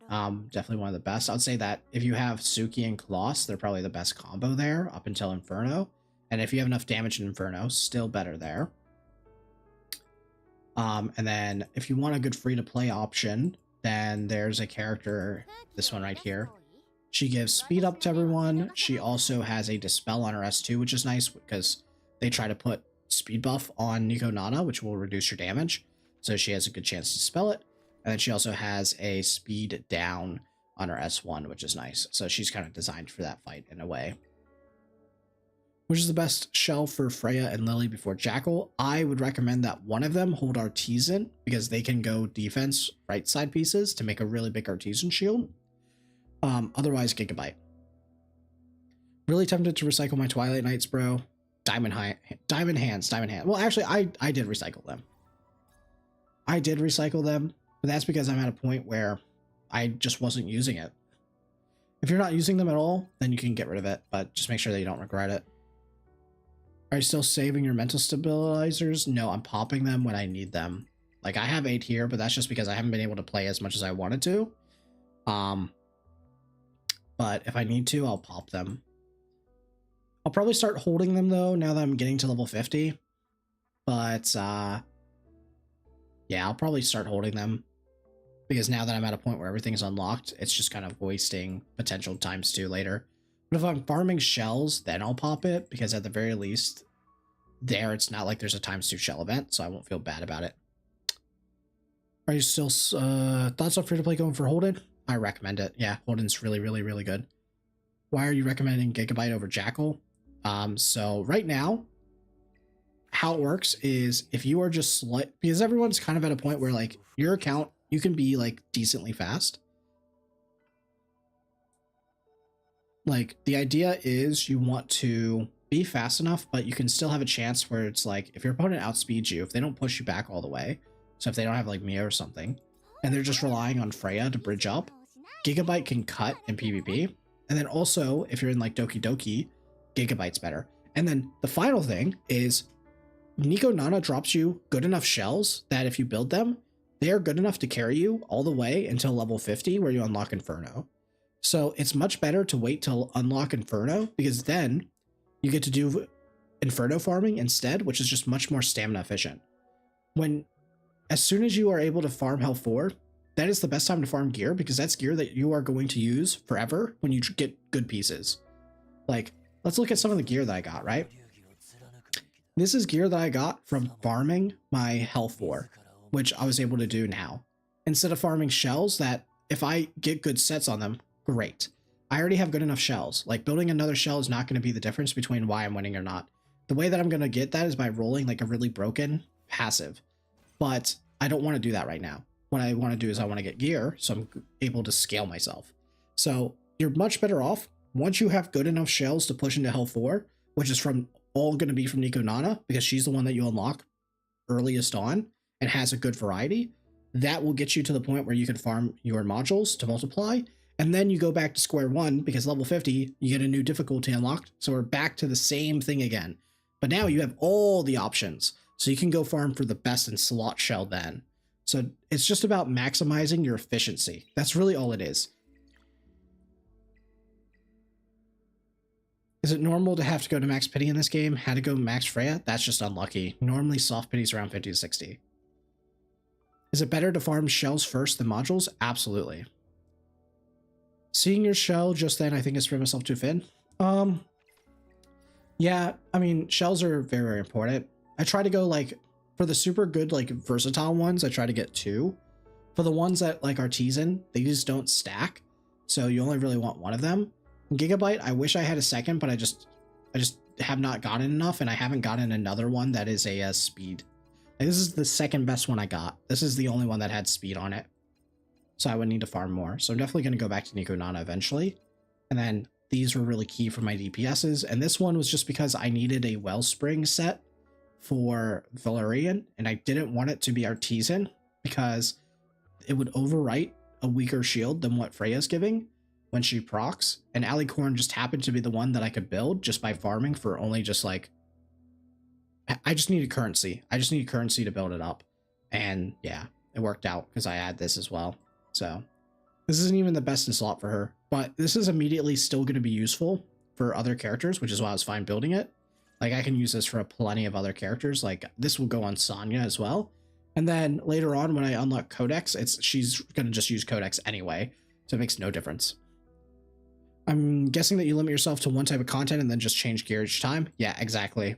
Definitely one of the best. I would say that if you have Suki and Kloss, they're probably the best combo there up until Inferno. And if you have enough damage in Inferno, still better there. And then if you want a good free-to-play option, then there's a character, this one right here. She gives speed up to everyone. She also has a Dispel on her S2, which is nice because they try to put speed buff on Nico Nana, which will reduce your damage. So she has a good chance to dispel it. And then she also has a speed down on her S1, which is nice. So she's kind of designed for that fight in a way. Which is the best shell for Freya and Lily before Jackal? I would recommend that one of them hold Artisan, because they can go defense right side pieces to make a really big Artisan shield. Otherwise, Gigabyte. Really tempted to recycle my Twilight Knights, bro. Diamond hands. Well, actually, I did recycle them. But that's because I'm at a point where I just wasn't using it. If you're not using them at all, then you can get rid of it, but just make sure that you don't regret it. Are you still saving your mental stabilizers? No, I'm popping them when I need them. Like, I have 8 here, but that's just because I haven't been able to play as much as I wanted to. But if I need to, I'll pop them. I'll probably start holding them, though, now that I'm getting to level 50. But, yeah, I'll probably start holding them. Because now that I'm at a point where everything's unlocked, it's just kind of wasting potential ×2 later. But if I'm farming shells, then I'll pop it, because at the very least, there it's not like there's a ×2 shell event, so I won't feel bad about it. Are you still thoughts on free-to-play going for Holden? I recommend it. Yeah, Holden's really, really, really good. Why are you recommending Gigabyte over Jackal? So right now, how it works is if you are just because everyone's kind of at a point where like your account, you can be like decently fast. Like, the idea is you want to be fast enough, but you can still have a chance where it's like, if your opponent outspeeds you, if they don't push you back all the way, so if they don't have like Mia or something, and they're just relying on Freya to bridge up, Gigabyte can cut in PvP. And then also, if you're in like Dokidoki, Gigabyte's better. And then the final thing is, Nico Nana drops you good enough shells that if you build them, they are good enough to carry you all the way until level 50, where you unlock Inferno. So it's much better to wait till unlock Inferno, because then you get to do Inferno farming instead, which is just much more stamina efficient. As soon as you are able to farm Health 4, that is the best time to farm gear, because that's gear that you are going to use forever when you get good pieces. Like, let's look at some of the gear that I got, right? This is gear that I got from farming my Health 4, which I was able to do now. Instead of farming shells that, if I get good sets on them, great. I already have good enough shells. Like, building another shell is not going to be the difference between why I'm winning or not. The way that I'm going to get that is by rolling like a really broken passive. But I don't want to do that right now. What I want to do is I want to get gear, so I'm able to scale myself. So you're much better off once you have good enough shells to push into Health 4, which is all going to be from Nico Nana, because she's the one that you unlock earliest on and has a good variety. That will get you to the point where you can farm your modules to multiply. And then you go back to square one, because level 50, you get a new difficulty unlocked. So we're back to the same thing again. But now you have all the options. So you can go farm for the best in slot shell then. So it's just about maximizing your efficiency. That's really all it is. Is it normal to have to go to max pity in this game? Had to go max Freya? That's just unlucky. Normally soft pity is around 50 to 60. Is it better to farm shells first than modules? Absolutely. Seeing your shell just then, I think, is spread myself too thin. Yeah, I mean, shells are very, very important. I try to go like, for the super good, like versatile ones, I try to get 2. For the ones that like Artisan, they just don't stack. So you only really want 1 of them. Gigabyte, I wish I had a second, but I just have not gotten enough, and I haven't gotten another one that is a speed. Like, this is the second best one I got. This is the only one that had speed on it. So I would need to farm more. So I'm definitely going to go back to Nico Nana eventually. And then these were really key for my DPSs. And this one was just because I needed a Wellspring set for Valerian, and I didn't want it to be Artisan because it would overwrite a weaker shield than what Freya's giving when she procs. And Alicorn just happened to be the one that I could build just by farming for only just like, I just needed currency. I just needed currency to build it up. And yeah, it worked out because I had this as well. So this isn't even the best in slot for her, but this is immediately still going to be useful for other characters, which is why I was fine building it. Like, I can use this for plenty of other characters. Like, this will go on Sonya as well. And then later on, when I unlock Codex, she's going to just use Codex anyway. So it makes no difference. I'm guessing that you limit yourself to one type of content and then just change gear each time. Yeah, exactly.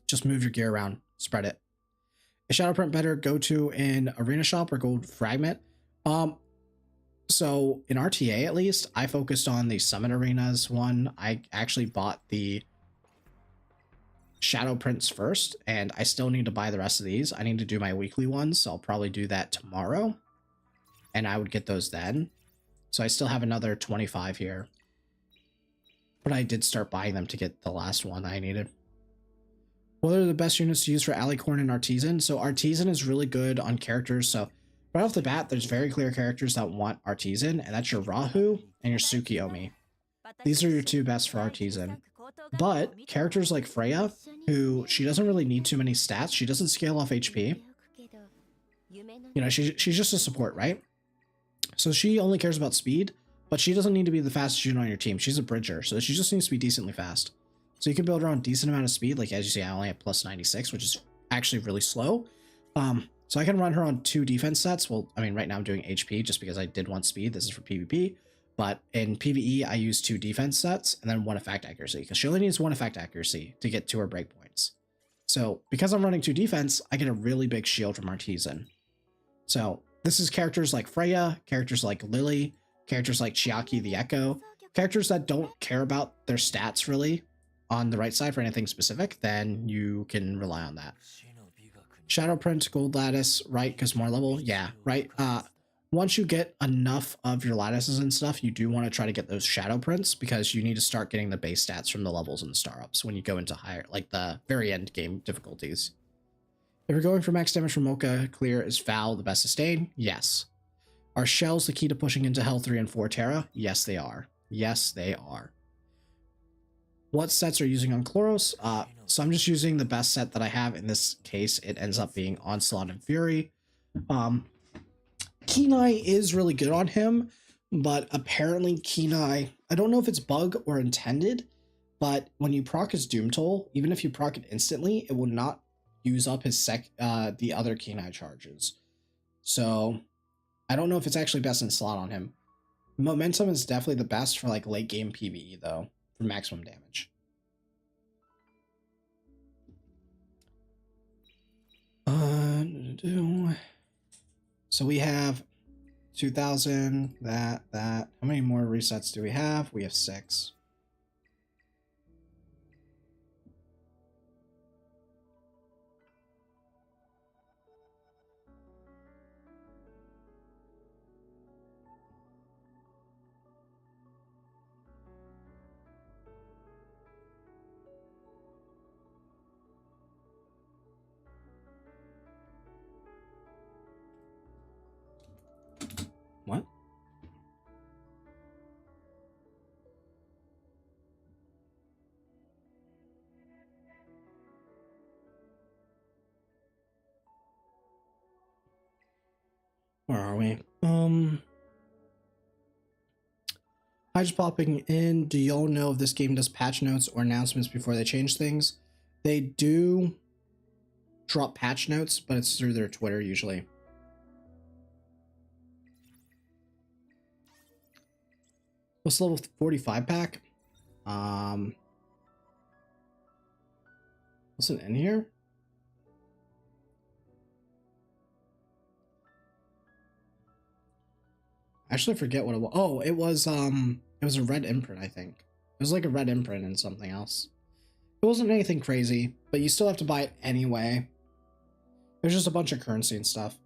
Just move your gear around, spread it. Is Shadowprint better go to an arena shop or gold fragment? So in RTA, at least, I focused on the Summit Arenas one. I actually bought the Shadow Prince first, and I still need to buy the rest of these. I need to do my weekly ones, so I'll probably do that tomorrow, and I would get those then. So I still have another 25 here, but I did start buying them to get the last one I needed. What are the best units to use for Alicorn and Artisan? So Artisan is really good on characters. So right off the bat, there's very clear characters that want Artisan, and that's your Rahu and your Tsukiyomi. These are your two best for Artisan. But characters like Freya, who she doesn't really need too many stats. She doesn't scale off HP. You know, she's just a support, right? So she only cares about speed, but she doesn't need to be the fastest unit on your team. She's a bridger, so she just needs to be decently fast. So you can build around a decent amount of speed. Like, as you see, I only have plus 96, which is actually really slow. So I can run her on 2 defense sets. Well, I mean, right now I'm doing HP just because I did want speed. This is for PvP. But in PvE, I use 2 defense sets and then 1 effect accuracy, because she only needs 1 effect accuracy to get to her breakpoints. So because I'm running 2 defense, I get a really big shield from Artisan. So this is characters like Freya, characters like Lily, characters like Chiaki the Echo, characters that don't care about their stats really on the right side for anything specific, then you can rely on that. Shadow Prince, Gold Lattice, right? Because more level, yeah, right. Once you get enough of your lattices and stuff, you do want to try to get those Shadow Prints, because you need to start getting the base stats from the levels and the star ups when you go into higher, like the very end game difficulties. If you're going for max damage from Mocha, clear is Foul the best sustain? Yes. Are shells the key to pushing into Hell 3 and 4 Terra? Yes, they are. Yes, they are. What sets are you using on Chloros? So I'm just using the best set that I have. In this case, it ends up being Onslaught and Fury. Kenai is really good on him, but apparently Kenai, I don't know if it's bug or intended, but when you proc his Doom Toll, even if you proc it instantly, it will not use up his the other Kenai charges. So I don't know if it's actually best in slot on him. Momentum is definitely the best for like late game PvE though, for maximum damage. So we have 2000, that. How many more resets do we have? We have 6. What? Where are we? Hi, just popping in. Do y'all know if this game does patch notes or announcements before they change things? They do drop patch notes, but it's through their Twitter usually. What's the level 45 pack? What's it in here? I actually forget what it was. Oh, it was a red imprint, I think. It was like a red imprint and something else. It wasn't anything crazy, but you still have to buy it anyway. There's just a bunch of currency and stuff.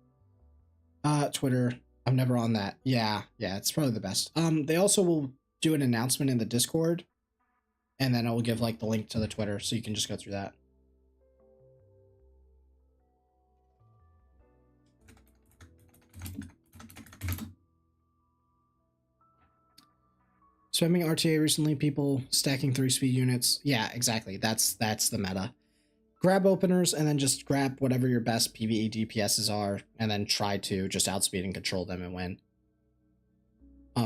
Twitter. I'm never on that. Yeah, it's probably the best. They also will do an announcement in the Discord, and then I will give like the link to the Twitter, so you can just go through that. Spamming RTA recently, people stacking 3-speed units. Yeah, exactly. That's the meta. Grab openers and then just grab whatever your best PvE DPSs are, and then try to just outspeed and control them and win.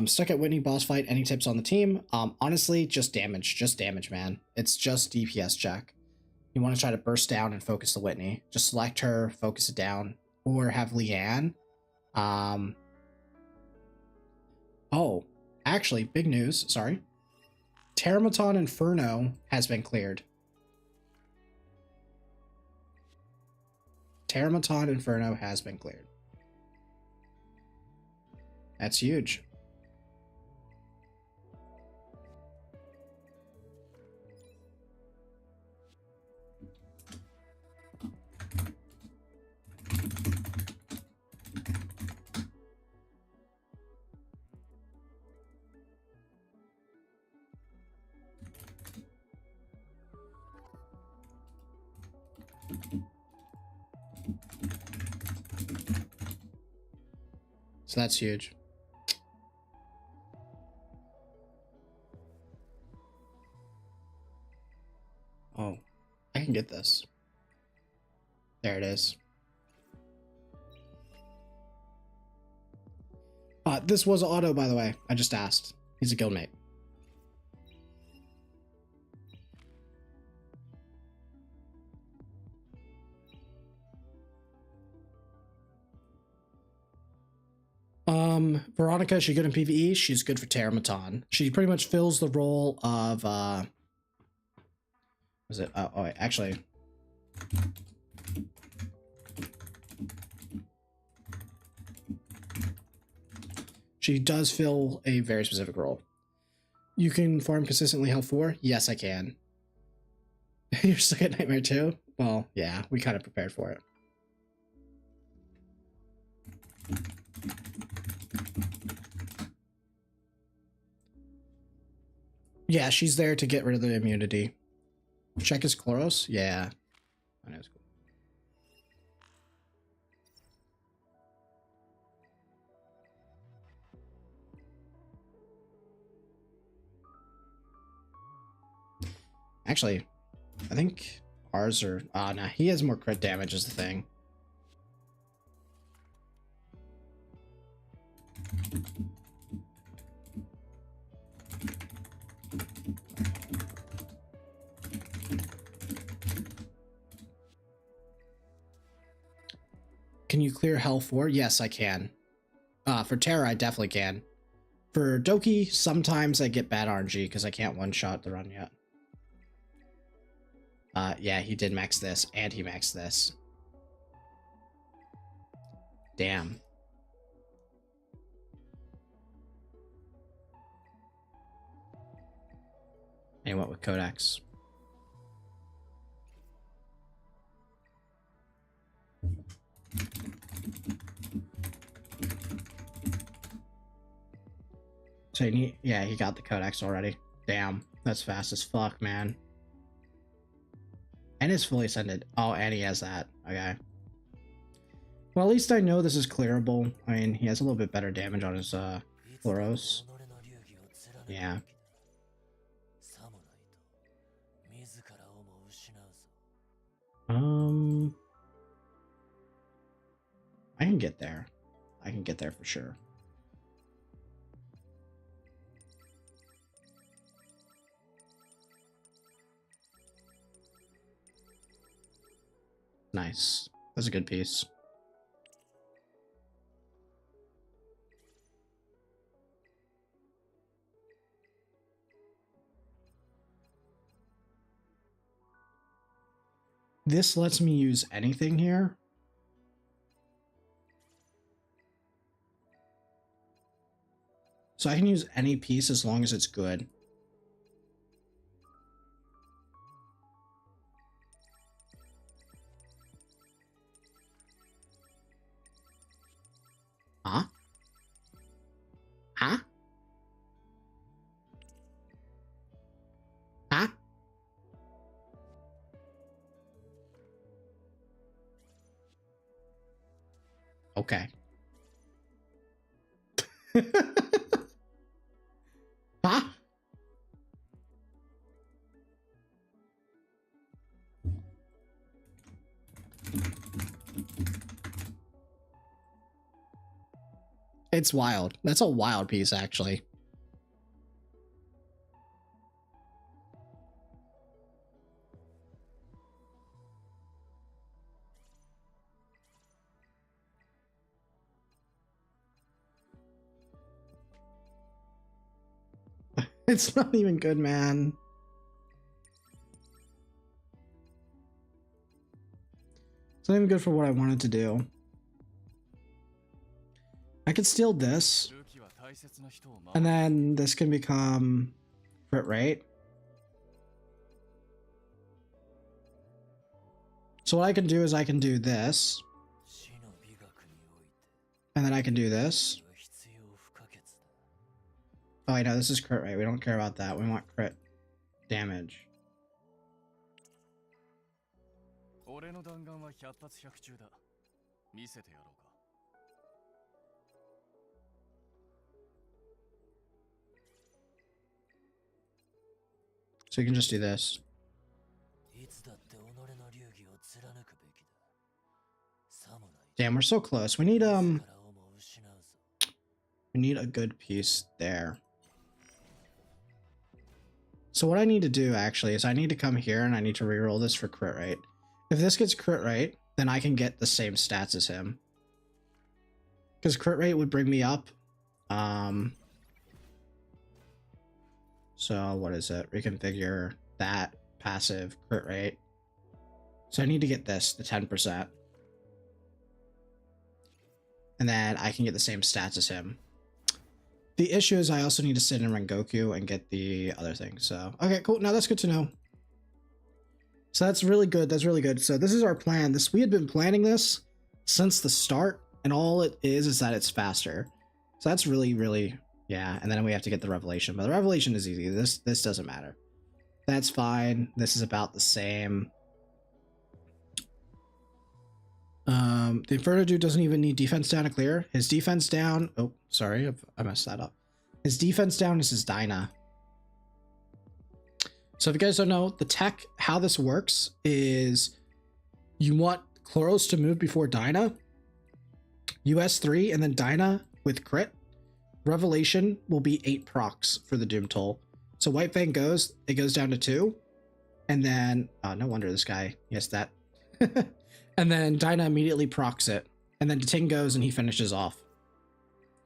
Stuck at Whitney boss fight. Any tips on the team? Honestly, just damage, man. It's just DPS check. You want to try to burst down and focus the Whitney. Just select her, focus it down, or have Leanne. Oh, actually, big news. Sorry. Terramaton Inferno has been cleared. Terramaton Inferno has been cleared. That's huge. So that's huge. Oh, I can get this. There it is. This was auto, by the way. I just asked. He's a guildmate. Veronica, is she good in PvE? She's good for Terramaton. She pretty much fills the role of, was it? Oh, wait, actually. She does fill a very specific role. You can farm consistently health 4? Yes, I can. You're stuck at Nightmare 2? Well, yeah, we kind of prepared for it. Yeah, she's there to get rid of the immunity. Check his Chloros? Yeah. I know it's cool. Actually, I think ours are... Ah, nah, he has more crit damage is the thing. Can you clear Hell 4? Yes, I can. For Terra, I definitely can. For Doki, sometimes I get bad RNG because I can't one-shot the run yet. Yeah, he did max this, and he maxed this. Damn. And he went with Codex. So yeah, he got the Codex already. Damn, that's fast as fuck, man. And it's fully ascended. Oh, and he has that. Okay. Well, at least I know this is clearable. I mean, he has a little bit better damage on his Chloros. Yeah. I can get there. I can get there for sure. Nice. That's a good piece. This lets me use anything here. So I can use any piece as long as it's good. Huh? Huh? Huh? Okay. Huh? It's wild. That's a wild piece, actually. It's not even good, man. It's not even good for what I wanted to do. I could steal this, and then this can become crit rate. So what I can do is I can do this, and then I can do this. Oh, I know this is crit rate. We don't care about that. We want crit damage. 俺の弾丸は百発百中だ。見せてやろうか。So you can just do this. Damn, we're so close. We need a good piece there. So what I need to do actually is I need to come here and I need to reroll this for crit rate. If this gets crit rate, then I can get the same stats as him. Because crit rate would bring me up. So what is it? Reconfigure that passive crit rate. So I need to get this, the 10%. And then I can get the same stats as him. The issue is I also need to sit in Rengoku and get the other thing. So, okay, cool. Now that's good to know. So that's really good. That's really good. So this is our plan. We had been planning this since the start, and all it is that it's faster. So that's really, really, yeah. And then we have to get the revelation, but the revelation is easy. This doesn't matter. That's fine. This is about the same. The Inferno dude doesn't even need defense down to clear. His defense down. Oh, sorry, I messed that up. His defense down is his Dyna. So if you guys don't know, the tech, how this works is you want Chloros to move before Dyna, US3, and then Dyna with crit. Revelation will be 8 procs for the Doom Toll. So White Fang goes, it goes down to 2. And then, oh, no wonder this guy, yes, that. And then Dyna immediately procs it. And then Ting goes and he finishes off.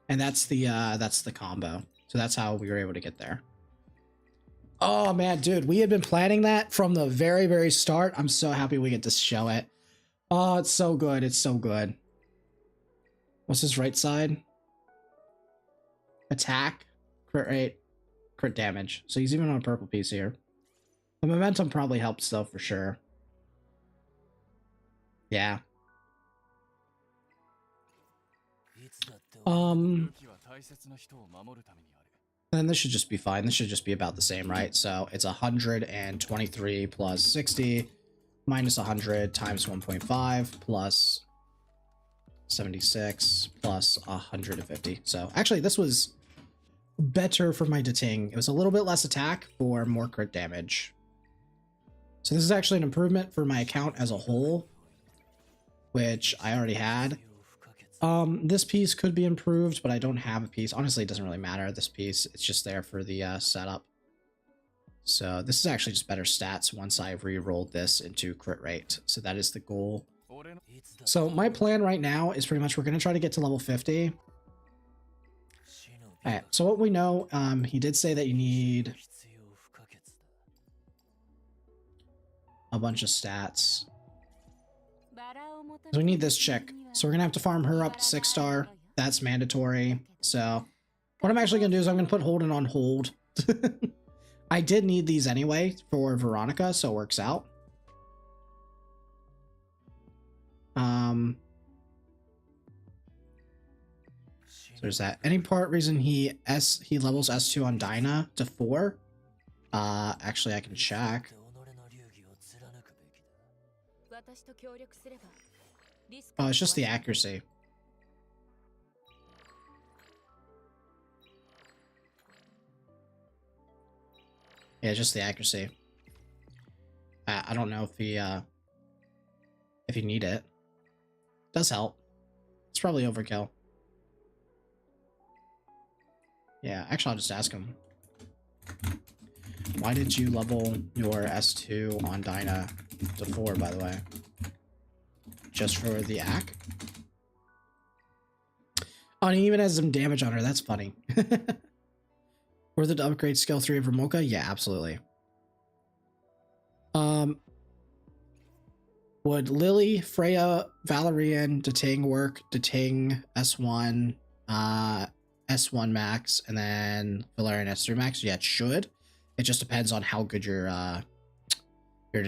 And that's the combo. So that's how we were able to get there. Oh man, dude, we had been planning that from the very, very start. I'm so happy we get to show it. Oh, it's so good. It's so good. What's his right side? Attack, crit rate, crit damage. So he's even on a purple piece here. The momentum probably helps though, for sure. Yeah. Then this should just be fine. This should just be about the same, right? So it's 123 plus 60 minus 100 times 1.5 plus 76 plus 150. So actually this was better for my Ting. It was a little bit less attack for more crit damage. So this is actually an improvement for my account as a whole, which I already had. This piece could be improved, but I don't have a piece. Honestly, it doesn't really matter, this piece. It's just there for the setup. So this is actually just better stats once I've re-rolled this into crit rate. So that is the goal. So my plan right now is pretty much we're going to try to get to level 50. Alright, so what we know, he did say that you need a bunch of stats. So we need this chick. So we're gonna have to farm her up to 6-star. That's mandatory. So what I'm actually gonna do is I'm gonna put Holden on hold. I did need these anyway for Veronica, so it works out. So there's that. Any part reason he levels S2 on Dyna to 4? Actually I can check. Oh, it's just the accuracy. Yeah, just the accuracy. I don't know if you need it. Does help. It's probably overkill. Yeah, actually I'll just ask him. Why did you level your S2 on Dyna to 4, by the way? Just for the AC? Oh, and he even has some damage on her. That's funny. Worth it to upgrade skill 3 of Ramoka? Yeah, absolutely. Would Lily, Freya, Valerian, Ting work? Ting, S1, S1 max, and then Valerian S3 max? Yeah, it should. It just depends on how good your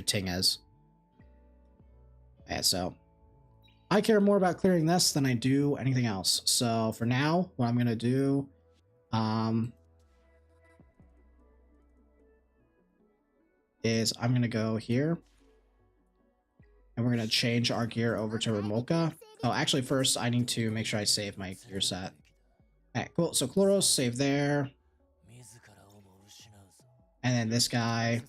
Ting is. Yeah, so I care more about clearing this than I do anything else. So for now, what I'm gonna do, is I'm gonna go here, And we're going to change our gear over to Remolka. Oh, actually, first, I need to make sure I save my gear set. Alright, cool. So, Chloros, save there. And then this guy.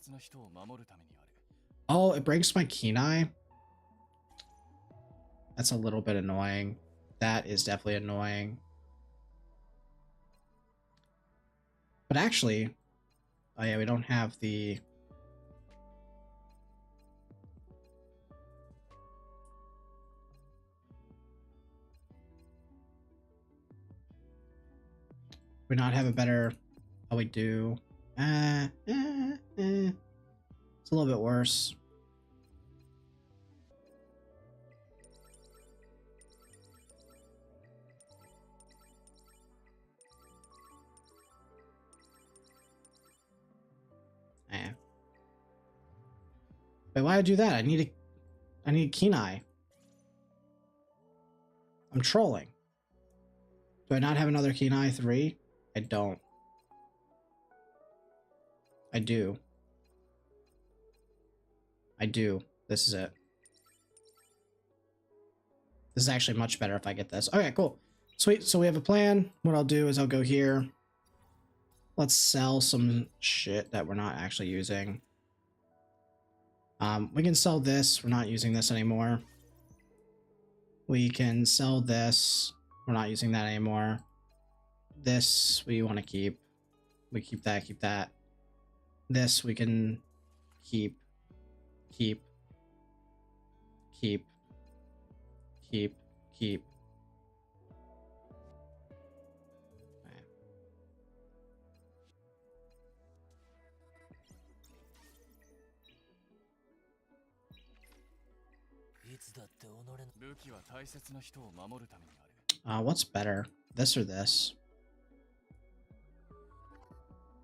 Oh, it breaks my Kenai. That's a little bit annoying. That is definitely annoying. But actually, oh yeah, we don't have the... We not have a better... Oh, we do. It's a little bit worse. Wait, why did I do that? I need a Kenai. I'm trolling. Do I not have another Kenai 3? I don't. I do. I do. This is it. This is actually much better if I get this. Okay, cool. Sweet. So we have a plan. What I'll do is I'll go here. Let's sell some shit that we're not actually using. We can sell this. We're not using this anymore. We can sell this. We're not using that anymore. This we want to keep. We keep that, keep that. This we can keep. Keep. Keep. Keep. Keep. What's better? This or this?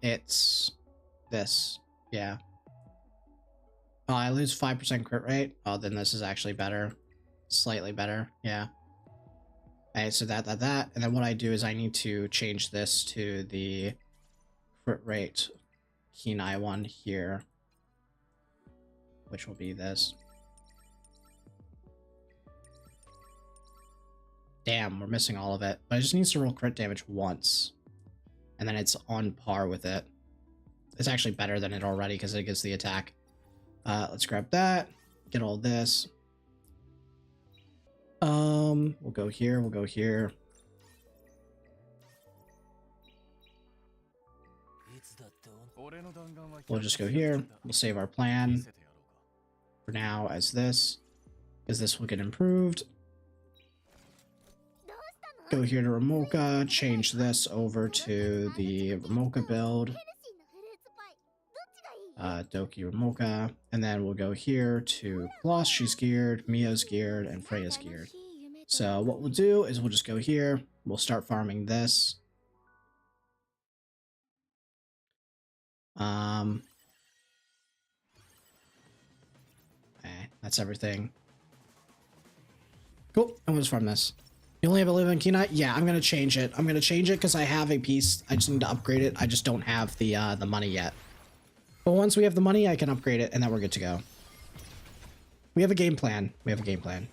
It's this. Yeah. Oh, I lose 5% crit rate. Oh, then this is actually better. Slightly better. Yeah. Alright, so that. And then what I do is I need to change this to the crit rate Kenai one here, which will be this. Damn, we're missing all of it. But it just needs to roll crit damage once. And then it's on par with it. It's actually better than it already because it gives the attack. Let's grab that. Get all this. We'll go here. We'll go here. We'll just go here. We'll save our plan for now as this, because this will get improved. Go here to Remolka, change this over to the Remolka build. Doki Remolka, and then we'll go here to Kloss, she's geared, Mia's geared, and Freya's geared. So what we'll do is we'll just go here, we'll start farming this. Okay, that's everything. Cool, I'm gonna just farm this. You only have a living Kenai? Yeah, I'm gonna change it. I'm gonna change it because I have a piece. I just need to upgrade it. I just don't have the money yet. But once we have the money, I can upgrade it, and then we're good to go. We have a game plan. We have a game plan.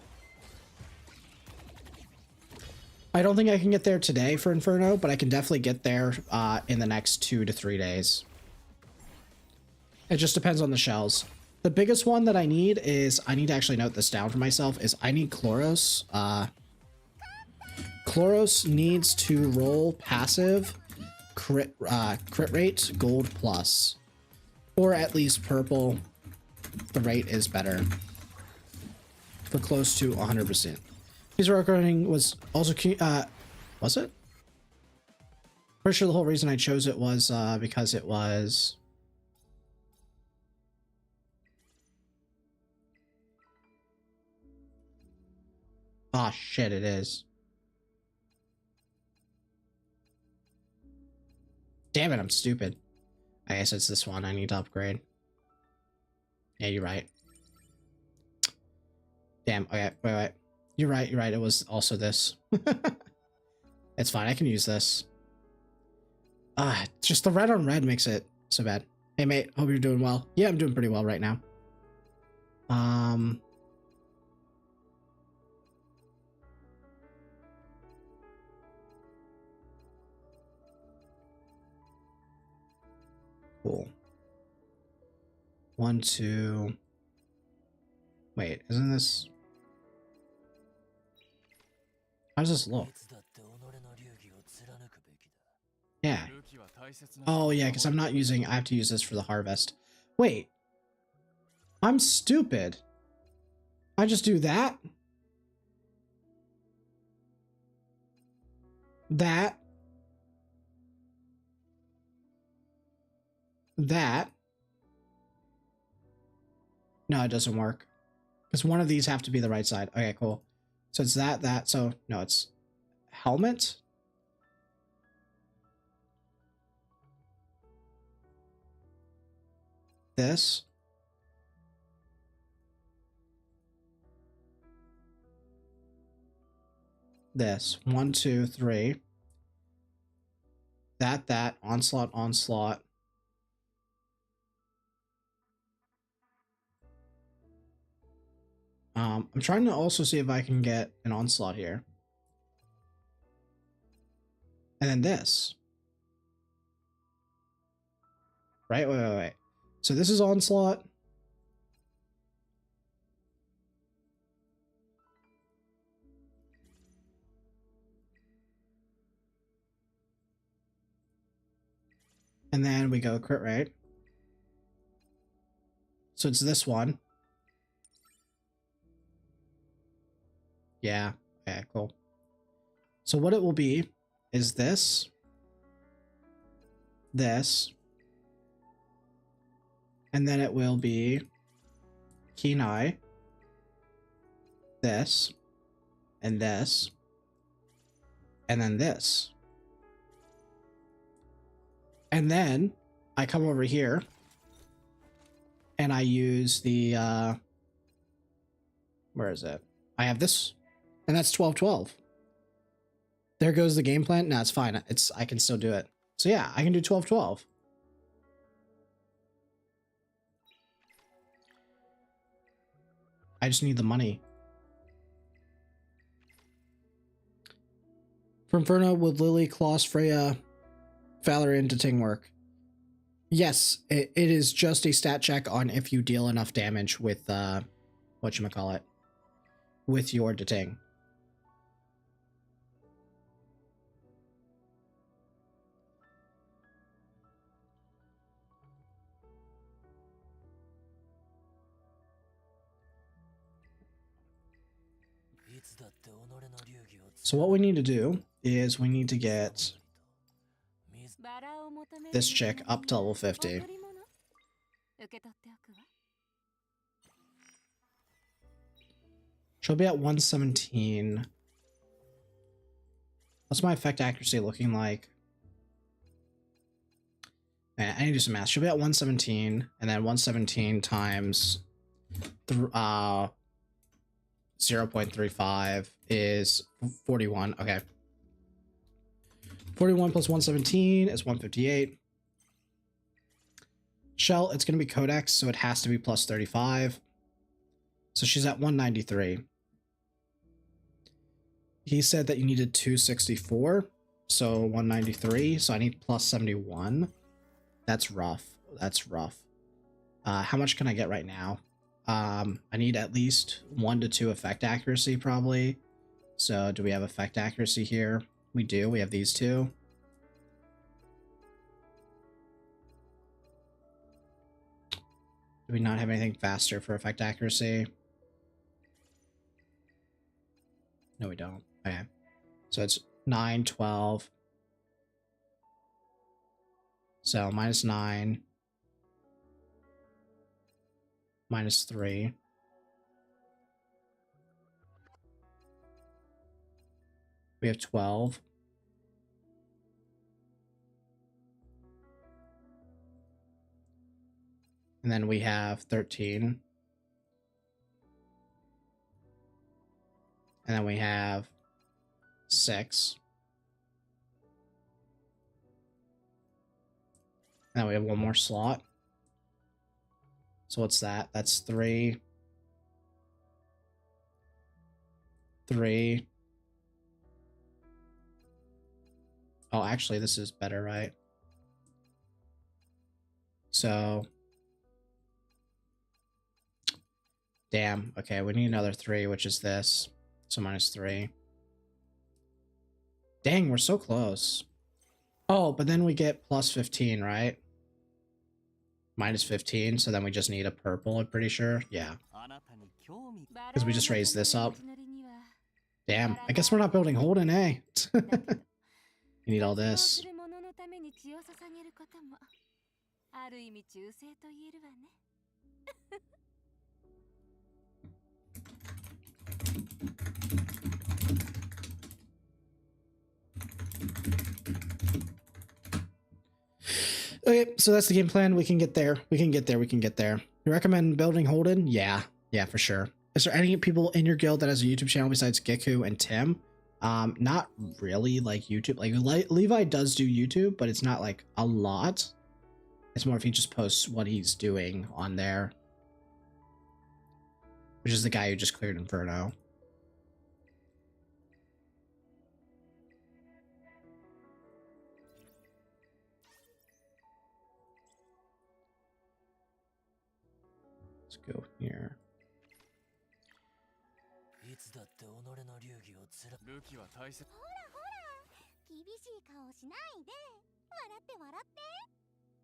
I don't think I can get there today for Inferno, but I can definitely get there in the next 2 to 3 days. It just depends on the shells. The biggest one that I need is, I need to actually note this down for myself, is I need Chloros. Chloros needs to roll passive crit rate gold plus. Or at least purple. The rate is better. For close to 100%. His recording was also was it? Pretty sure the whole reason I chose it was because it was ah shit, it is. Damn it, I'm stupid. I guess it's this one I need to upgrade. Yeah, you're right. Damn, okay, wait. You're right, it was also this. It's fine, I can use this. Just the red on red makes it so bad. Hey mate, hope you're doing well. Yeah, I'm doing pretty well right now. Cool. 1, 2. Wait, isn't this? How does this look? Yeah. Oh yeah, because I'm not using. I have to use this for the harvest. Wait. I'm stupid. I just do that. That. No, it doesn't work. Because one of these have to be the right side. Okay, cool. So it's that. So, no, it's helmet. This. This. 1, 2, 3. That. Onslaught. I'm trying to also see if I can get an onslaught here. And then this. Right? Wait. So this is onslaught. And then we go crit rate. So it's this one. Yeah. Okay, cool. So what it will be is this. And then it will be keen eye. This. And this. And then this. And then I come over here and I use the where is it? I have this, and that's 12-12. There goes the game plan. No, it's fine. I can still do it. So yeah, I can do 12-12. I just need the money. From Inferno with Lily, Klaus, Freya, Valerie, and Ting work. Yes, it is just a stat check on if you deal enough damage with whatchamacallit, with your Ting. So what we need to do is we need to get this chick up to level 50. She'll be at 117. What's my effect accuracy looking like? Man, I need to do some math. She'll be at 117, and then 117 times 0.35 is 41. Okay. 41 plus 117 is 158. Shell, it's going to be Codex, so it has to be plus 35. So she's at 193. He said that you needed 264, so 193. So I need plus 71. That's rough. That's rough. How much can I get right now? I need at least 1 to 2 effect accuracy, probably. So do we have effect accuracy here? We do. We have these two. Do we not have anything faster for effect accuracy? No, we don't. Okay. So it's 9, 12. So minus 9. Minus 3. We have 12. And then we have 13. And then we have 6. And then we have one more slot. So what's that? That's 3. 3. Oh, actually, this is better, right? So, damn. Okay, we need another 3, which is this. So -3. Dang, we're so close. Oh, but then we get +15, right? -15, so then we just need a purple, I'm pretty sure. Yeah. Because we just raised this up. Damn, I guess we're not building Holden, eh? You need all this. Okay, so that's the game plan. We can get there. We can get there. We can get there. You recommend building Holden? Yeah. Yeah, for sure. Is there any people in your guild that has a YouTube channel besides Geku and Tim? Not really like YouTube. Like Levi does do YouTube, but it's not like a lot. It's more if he just posts what he's doing on there. Which is the guy who just cleared Inferno. Let's go here.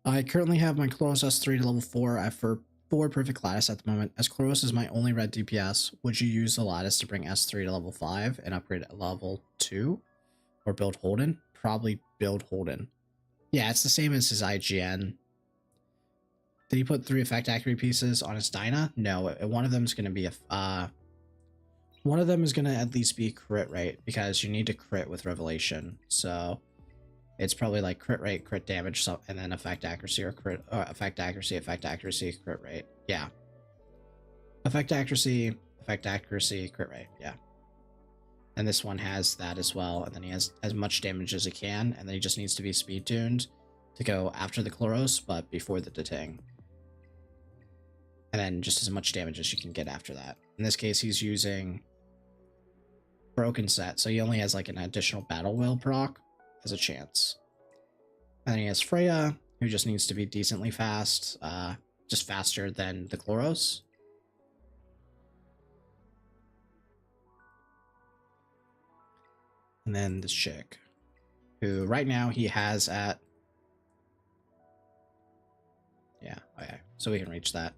I currently have my Chloros S3 to level 4 at for 4 perfect lattice at the moment. As Chloros is my only red DPS, would you use the lattice to bring S3 to level 5 and upgrade at level 2? Or build Holden? Probably build Holden. Yeah, it's the same as his IGN. Did he put 3 effect accuracy pieces on his Dyna? No, one of them is going to be a one of them is going to at least be crit rate, because you need to crit with Revelation. So it's probably like crit rate, crit damage, so, and then effect accuracy or crit effect accuracy, crit rate. Yeah. Effect accuracy, crit rate. Yeah. And this one has that as well, and then he has as much damage as he can, and then he just needs to be speed tuned to go after the Chloros, but before the Deting. And then just as much damage as you can get after that. In this case, he's using Broken Set, so he only has like an additional Battle Will proc as a chance. And then he has Freya, who just needs to be decently fast, just faster than the Chloros. And then this chick, who right now he has at... Yeah, okay, so we can reach that.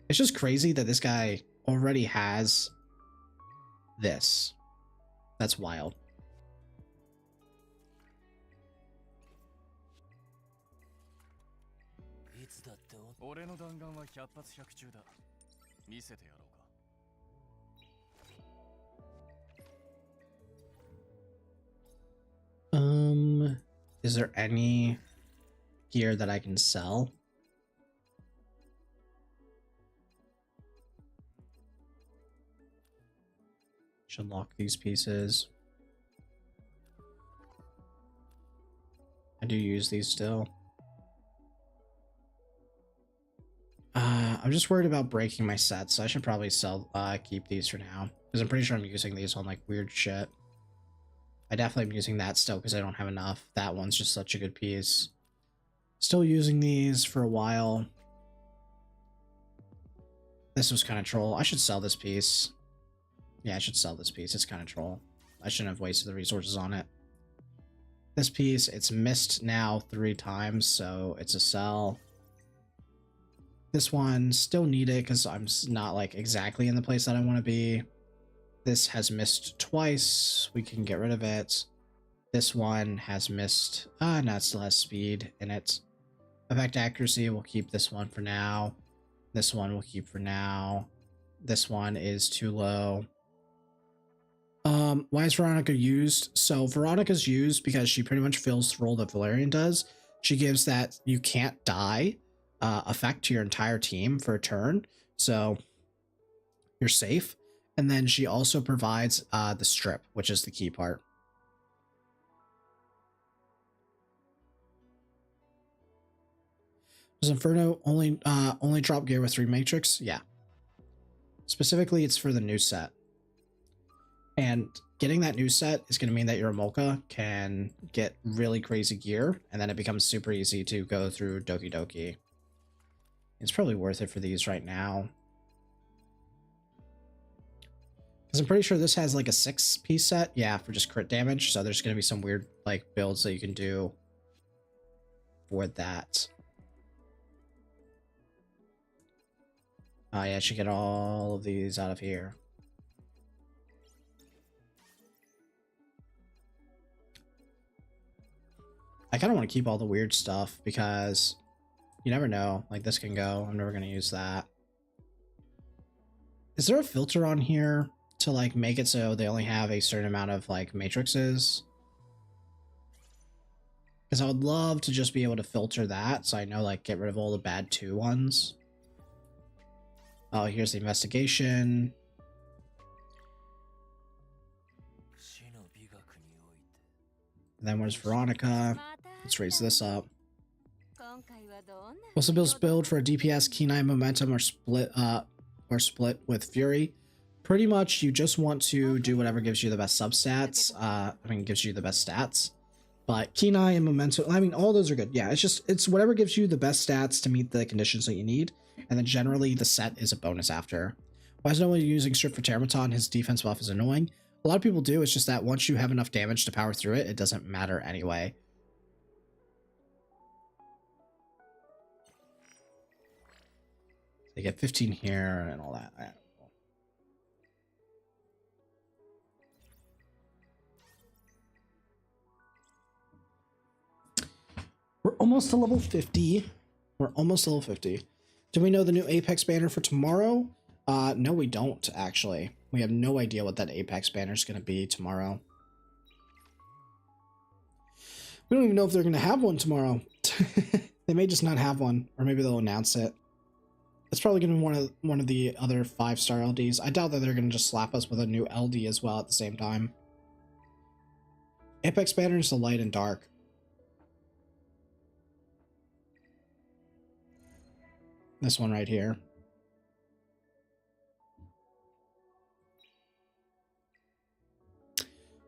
It's just crazy that this guy already has this. That's wild. Is there any gear that I can sell? Should lock these pieces. I do use these still. I'm just worried about breaking my sets, so I should probably sell, keep these for now, because I'm pretty sure I'm using these on like weird shit. I definitely am using that still because I don't have enough. That one's just such a good piece. Still using these for a while. This was kind of troll. I should sell this piece. Yeah, I should sell this piece. It's kind of troll. I shouldn't have wasted the resources on it. This piece, it's missed now 3 times, so it's a sell. This one, still need it because I'm not like exactly in the place that I want to be. This has missed twice. We can get rid of it. This one has missed... no, it still has speed in it. Effect accuracy, we'll keep this one for now. This one we'll keep for now. This one is too low. Why is Veronica used? So Veronica's used because she pretty much fills the role that Valerian does. She gives that you can't die effect to your entire team for a turn, so you're safe. And then she also provides the strip, which is the key part. Does Inferno only drop gear with 3 Matrix? Yeah. Specifically, it's for the new set. And getting that new set is going to mean that your Amolka can get really crazy gear, and then it becomes super easy to go through Dokidoki. It's probably worth it for these right now. Because I'm pretty sure this has like a 6-piece set. Yeah, for just crit damage. So there's going to be some weird like builds that you can do for that. Yeah, I should get all of these out of here. I kind of want to keep all the weird stuff because you never know. Like this can go. I'm never going to use that. Is there a filter on here to like make it so they only have a certain amount of like matrices? Because I would love to just be able to filter that so I know like get rid of all the bad 2 ones. Oh, here's the investigation. And then where's Veronica? Let's raise this up. What's the bill's build for a DPS, Key9 momentum, or split with Fury? Pretty much you just want to do whatever gives you the best substats. Gives you the best stats. But Key9 and momentum, I mean, all those are good. Yeah, it's whatever gives you the best stats to meet the conditions that you need. And then generally the set is a bonus after. Why is no one using Strip for Terramaton? His defense buff is annoying. A lot of people do. It's just that once you have enough damage to power through it, it doesn't matter anyway. They get 15 here and all that. We're almost to level 50. We're almost to level 50. Do we know the new Apex banner for tomorrow? No, we don't, actually. We have no idea what that Apex banner is going to be tomorrow. We don't even know if they're going to have one tomorrow. They may just not have one, or maybe they'll announce it. It's probably going to be one of the other 5-star LDs. I doubt that they're going to just slap us with a new LD as well at the same time. Apex banner is the light and dark. This one right here.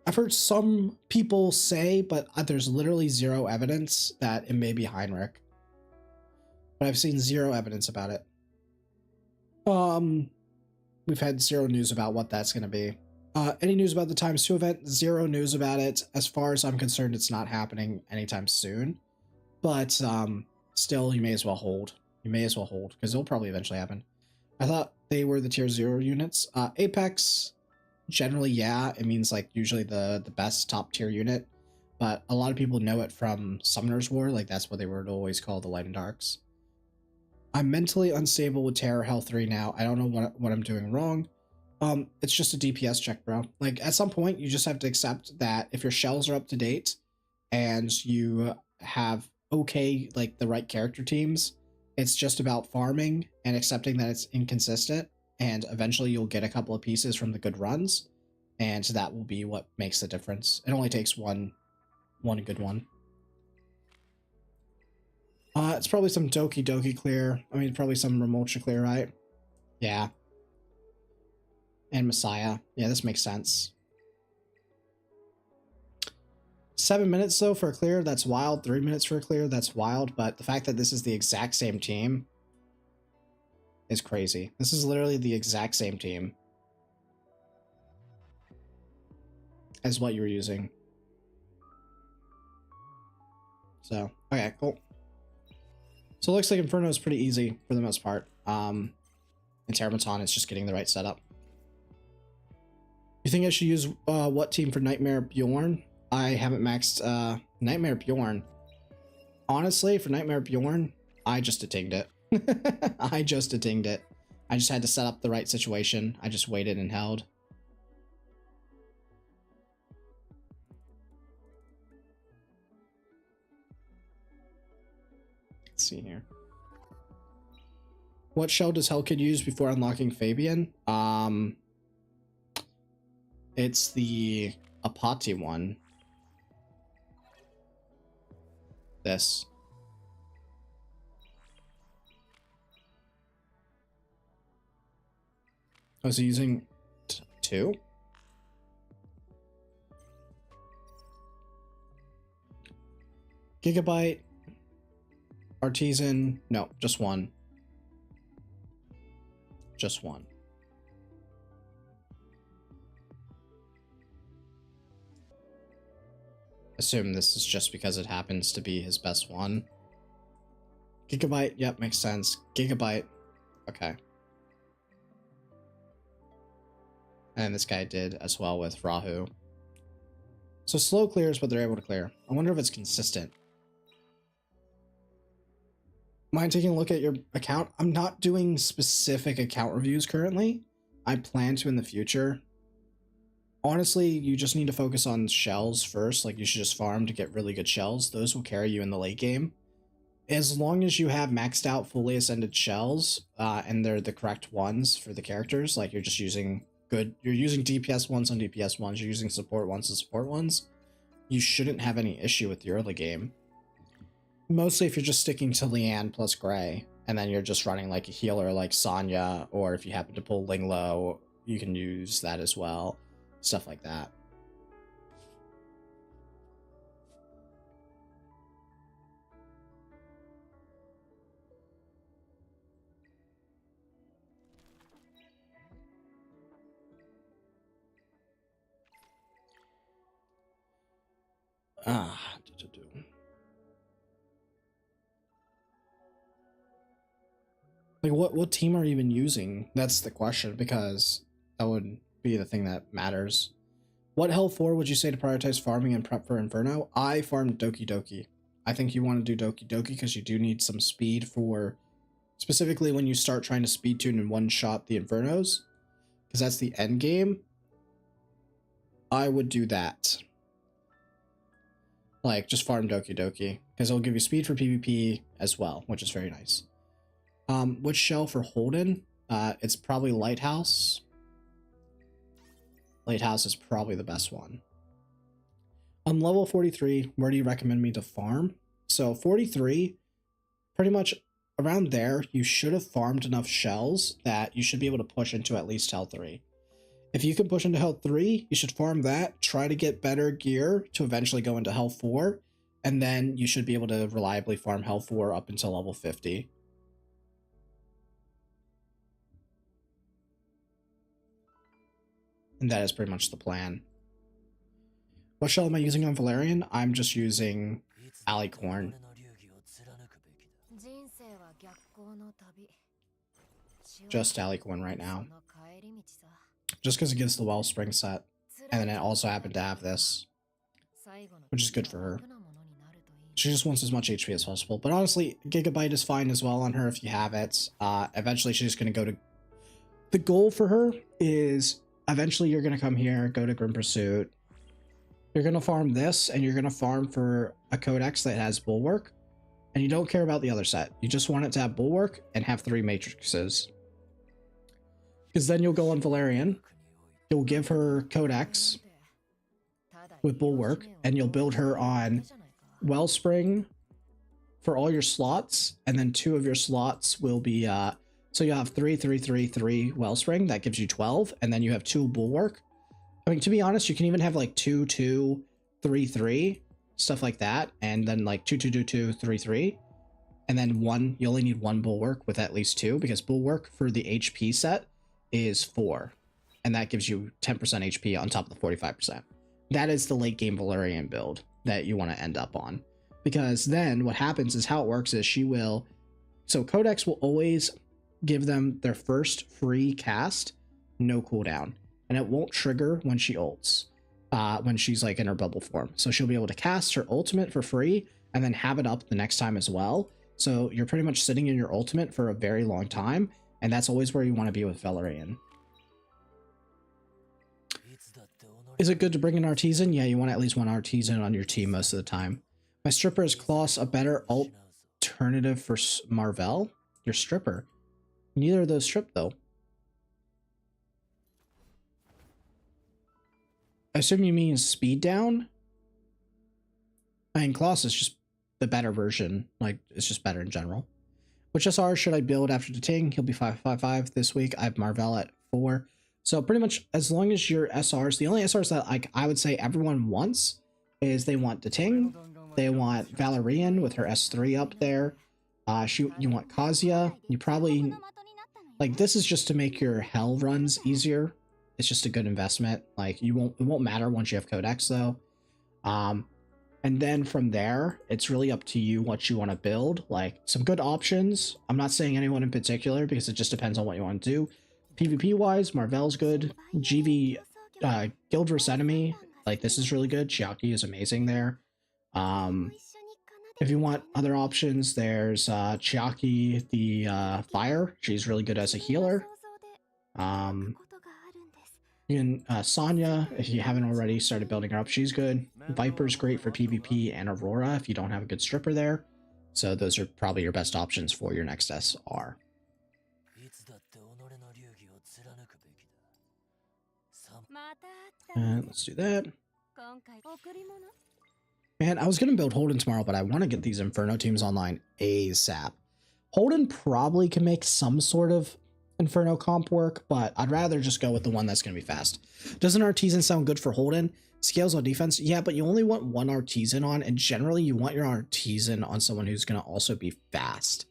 I've heard some people say, but there's literally zero evidence that it may be Heinrich. But I've seen zero evidence about it. We've had zero news about what that's going to be. Any news about the ×2 event? Zero news about it. As far as I'm concerned, it's not happening anytime soon. But still, you may as well hold. You may as well hold, because it'll probably eventually happen. I thought they were the tier 0 units. Apex, generally, yeah, it means like usually the best top tier unit. But a lot of people know it from Summoner's War, like that's what they were always called, the Light and Darks. I'm mentally unstable with Terror Hell 3 now. I don't know what I'm doing wrong. It's just a DPS check, bro. Like, at some point, you just have to accept that if your shells are up to date and you have okay, like, the right character teams, it's just about farming and accepting that it's inconsistent, and eventually you'll get a couple of pieces from the good runs, and that will be what makes the difference. It only takes one good one. It's probably some Doki clear. I mean, probably some Remulcha clear, right? Yeah. And Messiah. Yeah, this makes sense. 7 minutes, though, for a clear, that's wild. 3 minutes for a clear, that's wild. But the fact that this is the exact same team is crazy. This is literally the exact same team as what you were using. So, okay, cool. So it looks like Inferno is pretty easy for the most part. And Terramaton is just getting the right setup. You think I should use what team for Nightmare Bjorn? I haven't maxed Nightmare Bjorn. Honestly, for Nightmare Bjorn, I just atinged it. I just atinged it. I just had to set up the right situation. I just waited and held. Let's see here. What shell does Hellkid use before unlocking Fabian? It's the Apati one. This. Oh, is he using 2? Gigabyte. Artisan. No, just 1. Just one. Assume this is just because it happens to be his best one. Gigabyte, yep, makes sense. Gigabyte, okay. And this guy did as well with Rahu. So slow clears, but they're able to clear. I wonder if it's consistent. Mind taking a look at your account? I'm not doing specific account reviews currently. I plan to in the future. Honestly, you just need to focus on shells first. Like, you should just farm to get really good shells. Those will carry you in the late game. As long as you have maxed out fully ascended shells, and they're the correct ones for the characters, like you're just using you're using DPS ones on DPS ones, you're using support ones on support ones, you shouldn't have any issue with the early game. Mostly if you're just sticking to Leanne plus Gray, and then you're just running like a healer like Sonya, or if you happen to pull Linglo, you can use that as well. Stuff like that. Like, what team are you even using? That's the question, because that would be the thing that matters. What health 4 would you say to prioritize farming and prep for Inferno? I farmed Dokidoki. I think you want to do Dokidoki because you do need some speed for, specifically when you start trying to speed tune and one-shot the Infernos, because that's the end game. I would do that. Like, just farm Dokidoki, because it'll give you speed for PvP as well, which is very nice. Which shell for Holden? It's probably Lighthouse. Lighthouse is probably the best one. On level 43, where do you recommend me to farm? So 43, pretty much around there, you should have farmed enough shells that you should be able to push into at least Hell 3. If you can push into Hell 3, you should farm that, try to get better gear to eventually go into Hell 4, and then you should be able to reliably farm Hell 4 up until level 50. And that is pretty much the plan. What shell am I using on Valerian? I'm just using Alicorn. Just Alicorn right now. Just because it gives the Wellspring set. And then it also happened to have this, which is good for her. She just wants as much HP as possible. But honestly, Gigabyte is fine as well on her if you have it. Eventually she's just going to go to... The goal for her is... Eventually, you're going to come here, go to Grim Pursuit. You're going to farm this, and you're going to farm for a Codex that has Bulwark. And you don't care about the other set. You just want it to have Bulwark and have 3 Matrices. Because then you'll go on Valerian. You'll give her Codex with Bulwark, and you'll build her on Wellspring for all your slots. And then 2 of your slots will be... So you have 3, 3, 3, 3 Wellspring. That gives you 12. And then you have 2 Bulwark. I mean, to be honest, you can even have like 2, 2, 3, 3. Stuff like that. And then like 2, 2, 2, 2, 3, 3. And then 1. You only need 1 Bulwark with at least 2. Because Bulwark for the HP set is 4. And that gives you 10% HP on top of the 45%. That is the late game Valerian build that you want to end up on. Because then what happens is how it works is she will... So Codex will always... give them their first free cast, no cooldown, and it won't trigger when she ults, when she's like in her bubble form. So she'll be able to cast her ultimate for free and then have it up the next time as well. So you're pretty much sitting in your ultimate for a very long time, and that's always where you want to be with Valerian. Is it good to bring an Artisan? Yeah, you want at least 1 Artisan on your team most of the time. My Stripper is Kloss, a better alternative for Marvel? Your Stripper. Neither of those strip, though. I assume you mean speed down? I mean, Kloss is just the better version. Like, it's just better in general. Which SR should I build after the Ting? He'll be 555 this week. I have Marvel at 4. So pretty much, as long as your SRs... The only SRs that I would say everyone wants is they want the Ting. They want Valerian with her S3 up there. You want Kazuya. You probably... Like, this is just to make your hell runs easier. It's just a good investment. Like, it won't matter once you have Codex, though. And then from there, it's really up to you what you want to build. Like, some good options. I'm not saying anyone in particular because it just depends on what you want to do. PvP-wise, Marvel's good. GV, Guild vs. Enemy, like, this is really good. Chiaki is amazing there. If you want other options, there's Chiaki the Fire. She's really good as a healer. And Sonya, if you haven't already started building her up, she's good. Viper's great for PvP, and Aurora if you don't have a good stripper there. So those are probably your best options for your next SR. And let's do that. Man, I was going to build Holden tomorrow, but I want to get these Inferno teams online ASAP. Holden probably can make some sort of Inferno comp work, but I'd rather just go with the one that's going to be fast. Doesn't Artisan sound good for Holden? Scales on defense? Yeah, but you only want one Artisan on, and generally you want your Artisan on someone who's going to also be fast.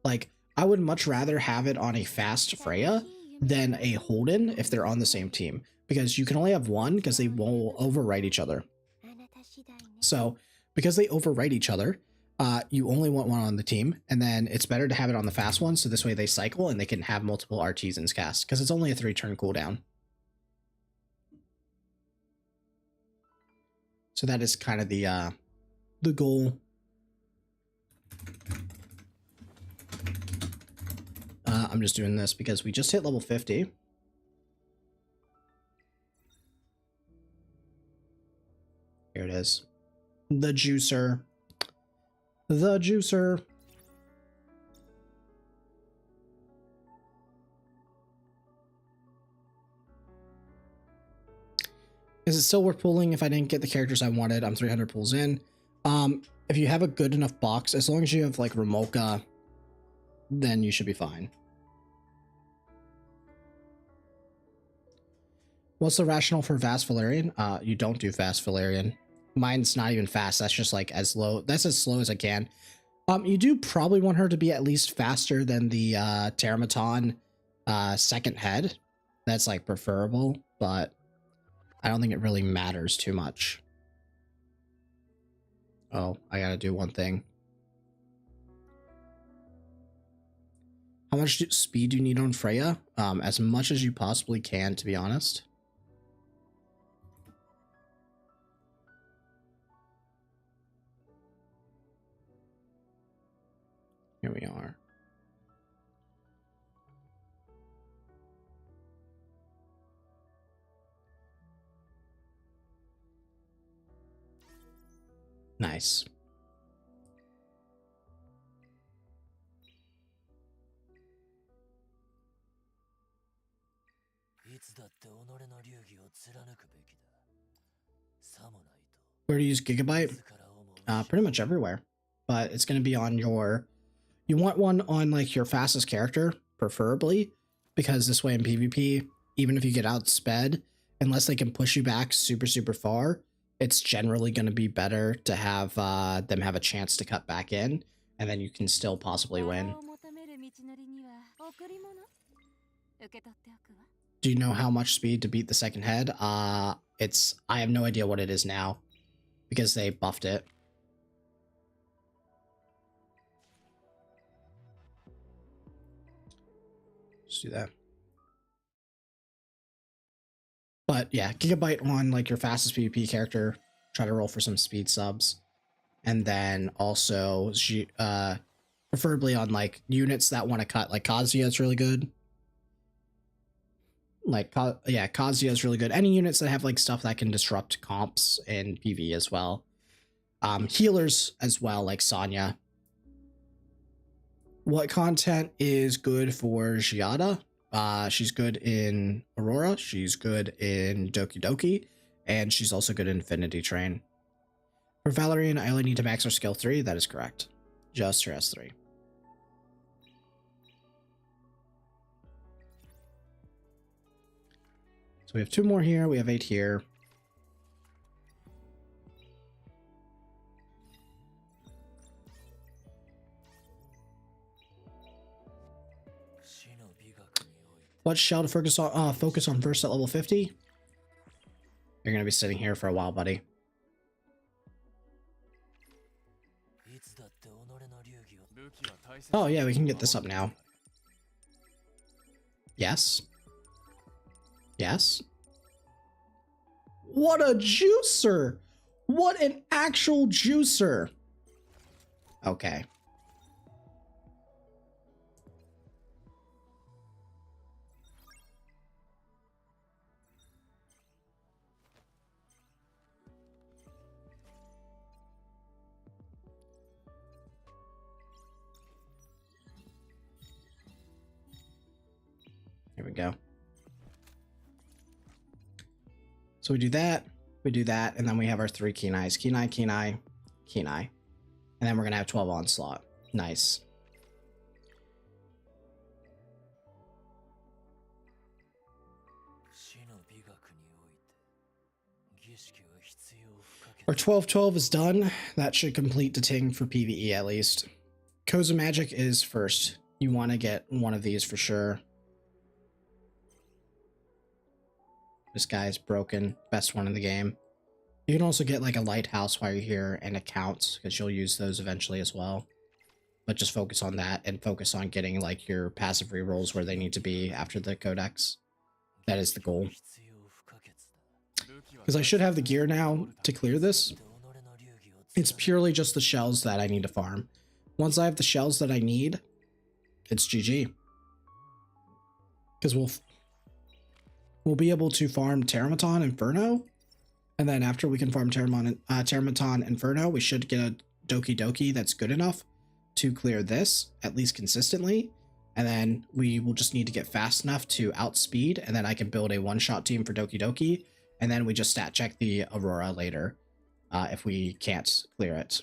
Like, I would much rather have it on a fast Freya than a Holden if they're on the same team, because you can only have one because they will overwrite each other. So, because they overwrite each other, you only want one on the team, and then it's better to have it on the fast one, so this way they cycle and they can have multiple Artisans cast, because it's only a 3-turn cooldown. So that is kind of the goal. I'm just doing this because we just hit level 50. Here it is. The juicer. The juicer. Is it still worth pulling if I didn't get the characters I wanted? I'm 300 pulls in. If you have a good enough box, as long as you have like Ramolka, then you should be fine. What's the rationale for Fast Valerian? You don't do Fast Valerian. Mine's not even fast. That's just like as low. That's as slow as I can. You do probably want her to be at least faster than the Terramaton second head. That's like preferable, but I don't think it really matters too much. Oh, I gotta do one thing. How much speed do you need on Freya? As much as you possibly can, to be honest. Here we are. Nice. Where do you use Gigabyte? Pretty much everywhere. But it's going to be on your... You want one on like your fastest character, preferably, because this way in PvP, even if you get outsped, unless they can push you back super, super far, it's generally going to be better to have them have a chance to cut back in, and then you can still possibly win. Do you know how much speed to beat the second head? I have no idea what it is now, because they buffed it. Let's do that. But yeah, Gigabyte on like your fastest PvP character. Try to roll for some speed subs. And then also preferably on like units that want to cut. Like Kazuya is really good. Like yeah, Kazuya is really good. Any units that have like stuff that can disrupt comps in PvE as well. Healers as well, like Sonya. What content is good for Giada? She's good in Aurora, she's good in Dokidoki, and she's also good in Infinity Train. For Valerian, I only need to max her skill 3, that is correct. Just her S3. So we have 2 more here, we have 8 here. What shell to focus on first at level 50? You're gonna be sitting here for a while, buddy. Oh yeah, we can get this up now. Yes. Yes. What a juicer! What an actual juicer! Okay. Here we go. So we do that, and then we have our 3 Kenais. Kenai, Kenai, Kenai. And then we're going to have 12 onslaught. Nice. Our 12-12 is done. That should complete the ting for PvE at least. Koza Magic is first. You want to get one of these for sure. This guy's broken. Best one in the game. You can also get like a lighthouse while you're here and accounts, because you'll use those eventually as well. But just focus on that and focus on getting like your passive rerolls where they need to be after the codex. That is the goal. Because I should have the gear now to clear this. It's purely just the shells that I need to farm. Once I have the shells that I need, it's GG. Because we'll be able to farm Terramaton Inferno, and then after we can farm Terramaton Inferno, we should get a Dokidoki that's good enough to clear this, at least consistently, and then we will just need to get fast enough to outspeed, and then I can build a one-shot team for Dokidoki, and then we just stat check the Aurora later if we can't clear it,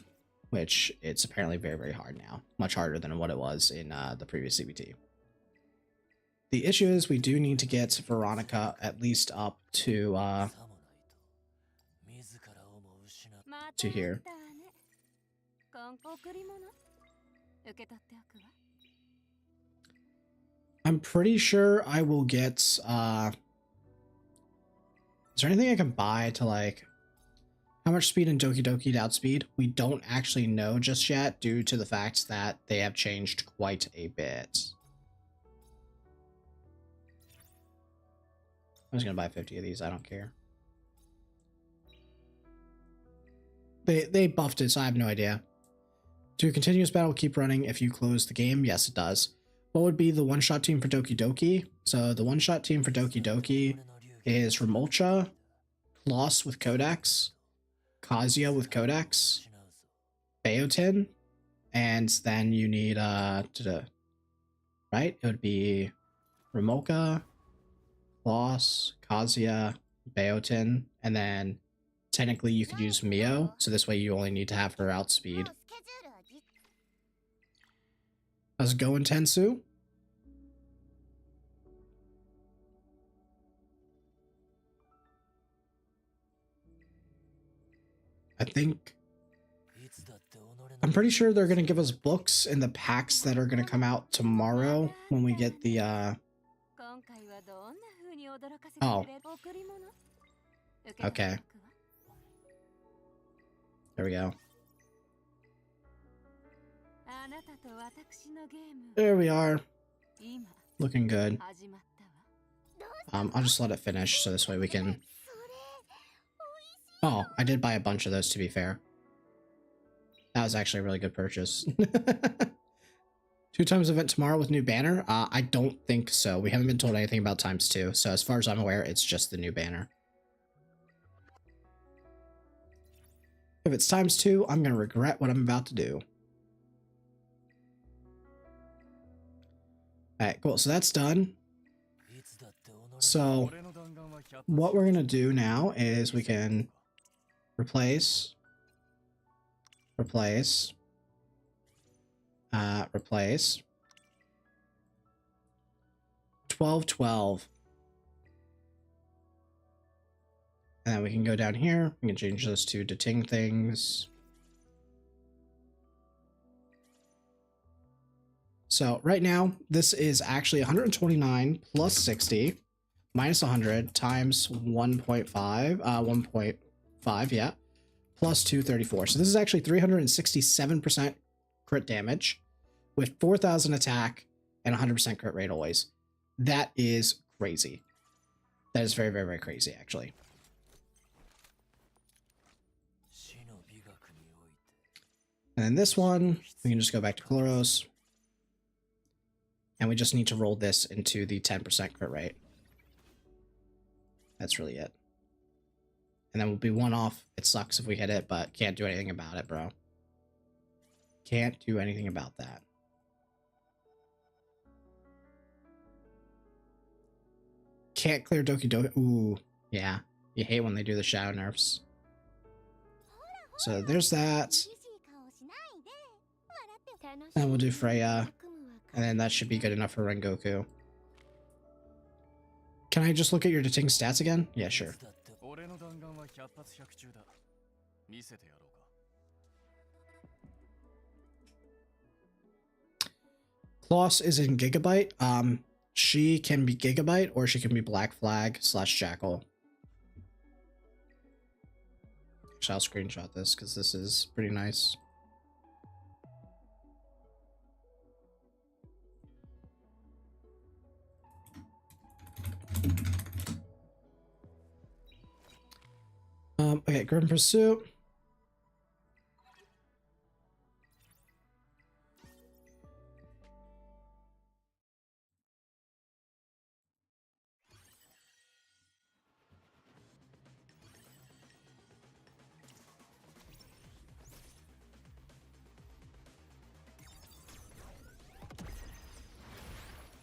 which it's apparently very, very hard now. Much harder than what it was in the previous CBT. The issue is we do need to get Veronica at least up to here. I'm pretty sure I will get is there anything I can buy to like how much speed in Dokidoki to outspeed? We don't actually know just yet due to the fact that they have changed quite a bit. I'm just gonna buy 50 of these, I don't care. They buffed it, so I have no idea. Do continuous battle keep running if you close the game? Yes, it does. What would be the one-shot team for Dokidoki? So the one-shot team for Dokidoki is Remolcha, Loss with Codex, Kazuya with Codex, Bayotin, and then you need right? It would be Remolka, Loss, Kazuya, Bayotin, and then technically you could use Mio, so this way you only need to have her outspeed. How's it going, Tensu? I'm pretty sure they're gonna give us books in the packs that are gonna come out tomorrow when we get the oh. Okay. There we go. There we are. Looking good. I'll just let it finish so this way we can... Oh, I did buy a bunch of those to be fair. That was actually a really good purchase. 2 times event tomorrow with new banner? I don't think so. We haven't been told anything about ×2, so as far as I'm aware, it's just the new banner. If it's ×2, I'm gonna regret what I'm about to do. Alright, cool. So that's done. So what we're gonna do now is we can replace, 12-12. And then we can go down here. We can change those to ting things. So right now, this is actually 129 plus 60 minus 100 times 1.5, 1.5, yeah, plus 234. So this is actually 367% crit damage with 4,000 attack and 100% crit rate always. That is crazy. That is very, very, very crazy, actually. And then this one, we can just go back to Chloros. And we just need to roll this into the 10% crit rate. That's really it. And then we'll be one off. It sucks if we hit it, but can't do anything about it, bro. Can't do anything about that. Can't clear Dokidoki. Ooh, yeah. You hate when they do the shadow nerfs. So there's that. And we'll do Freya. And then that should be good enough for Rengoku. Can I just look at your Ting stats again? Yeah, sure. Kloss is in Gigabyte. She can be Gigabyte or she can be Black Flag / Jackal. Actually, I'll screenshot this because this is pretty nice. Okay, Grim Pursuit.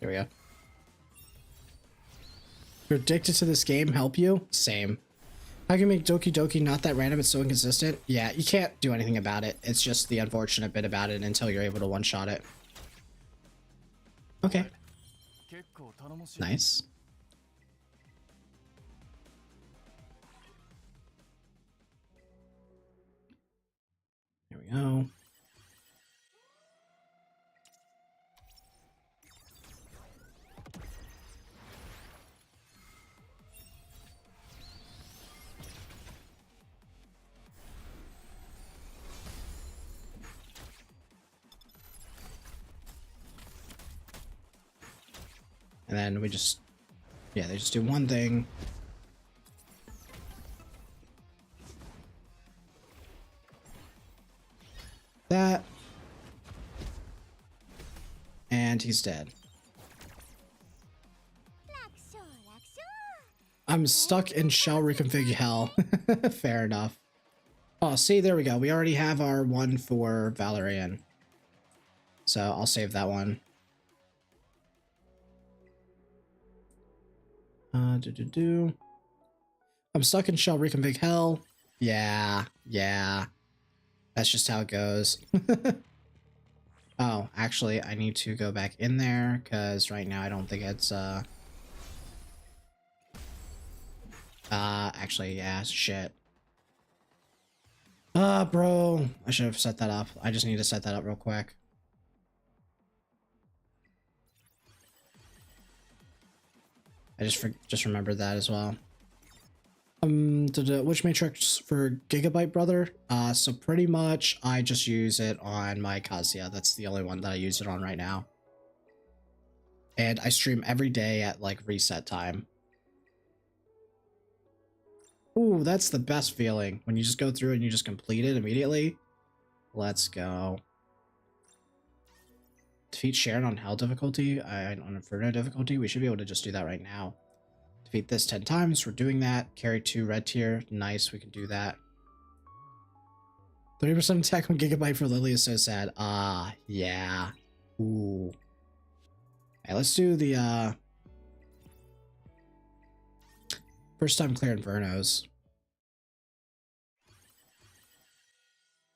Here we go. You're addicted to this game, help you? Same. How can you make Doki Doki not that random? It's so inconsistent. Yeah, you can't do anything about it. It's just the unfortunate bit about it until you're able to one-shot it. Okay. Nice. Here we go. And then we just, yeah, they just do one thing. That. And he's dead. I'm stuck in shell reconfig hell. Fair enough. Oh, see, there we go. We already have our one for Valerian. So I'll save that one. I'm stuck in shell reconfig hell. Yeah. That's just how it goes. Oh, actually, I need to go back in there because right now I don't think it's actually, yeah, shit. Bro, I should have set that up. I just need to set that up real quick. I just remembered that as well. Which matrix for Gigabyte, brother? So pretty much I just use it on my Kazuya. That's the only one that I use it on right now. And I stream every day at like reset time. Ooh, that's the best feeling when you just go through and you just complete it immediately. Let's go. Defeat Sharon on Hell difficulty, on Inferno difficulty. We should be able to just do that right now. Defeat this 10 times. We're doing that. Carry 2 red tier. Nice, we can do that. 30% attack on Gigabyte for Lily is so sad. Yeah. Ooh. Hey, let's do the first time clear Infernos.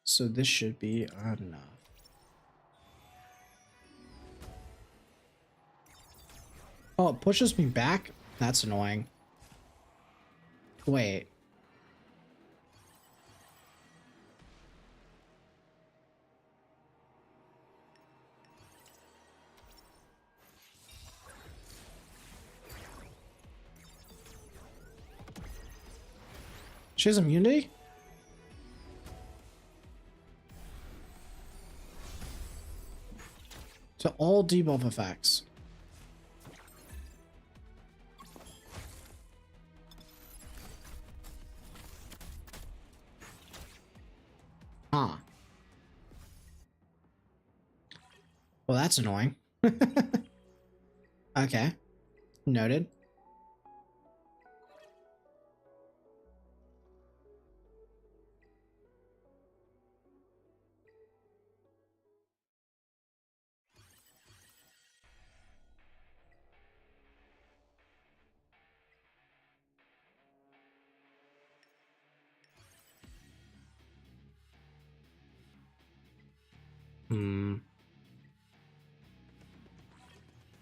So this should be enough. Oh, it pushes me back? That's annoying. Wait. She has immunity? To all debuff effects. Huh. Well, that's annoying. Okay. Noted.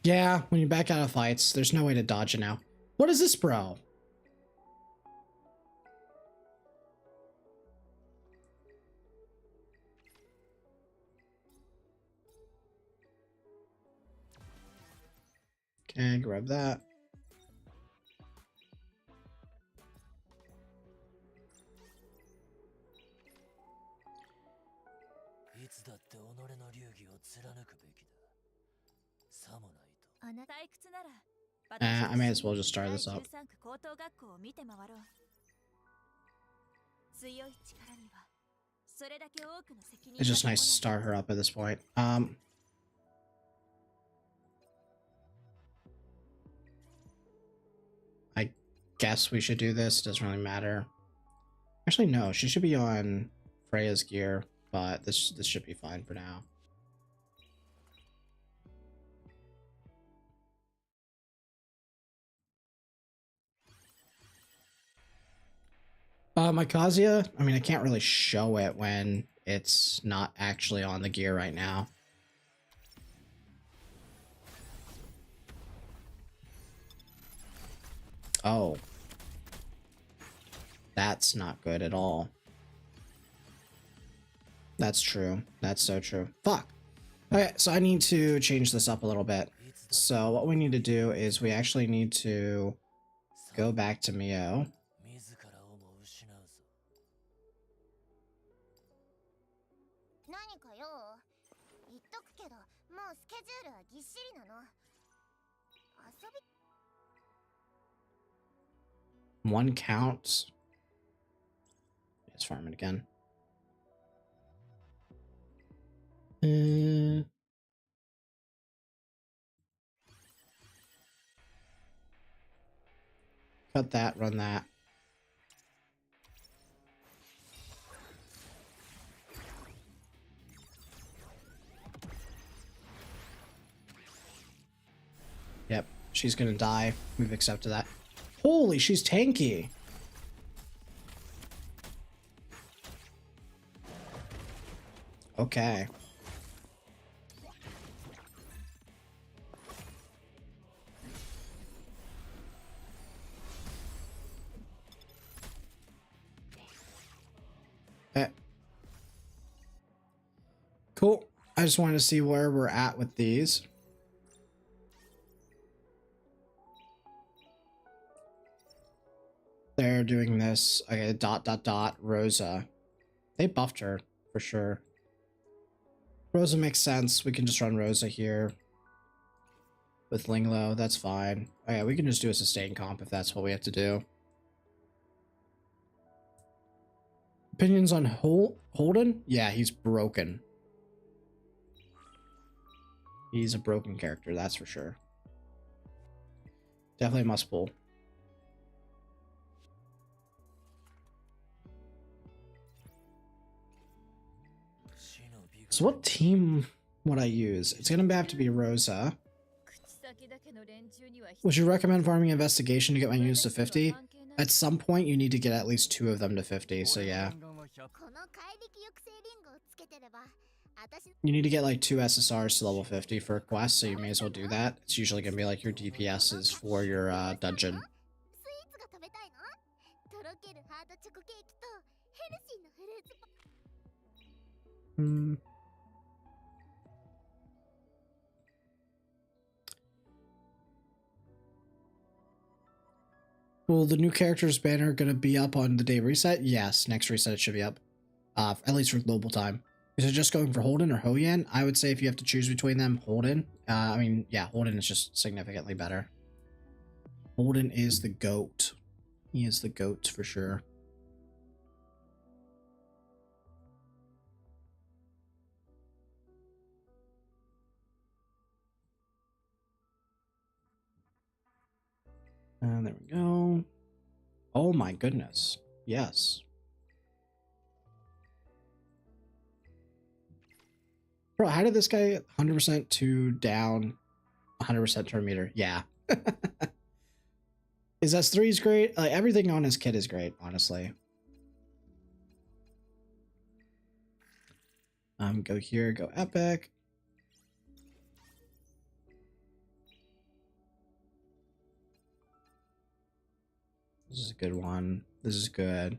Yeah, when you back out of fights, there's no way to dodge it now. What is this, bro? Okay, grab that. I may as well just start this up. It's just nice to start her up at this point. I guess we should do this. It doesn't really matter. Actually, no. She should be on Freya's gear, but this should be fine for now. My Kazuya, I mean, I can't really show it when it's not actually on the gear right now. Oh. That's not good at all. That's true. That's so true. Fuck. Okay, so I need to change this up a little bit. So what we need to do is we actually need to go back to Mio. One count. Let's farm it again. Cut that, run that. Yep, she's gonna die. We've accepted that. Holy, she's tanky. Okay. Cool. I just wanted to see where we're at with these. They're doing this. Okay, ... Rosa. They buffed her, for sure. Rosa makes sense. We can just run Rosa here. With Linglo, that's fine. Oh yeah, we can just do a sustain comp if that's what we have to do. Opinions on Holden? Yeah, he's broken. He's a broken character, that's for sure. Definitely a must pull. So what team would I use? It's gonna have to be Rosa. Would you recommend farming investigation to get my units to 50? At some point you need to get at least 2 of them to 50, so yeah. You need to get like 2 SSRs to level 50 for a quest, so you may as well do that. It's usually gonna be like your DPSs for your dungeon. Will the new characters banner going to be up on the day of reset? Yes, next reset it should be up. At least for global time. Is it just going for Holden or Hoyan? I would say if you have to choose between them, Holden. I mean, yeah, Holden is just significantly better. Holden is the GOAT. He is the GOAT for sure. And there we go. Oh my goodness. Yes. Bro, how did this guy 100% to down 100% turn meter? Yeah. His S3 is great. Like, everything on his kit is great, honestly. Go here, go epic. This is a good one. This is good.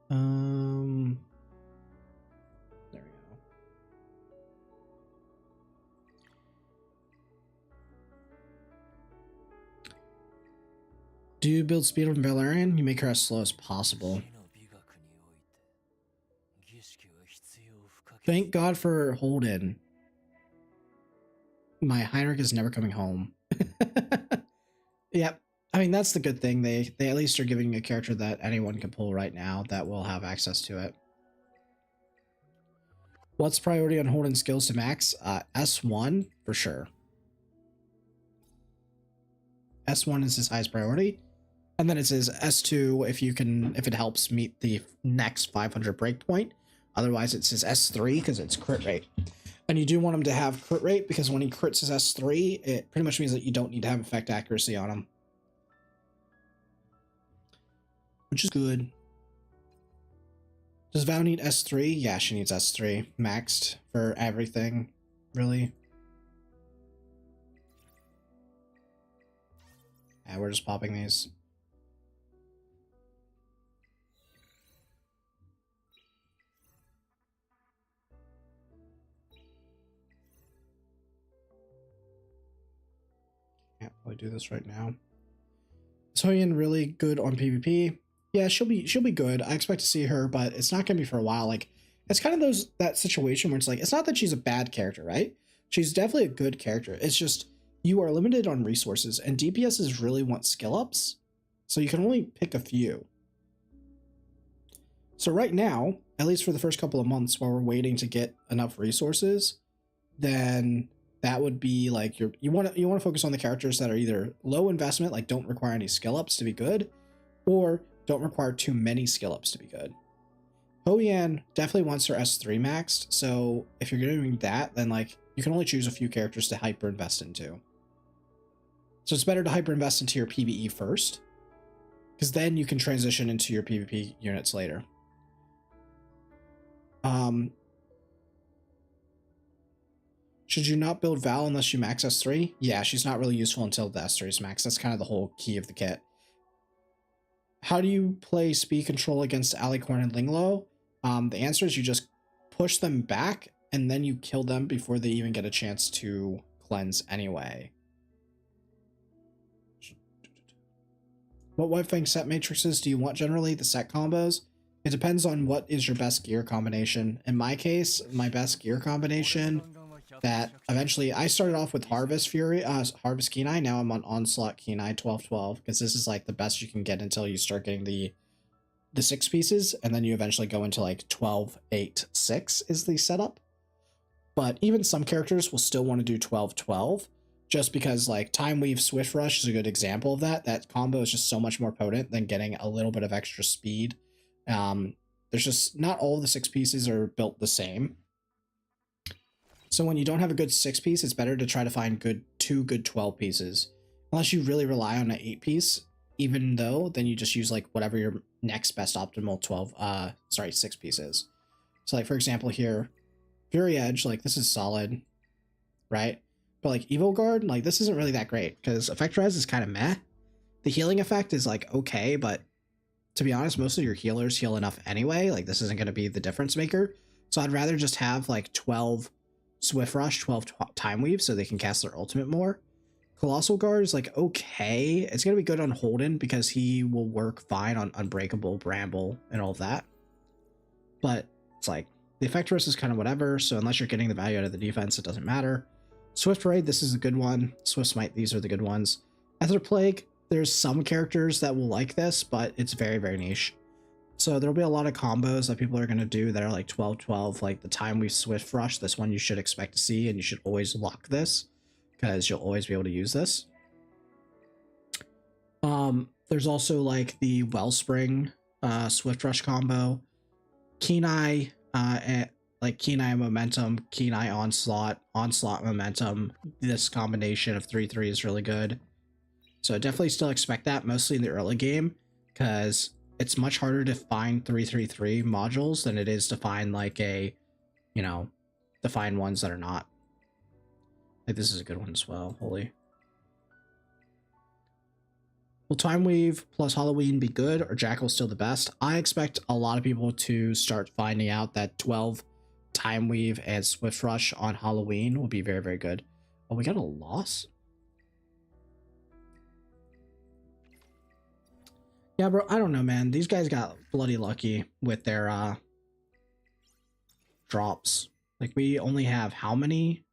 There we go. Do you build speed on Valerian? You make her as slow as possible. Thank God for Holden. My Heinrich is never coming home. Yep. I mean, that's the good thing. They at least are giving a character that anyone can pull right now that will have access to it. What's priority on Holden skills to max? S1 for sure. S1 is his highest priority. And then it says S2 if it helps meet the next 500 breakpoint. Otherwise it says S3 because it's crit rate. And you do want him to have crit rate because when he crits his S3, it pretty much means that you don't need to have effect accuracy on him. Which is good. Does Val need S3? Yeah, she needs S3 maxed for everything, really. Yeah, we're just popping these. Can't really do this right now. Is Hoyan really good on PvP? Yeah, she'll be good. I expect to see her, but it's not gonna be for a while. Like, it's kind of that situation where it's like, it's not that she's a bad character, right? She's definitely a good character. It's just you are limited on resources, and DPSs really want skill ups, so you can only pick a few. So right now, at least for the first couple of months while we're waiting to get enough resources, then that would be like you want to focus on the characters that are either low investment, like don't require any skill ups to be good, or don't require too many skill ups to be good. Hoyan definitely wants her S3 maxed, so if you're doing that, then like you can only choose a few characters to hyper invest into. So it's better to hyper invest into your PvE first, because then you can transition into your PvP units later. Should you not build Val unless you max S3? Yeah, she's not really useful until the S3 is max. That's kind of the whole key of the kit. How do you play speed control against Alicorn and Linglo? The answer is you just push them back and then you kill them before they even get a chance to cleanse anyway. What White Fang set matrices do you want generally? The set combos? It depends on what is your best gear combination. In my case, my best gear combination that eventually I started off with Harvest Fury, Harvest Kenai. Now I'm on Onslaught Kenai 12-12 because this is like the best you can get until you start getting the 6 pieces, and then you eventually go into like 12-8-6 is the setup. But even some characters will still want to do 12-12 just because like Time Weave Swift Rush is a good example of that. That combo is just so much more potent than getting a little bit of extra speed. There's just not all of the 6 pieces are built the same. So when you don't have a good 6 piece, it's better to try to find two good 12 pieces. Unless you really rely on an 8 piece, even though then you just use like whatever your next best optimal 6 pieces. So like for example here, Fury Edge, like this is solid, right? But like Evil Guard, like this isn't really that great because effect res is kind of meh. The healing effect is like okay, but to be honest, most of your healers heal enough anyway. Like this isn't going to be the difference maker. So I'd rather just have like 12 Swift Rush, 12 Time Weave so they can cast their ultimate more. Colossal Guard is like okay. It's going to be good on Holden because he will work fine on Unbreakable, Bramble, and all of that. But it's like the effect risk is kind of whatever. So unless you're getting the value out of the defense, it doesn't matter. Swift Raid, this is a good one. Swift Smite, these are the good ones. Ether Plague, there's some characters that will like this, but it's very, very niche. So there'll be a lot of combos that people are going to do that are like 12-12, like the Time Weave Swift Rush. This one you should expect to see, and you should always lock this because you'll always be able to use this. There's also like the Wellspring Swift Rush combo, Keen Eye, like Keen Eye Momentum, Keen Eye Onslaught, Onslaught Momentum. This combination of 3/3 is really good. So definitely still expect that, mostly in the early game, because it's much harder to find 3/3/3 modules than it is to find like a, you know, to find ones that are not. Like this is a good one as well, holy. Will Time Weave plus Halloween be good, or Jackal still the best? I expect a lot of people to start finding out that 12 Time Weave and Swift Rush on Halloween will be very, very good. Oh, we got a loss? Yeah, bro, I don't know, man. These guys got bloody lucky with their drops. Like, we only have how many?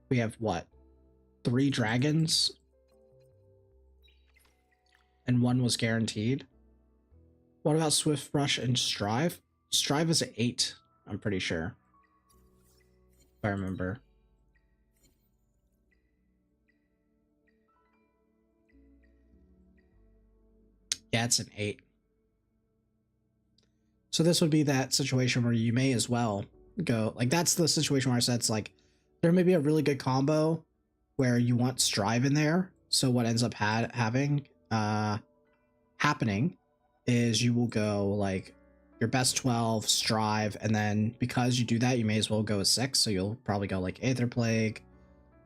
We have, what? 3 dragons? And 1 was guaranteed. What about Swift Rush and Strive? Strive is an 8, I'm pretty sure. If I remember. Yeah, it's an 8. So this would be that situation where you may as well go, like that's the situation where I said it's like, there may be a really good combo where you want Strive in there. So what ends up happening is you will go like your best 12 Strive, and then because you do that, you may as well go with 6. So you'll probably go like Aether Plague,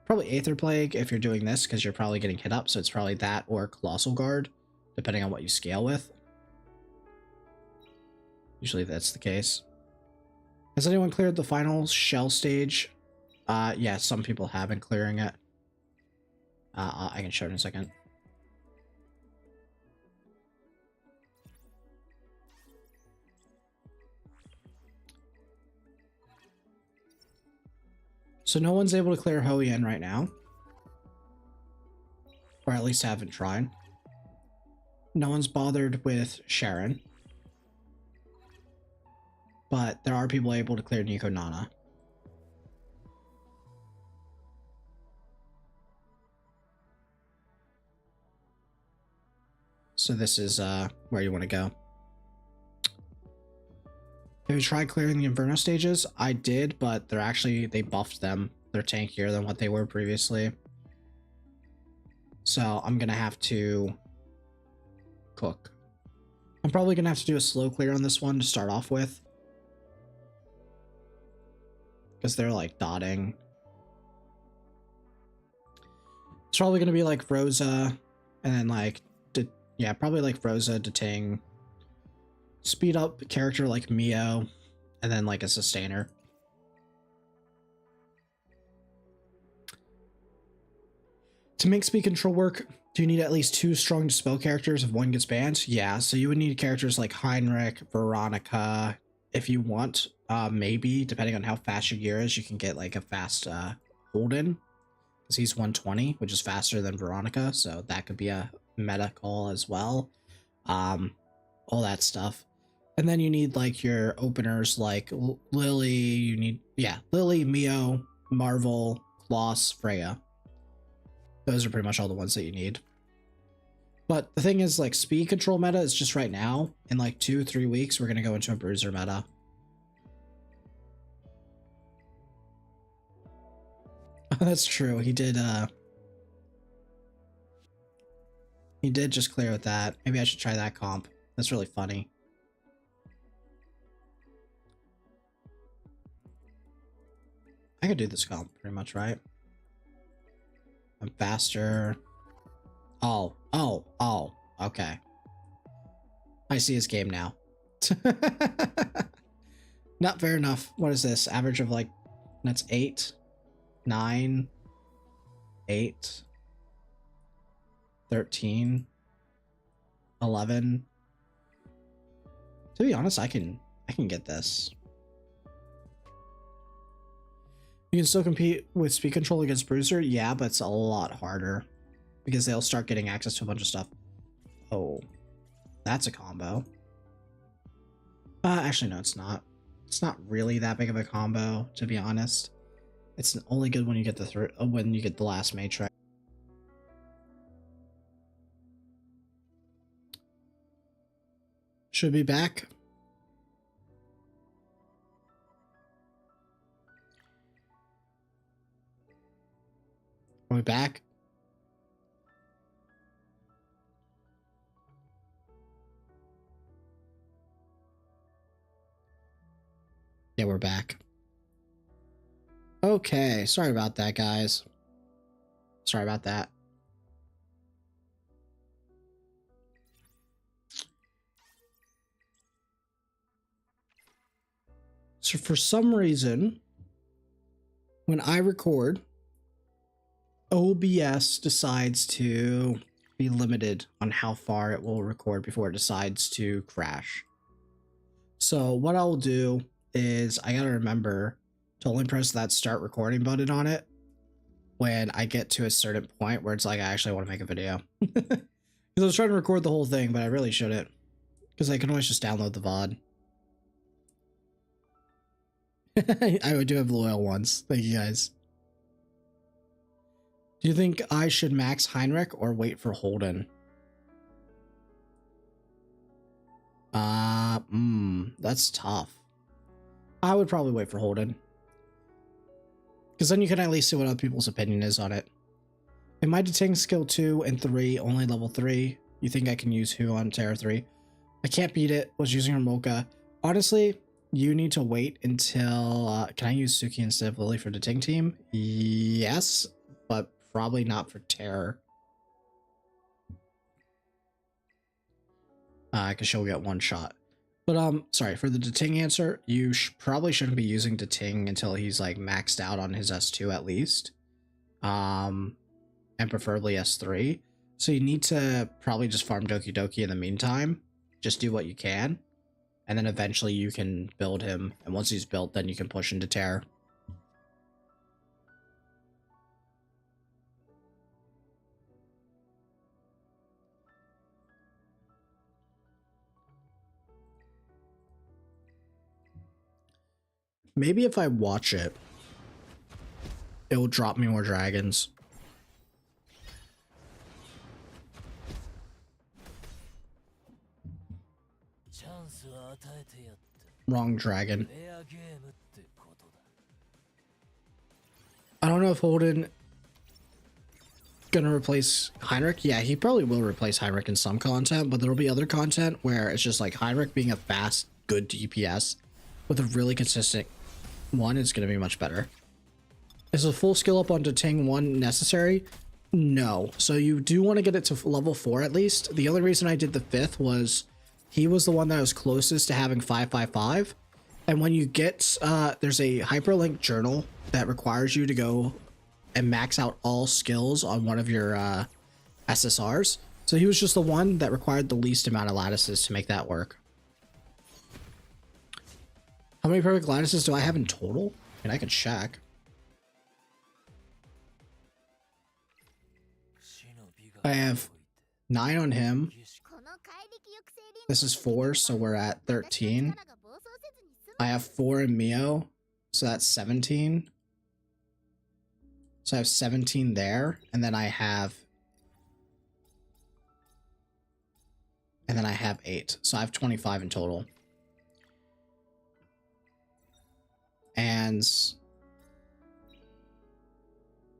probably Aether Plague if you're doing this, because you're probably getting hit up. So it's probably that or Colossal Guard, depending on what you scale with. Usually that's the case. Has anyone cleared the final shell stage? Yeah, some people have been clearing it. I can show it in a second. So no one's able to clear Hoyan right now. Or at least haven't tried. No one's bothered with Sharon. But there are people able to clear Nico Nana. So this is where you want to go. Have you tried clearing the Inferno stages? I did, but they're actually, they buffed them. They're tankier than what they were previously. So I'm going to have to cook. I'm probably going to have to do a slow clear on this one to start off with. Because they're like dotting. It's probably going to be like Rosa, and then like, yeah, probably like Rosa, Deting, speed up character like Mio, and then like a sustainer. To make speed control work, do you need at least 2 strong dispel characters if one gets banned? Yeah, so you would need characters like Heinrich, Veronica. If you want, maybe, depending on how fast your gear is, you can get like a fast Holden, because he's 120, which is faster than Veronica, so that could be a meta call as well. All that stuff. And then you need like your openers like Lily, you need, yeah, Lily, Mio, Marvel, Kloss, Freya. Those are pretty much all the ones that you need. But the thing is, like, speed control meta is just right now. In like 2-3 weeks, we're going to go into a bruiser meta. That's true. He did just clear with that. Maybe I should try that comp. That's really funny. I could do this comp pretty much, right? I'm faster. Oh, okay. I see his game now. Not fair enough. What is this? Average of like, that's 8, 9, 8, 13, 11. To be honest, I can get this. You can still compete with speed control against Bruiser, yeah, but it's a lot harder because they'll start getting access to a bunch of stuff. Oh, that's a combo. Actually, no, it's not. It's not really that big of a combo, to be honest. It's only good when you get the last matrix. Should be back. Are we back? Yeah, we're back. Okay, sorry about that, guys. Sorry about that. So for some reason, when I record, OBS decides to be limited on how far it will record before it decides to crash. So what I'll do is I gotta remember to only press that start recording button on it when I get to a certain point where it's like I actually want to make a video. Because I was trying to record the whole thing, but I really shouldn't. Because I can always just download the VOD. I do have loyal ones. Thank you guys. Do you think I should max Heinrich or wait for Holden? That's tough. I would probably wait for Holden. Because then you can at least see what other people's opinion is on it. In my deting skill 2 and 3, only level 3, you think I can use who on Terror 3? I can't beat it, was using Ramoka. Honestly, you need to wait until... can I use Suki instead of Lily for deting team? Yes, but probably not for Terror. Because she'll get one shot. But, sorry, for the deting answer, you probably shouldn't be using deting until he's, like, maxed out on his S2 at least. And preferably S3. So you need to probably just farm Dokidoki in the meantime. Just do what you can. And then eventually you can build him. And once he's built, then you can push into Terror. Maybe if I watch it, it will drop me more dragons. Wrong dragon. I don't know if Holden gonna replace Heinrich. Yeah, he probably will replace Heinrich in some content, but there'll be other content where it's just like Heinrich being a fast, good DPS with a really consistent one is gonna be much better. Is a full skill up on Deting 1 necessary? No. So you do want to get it to level 4 at least. The only reason I did the 5th was he was the one that was closest to having 555. And when you get, there's a hyperlink journal that requires you to go and max out all skills on one of your SSRs. So he was just the one that required the least amount of lattices to make that work. How many perfect lattices do I have in total? And I can check. I have 9 on him. This is 4, so we're at 13. I have 4 in Mio, so that's 17. So I have 17 there, and then I have 8. So I have 25 in total. And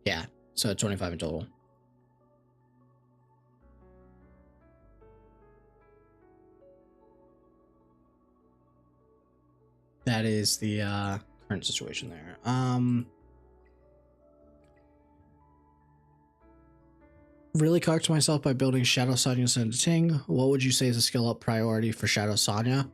yeah, so 25 in total. That is the current situation there. Really cocked myself by building Shadow Sonya and Ting. What would you say is a skill up priority for Shadow Sonya?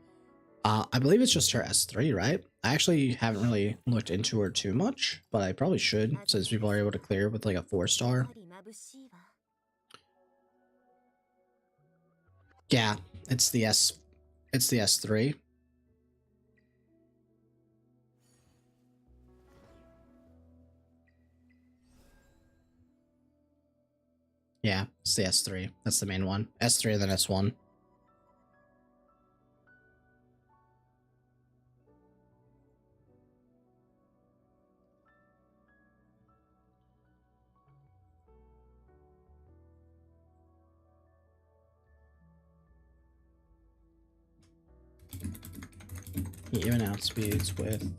I believe it's just her S3, right? I actually haven't really looked into her too much, but I probably should, since people are able to clear with like a 4-star. Yeah, it's the S3. Yeah, it's the S3. That's the main one. S3 and then S1. Even outspeeds with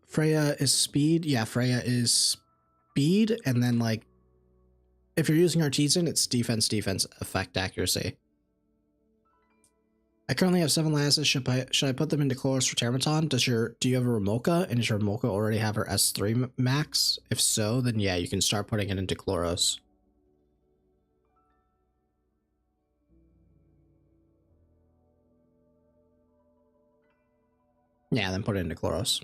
Freya is speed. Yeah, Freya is speed, and then like if you're using Artisan, it's defense, effect, accuracy. I currently have 7 lasses. Should I put them into Chloros for Termaton? Do you have a Ramoka? And does your Ramoka already have her S3 max? If so, then yeah, you can start putting it into Chloros. Yeah, then put it into Chloros.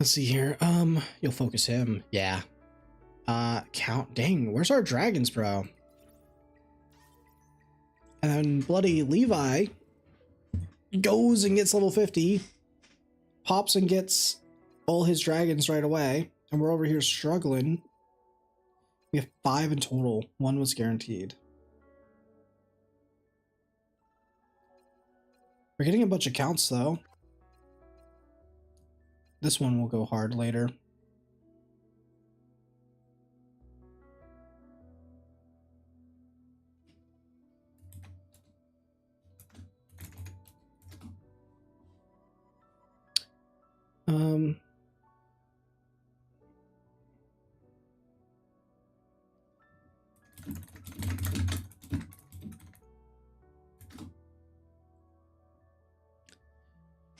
Let's see here. You'll focus him. Yeah. Count. Dang, where's our dragons, bro? And then bloody Levi goes and gets level 50, pops and gets all his dragons right away, and we're over here struggling. We have 5 in total. 1 was guaranteed. We're getting a bunch of counts though. This one will go hard later.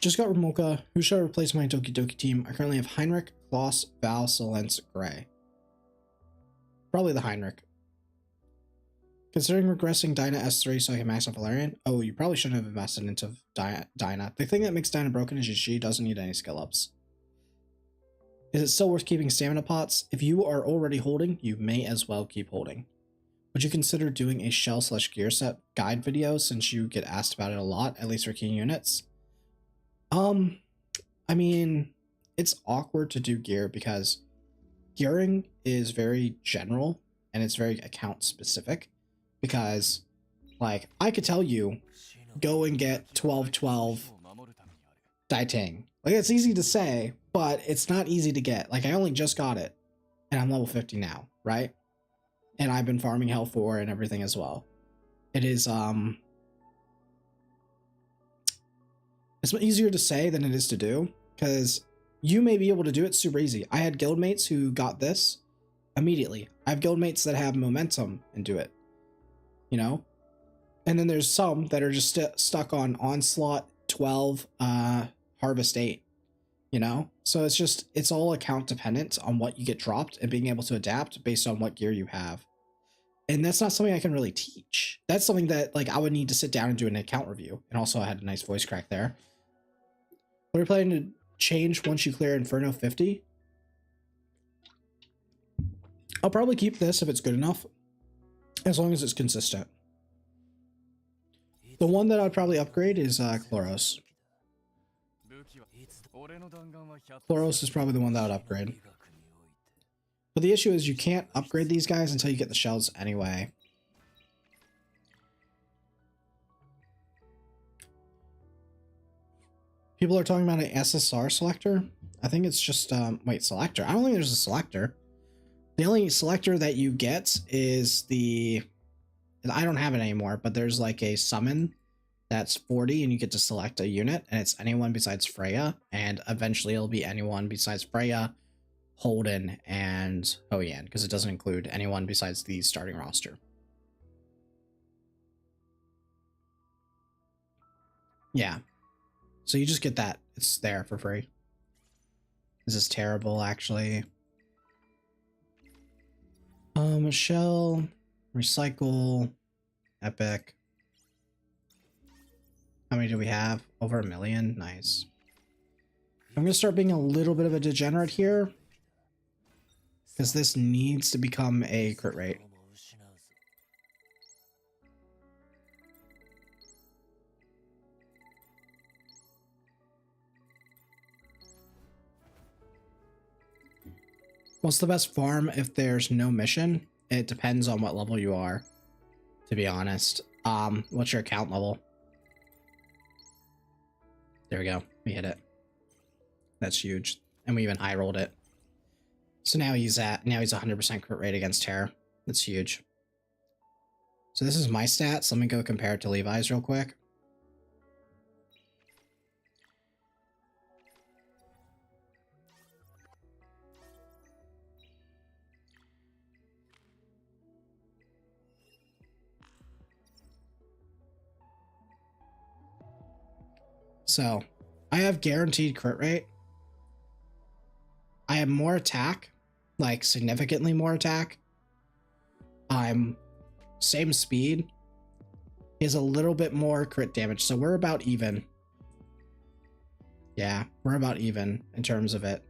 Just got Ramoka. Who should I replace my Dokidoki team? I currently have Heinrich, Kloss, Val, Solence, Gray. Probably the Heinrich. Considering regressing Dinah S3 so I can max out Valerian. Oh, you probably shouldn't have invested into Dinah. The thing that makes Dinah broken is she doesn't need any skill ups. Is it still worth keeping stamina pots? If you are already holding, you may as well keep holding. Would you consider doing a shell/gear set guide video since you get asked about it a lot, at least for key units? I mean, it's awkward to do gear because gearing is very general and it's very account specific, because like I could tell you go and get 12/12 Daitang. Like it's easy to say, but it's not easy to get. Like I only just got it and I'm level 50 now, right? And I've been farming Hell 4 and everything as well. It is it's easier to say than it is to do, because you may be able to do it super easy. I had guildmates who got this immediately. I have guildmates that have momentum and do it, you know? And then there's some that are just stuck on Onslaught 12, Harvest 8, you know? So it's all account dependent on what you get dropped and being able to adapt based on what gear you have. And that's not something I can really teach. That's something that like I would need to sit down and do an account review. And also I had a nice voice crack there. What are you planning to change once you clear Inferno 50? I'll probably keep this if it's good enough, as long as it's consistent. The one that I'd probably upgrade is Chloros. Chloros is probably the one that I'd upgrade. But the issue is you can't upgrade these guys until you get the shells anyway. People are talking about an SSR selector. I think it's just, wait, selector. I don't think there's a selector. The only selector that you get is the, I don't have it anymore, but there's like a summon That's 40, and you get to select a unit, and it's anyone besides Freya, and eventually it'll be anyone besides Freya, Holden, and Hoyan, because it doesn't include anyone besides the starting roster. Yeah. So you just get that. It's there for free. This is terrible, actually. Shell, recycle, epic. How many do we have? Over 1 million. Nice. I'm gonna start being a little bit of a degenerate here, because this needs to become a crit rate. What's the best farm if there's no mission? It depends on what level you are, to be honest. What's your account level? There we go. We hit it. That's huge. And we even high rolled it. So now he's 100% crit rate against terror. That's huge. So this is my stats. Let me go compare it to Levi's real quick. So I have guaranteed crit rate. I have more attack, like significantly more attack. I'm same speed. He has a little bit more crit damage, so we're about even. Yeah, we're about even in terms of it.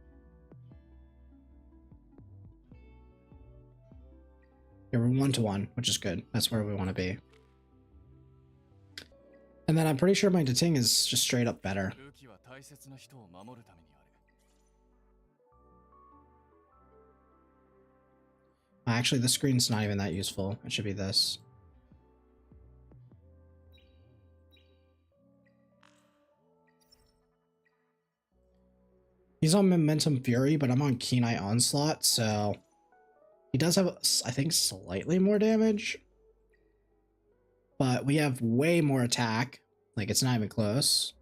Yeah, we're 1-to-1, which is good. That's where we want to be. And then I'm pretty sure my Dating is just straight up better. Actually, the screen's not even that useful. It should be this. He's on Momentum Fury, but I'm on Keen Eye Onslaught, so he does have, I think, slightly more damage. But we have way more attack. Like, it's not even close.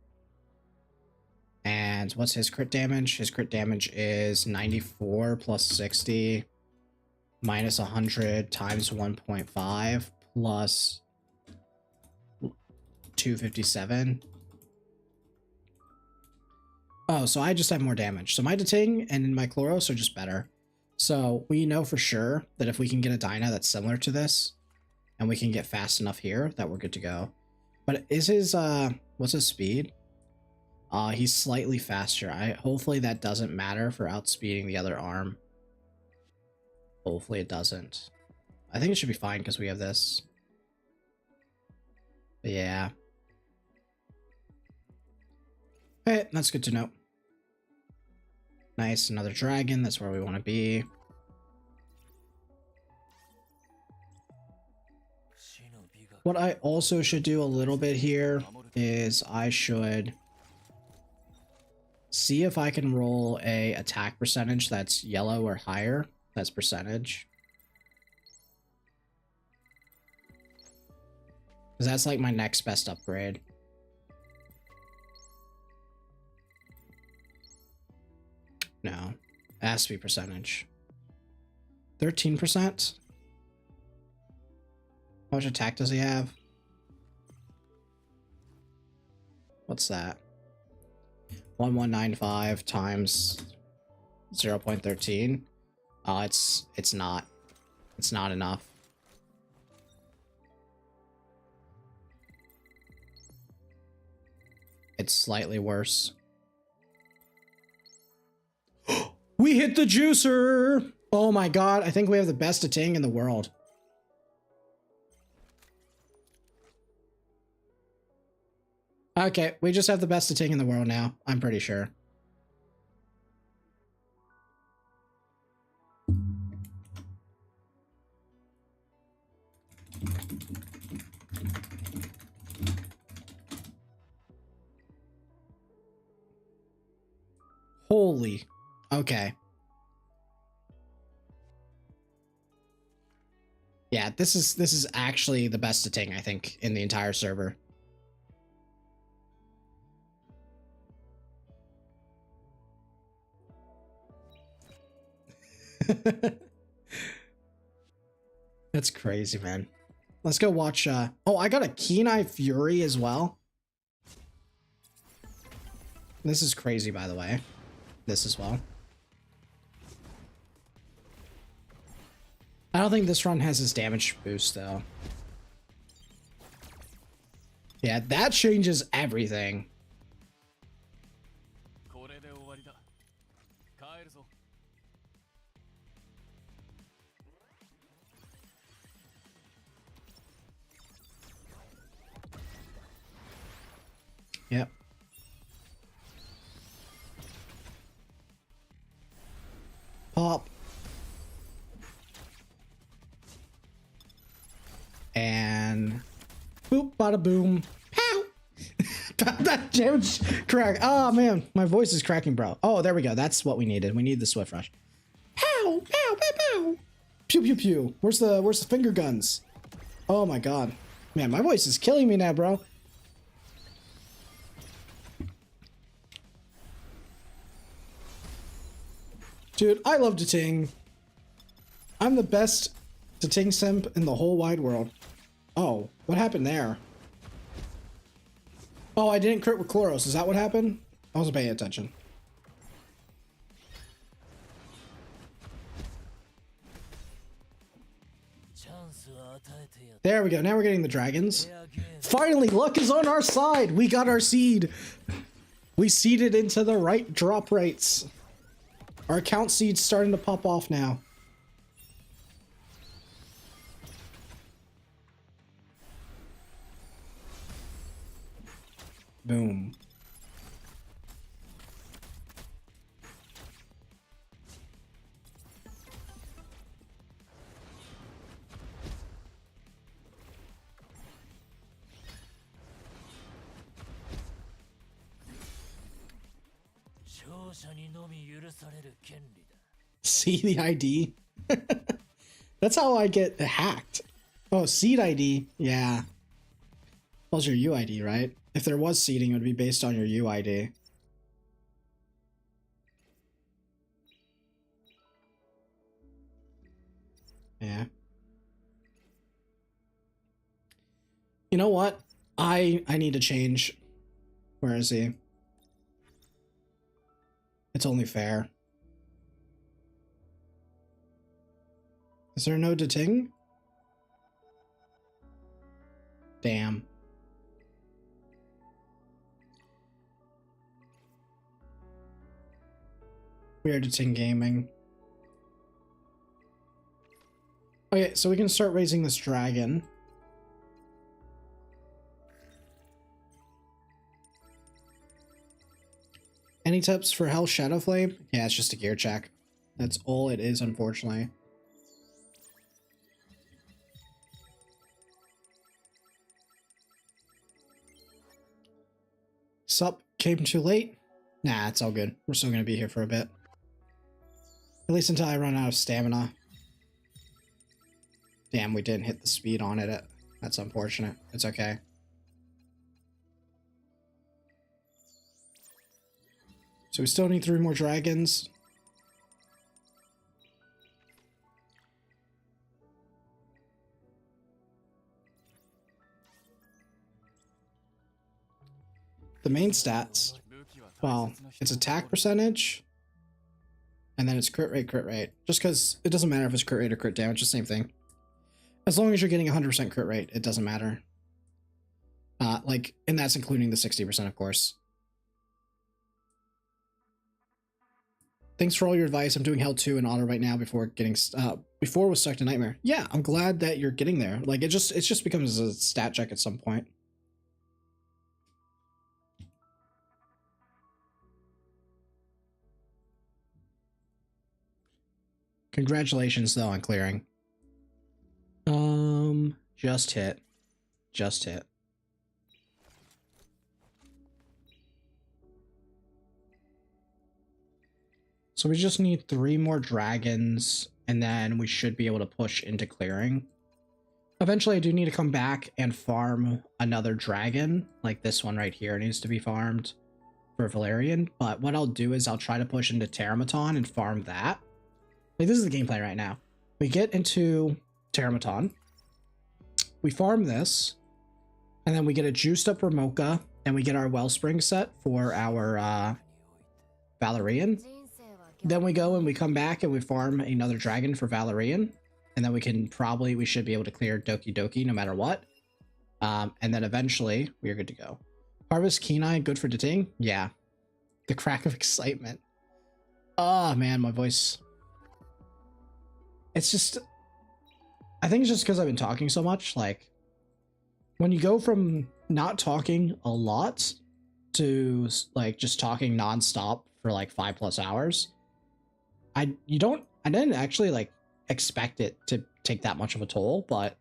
And what's his crit damage? His crit damage is 94 plus 60 minus 100 times 1.5 plus 257. Oh, so I just have more damage. So my Dating and my Chloros are just better. So we know for sure that if we can get a Dyna that's similar to this, and we can get fast enough here, that we're good to go. But is his, what's his speed? He's slightly faster. Hopefully that doesn't matter for outspeeding the other arm. Hopefully it doesn't. I think it should be fine because we have this. But yeah. Okay, that's good to know. Nice, another dragon. That's where we want to be. What I also should do a little bit here is I should see if I can roll a attack percentage that's yellow or higher. That's percentage. Because that's like my next best upgrade. No, it has to be percentage. 13%? How much attack does he have? What's that? 1195 times 0.13. It's not. It's not enough. It's slightly worse. We hit the juicer! Oh my god, I think we have the best Dating in the world. Okay, we just have the best Dating in the world now. I'm pretty sure. Holy. Okay. Yeah, this is actually the best Dating, I think, in the entire server. That's crazy, man. Let's go watch, oh, I got a Keen Eye Fury as well. This is crazy, by the way. This as well. I don't think this run has his damage boost, though. Yeah, that changes everything. Yep. Pop. And boop, bada boom. Pow! That damage crack. Oh man, my voice is cracking, bro. Oh, there we go. That's what we needed. We need the Swift Rush. Pow! Pow! Pow! Pow! Pew pew pew. Where's the finger guns? Oh my god. Man, my voice is killing me now, bro. Dude, I love Dating. I'm the best Dating simp in the whole wide world. Oh, what happened there? Oh, I didn't crit with Chloros. Is that what happened? I wasn't paying attention. There we go. Now we're getting the dragons. Finally, luck is on our side. We got our seed. We seeded into the right drop rates. Our account seed's starting to pop off now. Boom. See the ID? That's how I get hacked. Oh, seed ID. Yeah. Well, it's your UID, right? If there was seeding, it would be based on your UID. Yeah. You know what? I need to change. Where is he? It's only fair. Is there no Dating? Damn. We are Dating gaming. Okay, so we can start raising this dragon. Any tips for Hell Shadow Flame? Yeah, it's just a gear check. That's all it is, unfortunately. Sup, came too late? Nah, it's all good. We're still gonna be here for a bit. At least until I run out of stamina. Damn, we didn't hit the speed on it. That's unfortunate. It's okay. So we still need 3 more dragons. The main stats, well, it's attack percentage, and then it's crit rate. Just because it doesn't matter if it's crit rate or crit damage, it's the same thing. As long as you're getting 100% crit rate, it doesn't matter. And that's including the 60%, of course. Thanks for all your advice. I'm doing Hell 2 in auto right now before was stuck to Nightmare. Yeah, I'm glad that you're getting there. Like it just becomes a stat check at some point. Congratulations though on clearing. Just hit. Just hit. So we just need 3 more dragons, and then we should be able to push into clearing. Eventually, I do need to come back and farm another dragon, like this one right here needs to be farmed for Valerian. But what I'll do is I'll try to push into Terramaton and farm that. Like, this is the gameplay right now. We get into Terramaton. We farm this. And then we get a juiced up Ramoka. And we get our Wellspring set for our Valerian. Then we go and we come back and we farm another dragon for Valerian. And then we should be able to clear Dokidoki no matter what. And then eventually we are good to go. Harvest Kenai, good for Dating? Yeah. The crack of excitement. Oh man, my voice. It's just, I think it's just because I've been talking so much. Like, when you go from not talking a lot to like just talking nonstop for like 5+ hours, I didn't actually like expect it to take that much of a toll, but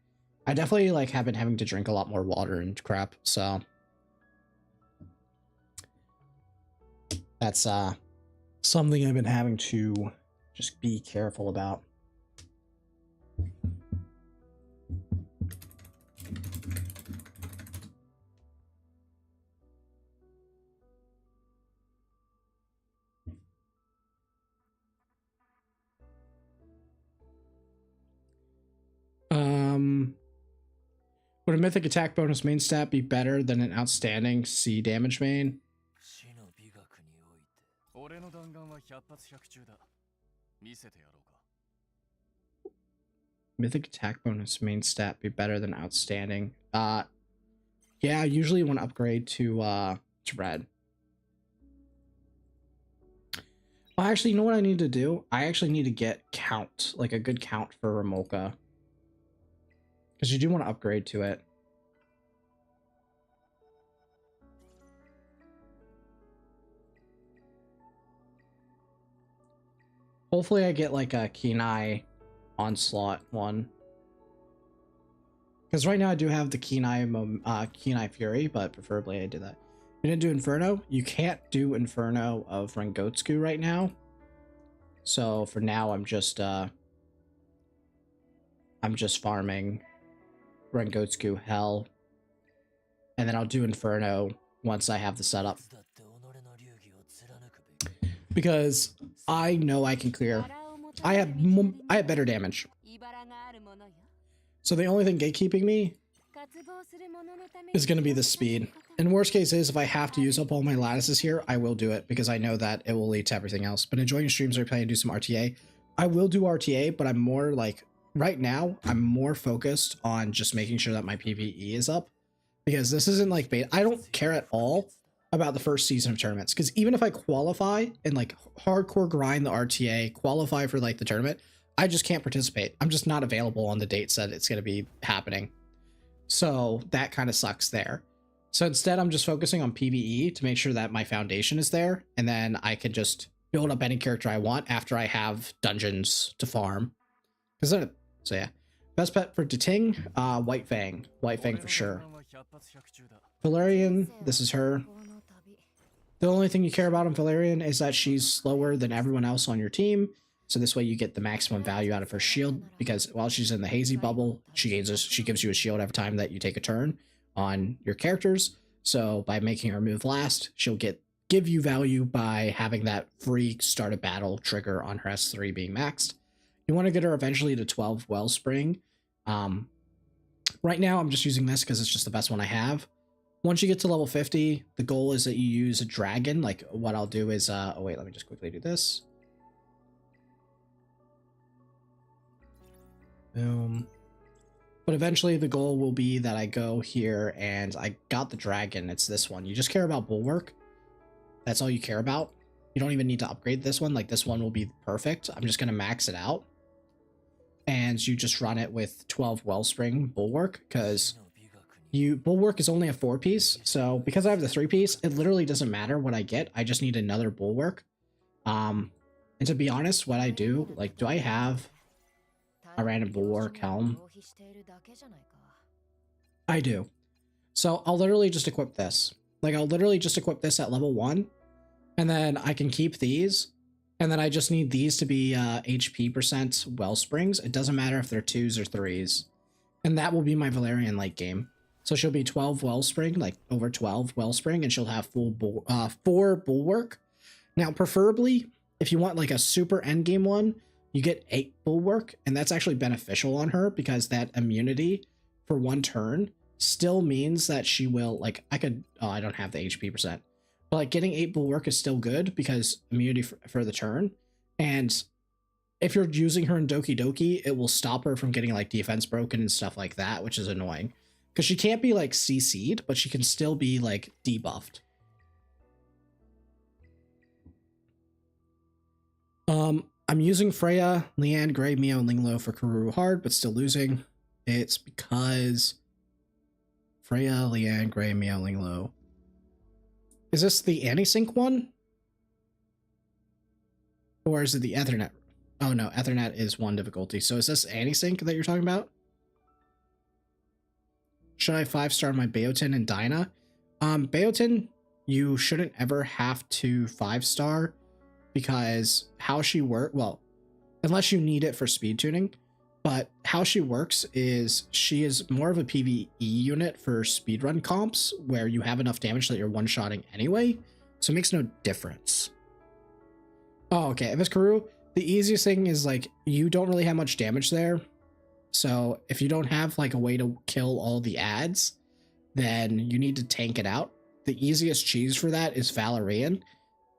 I definitely like have been having to drink a lot more water and crap, so that's something I've been having to just be careful about. Would a mythic attack bonus main stat be better than an outstanding C damage main? Mythic attack bonus main stat be better than outstanding? Yeah, usually you want to upgrade to red. Well, actually, you know what I need to do? I actually need to get count, like a good count for Ramoka. Because you do want to upgrade to it. Hopefully I get like a Kenai Onslaught one. Because right now I do have the Kenai Fury, but preferably I did that. You didn't do Inferno? You can't do Inferno of Rengoku right now. So for now I'm just farming Rengoku Hell. And then I'll do Inferno once I have the setup. Because I know I can clear. I have better damage. So the only thing gatekeeping me is going to be the speed. And worst case is if I have to use up all my lattices here, I will do it because I know that it will lead to everything else. But enjoying streams, I plan to do some RTA. I will do RTA, but I'm more like, right now, I'm more focused on just making sure that my PvE is up. Because this isn't like beta. I don't care at all about the first season of tournaments. Because even if I qualify and like hardcore grind the RTA, qualify for like the tournament, I just can't participate. I'm just not available on the dates that it's going to be happening. So that kind of sucks there. So instead, I'm just focusing on PvE to make sure that my foundation is there. And then I can just build up any character I want after I have dungeons to farm. So yeah. Best pet for Dating, White Fang. White Fang for sure. Valerian, this is her. The only thing you care about in Valerian is that she's slower than everyone else on your team. So this way you get the maximum value out of her shield, because while she's in the hazy bubble, she gives you a shield every time that you take a turn on your characters. So by making her move last, she'll give you value by having that free start a battle trigger on her S3 being maxed. You want to get her eventually to 12 Wellspring. Right now I'm just using this because it's just the best one I have. Once you get to level 50, the goal is that you use a dragon. Like what I'll do is, oh wait, let me just quickly do this. Boom. But eventually the goal will be that I go here and I got the dragon. It's this one. You just care about Bulwark. That's all you care about. You don't even need to upgrade this one. Like this one will be perfect. I'm just going to max it out. And you just run it with 12 Wellspring Bulwark because Bulwark is only a 4-piece. So because I have the 3-piece, it literally doesn't matter what I get. I just need another Bulwark. And to be honest, what I do, like, do I have a random Bulwark helm? I do. So I'll literally just equip this. Like I'll literally just equip this at level 1. And then I can keep these. And then I just need these to be HP % Wellsprings. It doesn't matter if they're 2s or 3s. And that will be my Valerian late game. So she'll be 12 Wellspring, like over 12 Wellspring, and she'll have 4 Bulwark. Now, preferably, if you want like a super endgame one, you get 8 bulwark, and that's actually beneficial on her because that immunity for 1 turn still means that she will, like, I don't have the HP percent, but like getting 8 bulwark is still good because immunity for the turn. And if you're using her in Dokidoki, it will stop her from getting like defense broken and stuff like that, which is annoying because she can't be like CC'd, but she can still be like debuffed. I'm using Freya, Leanne, Gray, Mio, and Linglo for Karuru hard, but still losing. It's because Freya, Leanne, Gray, Mio, Linglo. Is this the ANISYNC one? Or is it the Ethernet? Oh no, Ethernet is 1 difficulty. So is this ANISYNC that you're talking about? Should I 5-star my Beotin and Dinah? Beotin, you shouldn't ever have to 5-star because how she works, well, unless you need it for speed tuning, but how she works is she is more of a PvE unit for speedrun comps where you have enough damage that you're one-shotting anyway, so it makes no difference. Oh, okay, if it's Karoo, the easiest thing is like you don't really have much damage there, so if you don't have like a way to kill all the ads, then you need to tank it out. The easiest cheese for that is Valerian.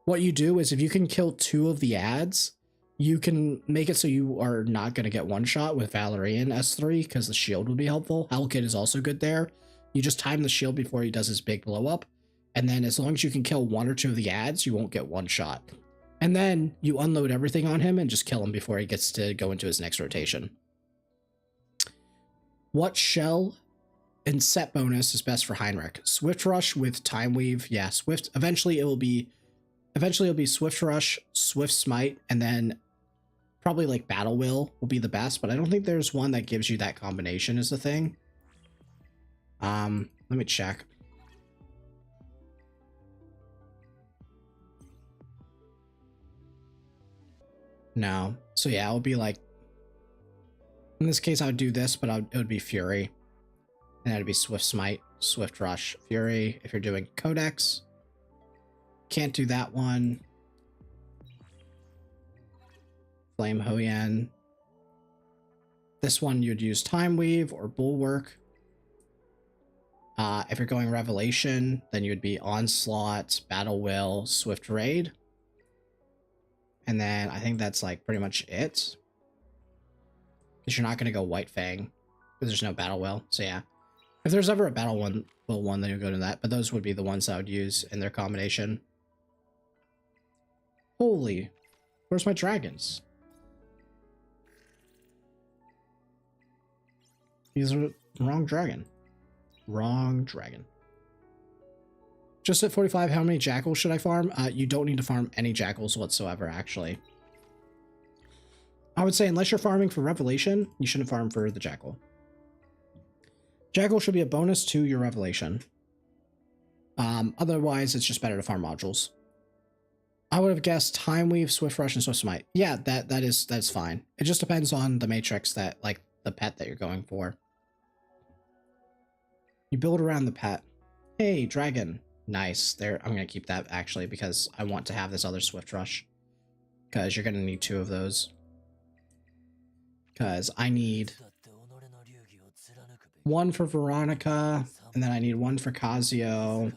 What you do is if you can kill 2 of the ads, you can make it so you are not going to get one shot with Valerian S3 because the shield would be helpful. Hellkid is also good there. You just time the shield before he does his big blow up. And then as long as you can kill 1 or 2 of the ads, you won't get one shot. And then you unload everything on him and just kill him before he gets to go into his next rotation. What shell and set bonus is best for Heinrich? Swift Rush with Time Weave. Yeah, Swift. Eventually it'll be Swift Rush, Swift Smite, and then probably like Battle Will be the best, but I don't think there's one that gives you that combination is the thing. Let me check. No. So yeah, it would be like, in this case I would do this, but it would be Fury. And that'd be Swift Smite, Swift Rush, Fury. If you're doing Codex, can't do that one. Flame Hoyan. This one you'd use Time Weave or Bulwark. If you're going Revelation, then you would be Onslaught, Battle Will, Swift Raid. And then I think that's like pretty much it. Because you're not going to go White Fang. Because there's no Battle Will. So yeah. If there's ever a Battle Will one, then you'll go to that. But those would be the ones I would use in their combination. Holy. Where's my dragons? These are wrong dragon. Wrong dragon. Just at 45, how many jackals should I farm? You don't need to farm any jackals whatsoever, actually. I would say unless you're farming for Revelation, you shouldn't farm for the jackal. Jackal should be a bonus to your Revelation. Otherwise, it's just better to farm modules. I would have guessed Time Weave, Swift Rush, and Swift Smite. Yeah, that's fine. It just depends on the matrix that, like, the pet that you're going for. You build around the pet. Hey, dragon. Nice. There, I'm gonna keep that actually because I want to have this other Swift Rush. Because you're gonna need 2 of those. Because I need 1 for Veronica, and then I need 1 for Casio,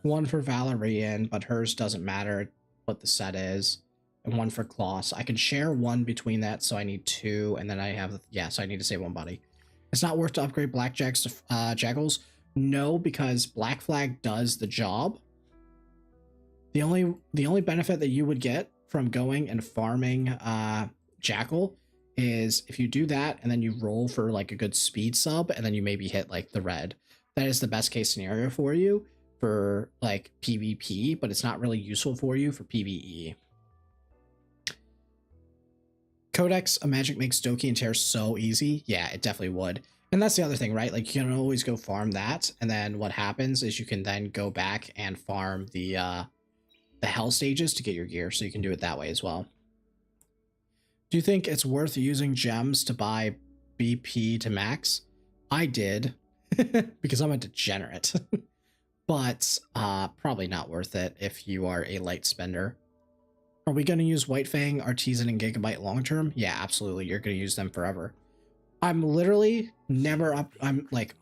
1 for Valerian, but hers doesn't matter what the set is, and 1 for Kloss. I can share 1 between that, so I need 2, and then I have, yeah, so I need to save 1 body. It's not worth to upgrade Blackjacks to Jackals. No, because Black Flag does the job. The only benefit that you would get from going and farming Jackal is if you do that and then you roll for like a good speed sub and then you maybe hit like the red. That is the best case scenario for you for like PvP, but it's not really useful for you for PvE. Codex, a magic makes Doki and Terror so easy. Yeah, it definitely would. And that's the other thing, right? Like you can always go farm that, and then what happens is you can then go back and farm the hell stages to get your gear, so you can do it that way as well. Do you think it's worth using gems to buy BP to max? I did, because I'm a degenerate. But probably not worth it if you are a light spender. Are we going to use White Fang, Artisan, and Gigabyte long term? Yeah, absolutely. You're going to use them forever. I'm literally never up. I'm like,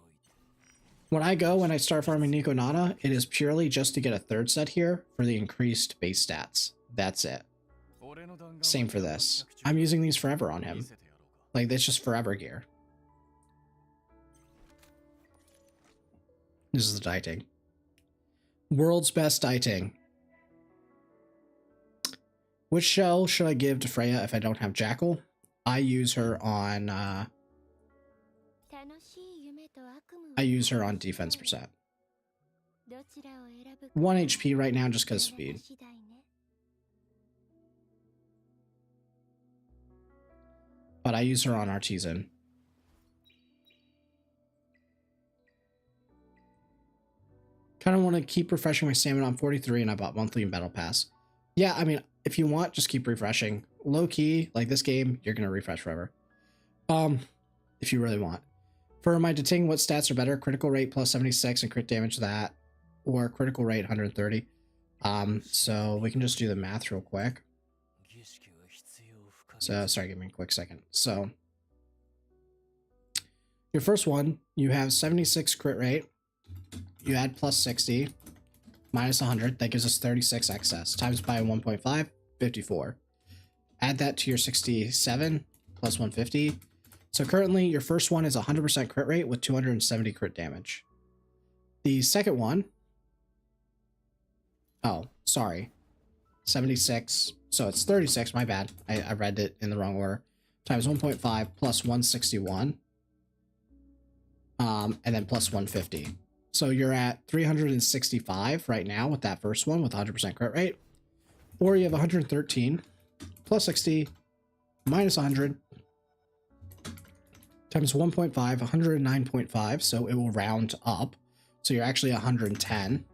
when I start farming Nico Nana, it is purely just to get a third set here for the increased base stats. That's it. Same for this. I'm using these forever on him. Like, that's just forever gear. This is the dieting. World's best dieting. Which shell should I give to Freya if I don't have Jackal? I use her on defense percent. 1 HP right now just because speed. But I use her on Artisan. Kind of want to keep refreshing my stamina on 43 and I bought monthly and battle pass. Yeah, I mean, if you want, just keep refreshing. Low key, like this game, you're going to refresh forever. If you really want. For my Dating, what stats are better? Critical rate plus 76 and crit damage that, or critical rate 130. So we can just do the math real quick. So, sorry, give me a quick second. So, your first one, you have 76 crit rate. You add plus 60, minus 100. That gives us 36 excess. Times by 1.5, 54. Add that to your 67, plus 150. So currently, your first one is 100% crit rate with 270 crit damage. The second one, oh, sorry, 76. So it's 36, my bad. I read it in the wrong order. Times 1.5 plus 161. And then plus 150. So you're at 365 right now with that first one with 100% crit rate. Or you have 113 plus 60 minus 100 times 1.5, 109.5. So it will round up. So you're actually 110.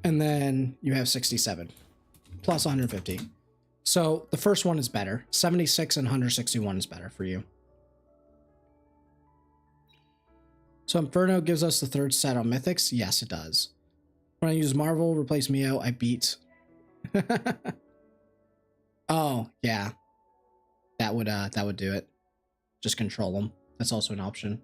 And then you have 67 plus 150. So the first one is better. 76 and 161 is better for you. So Inferno gives us the third set on Mythics. Yes, it does. When I use Marvel, replace Mio, I beat. Oh, yeah. That would do it. Just control them. That's also an option.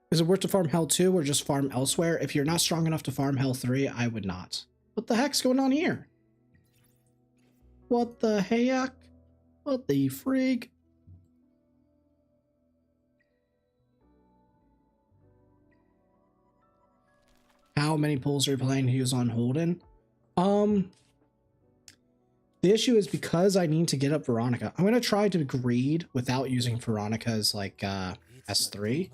Is it worth to farm Hell 2 or just farm elsewhere? If you're not strong enough to farm Hell 3, I would not. What the heck's going on here? What the heck? What the frig? How many pulls are you planning to use on Holden? The issue is because I need to get up Veronica. I'm going to try to greed without using Veronica's like S3.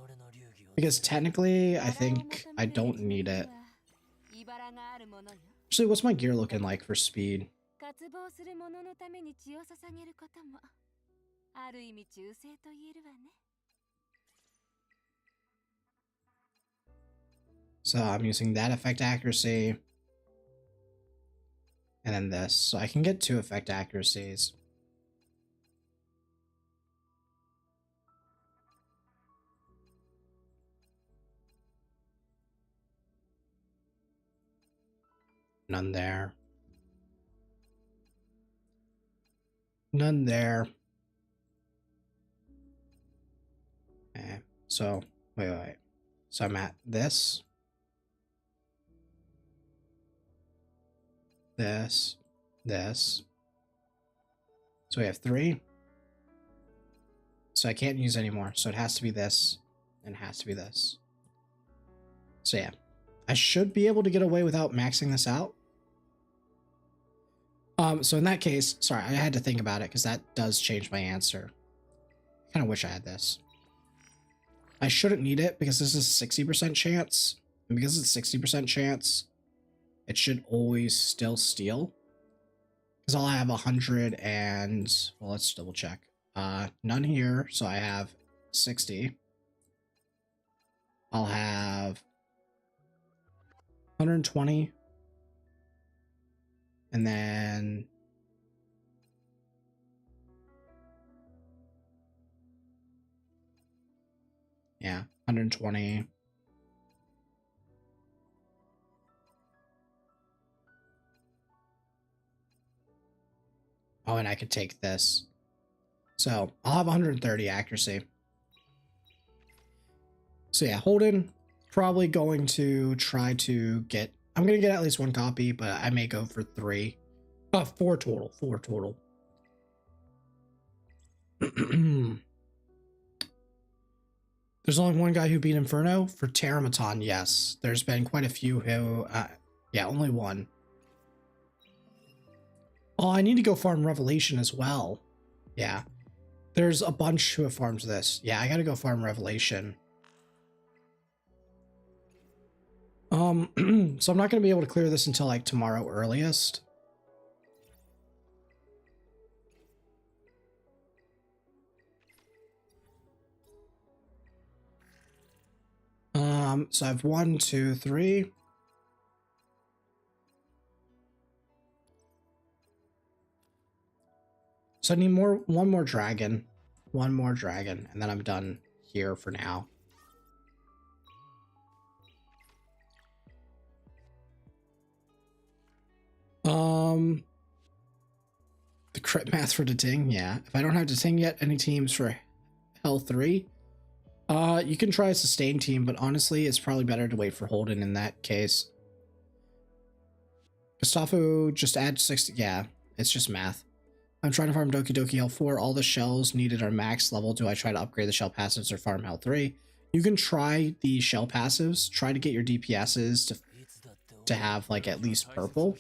Because technically, I think I don't need it. Actually, what's my gear looking like for speed? So I'm using that effect accuracy. And then this. So I can get 2 effect accuracies. None there. None there. Okay. So, wait. So I'm at this. This. So we have 3. So I can't use anymore. So it has to be this. And it has to be this. So yeah. I should be able to get away without maxing this out. So in that case, sorry, I had to think about it because that does change my answer. I kind of wish I had this. I shouldn't need it because this is a 60% chance. And because it's 60% chance, it should always still steal. Because I'll have 100 and, well, let's double check. None here, so I have 60. I'll have 120. And then yeah, 120. Oh, and I could take this. So I'll have 130 accuracy. So yeah, Holden, probably going to try to get, I'm going to get at least one copy, but I may go for 3. 4 total, 4 total. There's only one guy who beat Inferno. For Terramaton, yes. There's been quite a few who, yeah, only one. Oh, I need to go farm Revelation as well. Yeah. There's a bunch who have farmed this. Yeah, I gotta go farm Revelation. So I'm not gonna be able to clear this until like tomorrow earliest. So I have 1, 2, 3. So I need one more dragon. One more dragon, and then I'm done here for now. The crit math for Dating, yeah. If I don't have Dating yet, any teams for Hell 3? You can try a sustain team, but honestly, it's probably better to wait for Holden in that case. Gustavo just add 60, yeah, it's just math. I'm trying to farm Dokidoki Hell 4. All the shells needed are max level. Do I try to upgrade the shell passives or farm Hell 3? You can try the shell passives. Try to get your DPSs to have like at least purple.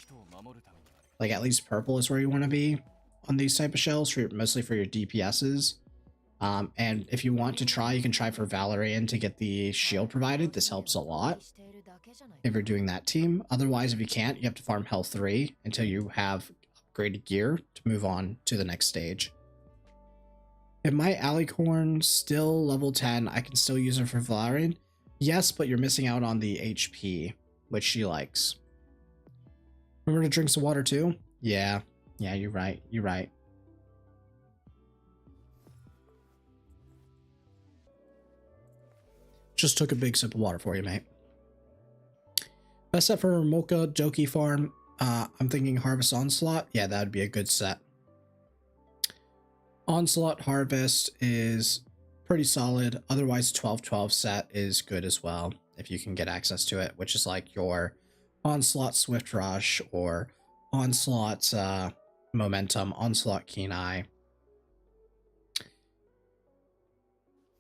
Like at least purple is where you want to be on these type of shells, for mostly for your DPSs. And if you want to try, you can try for Valerian to get the shield provided. This helps a lot if you're doing that team. Otherwise, if you can't, you have to farm Hell 3 until you have upgraded gear to move on to the next stage. If my Alicorn still level 10, I can still use her for Valerian. Yes, but you're missing out on the HP, which she likes. Remember to drink some water too? Yeah, you're right. You're right. Just took a big sip of water for you, mate. Best set for Mocha Doki farm. I'm thinking Harvest Onslaught. Yeah, that would be a good set. Onslaught Harvest is pretty solid. Otherwise, 12-12 set is good as well if you can get access to it, which is like your Onslaught Swift Rush or Onslaught Momentum, Onslaught Keen Eye.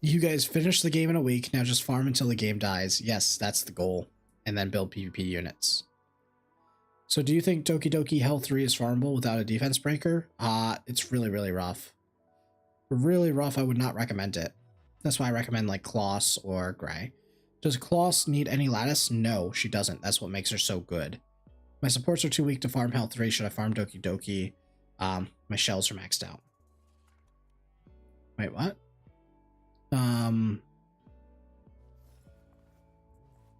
You guys finish the game in a week. Now just farm until the game dies. Yes, that's the goal. And then build PvP units. So do you think Dokidoki Hell 3 is farmable without a defense breaker? It's really, really rough. Really rough. I would not recommend it. That's why I recommend like Kloss or Gray. Does Kloss need any lattice? No, she doesn't. That's what makes her so good. My supports are too weak to farm Hell 3. Should I farm Dokidoki? My shells are maxed out. Wait, what?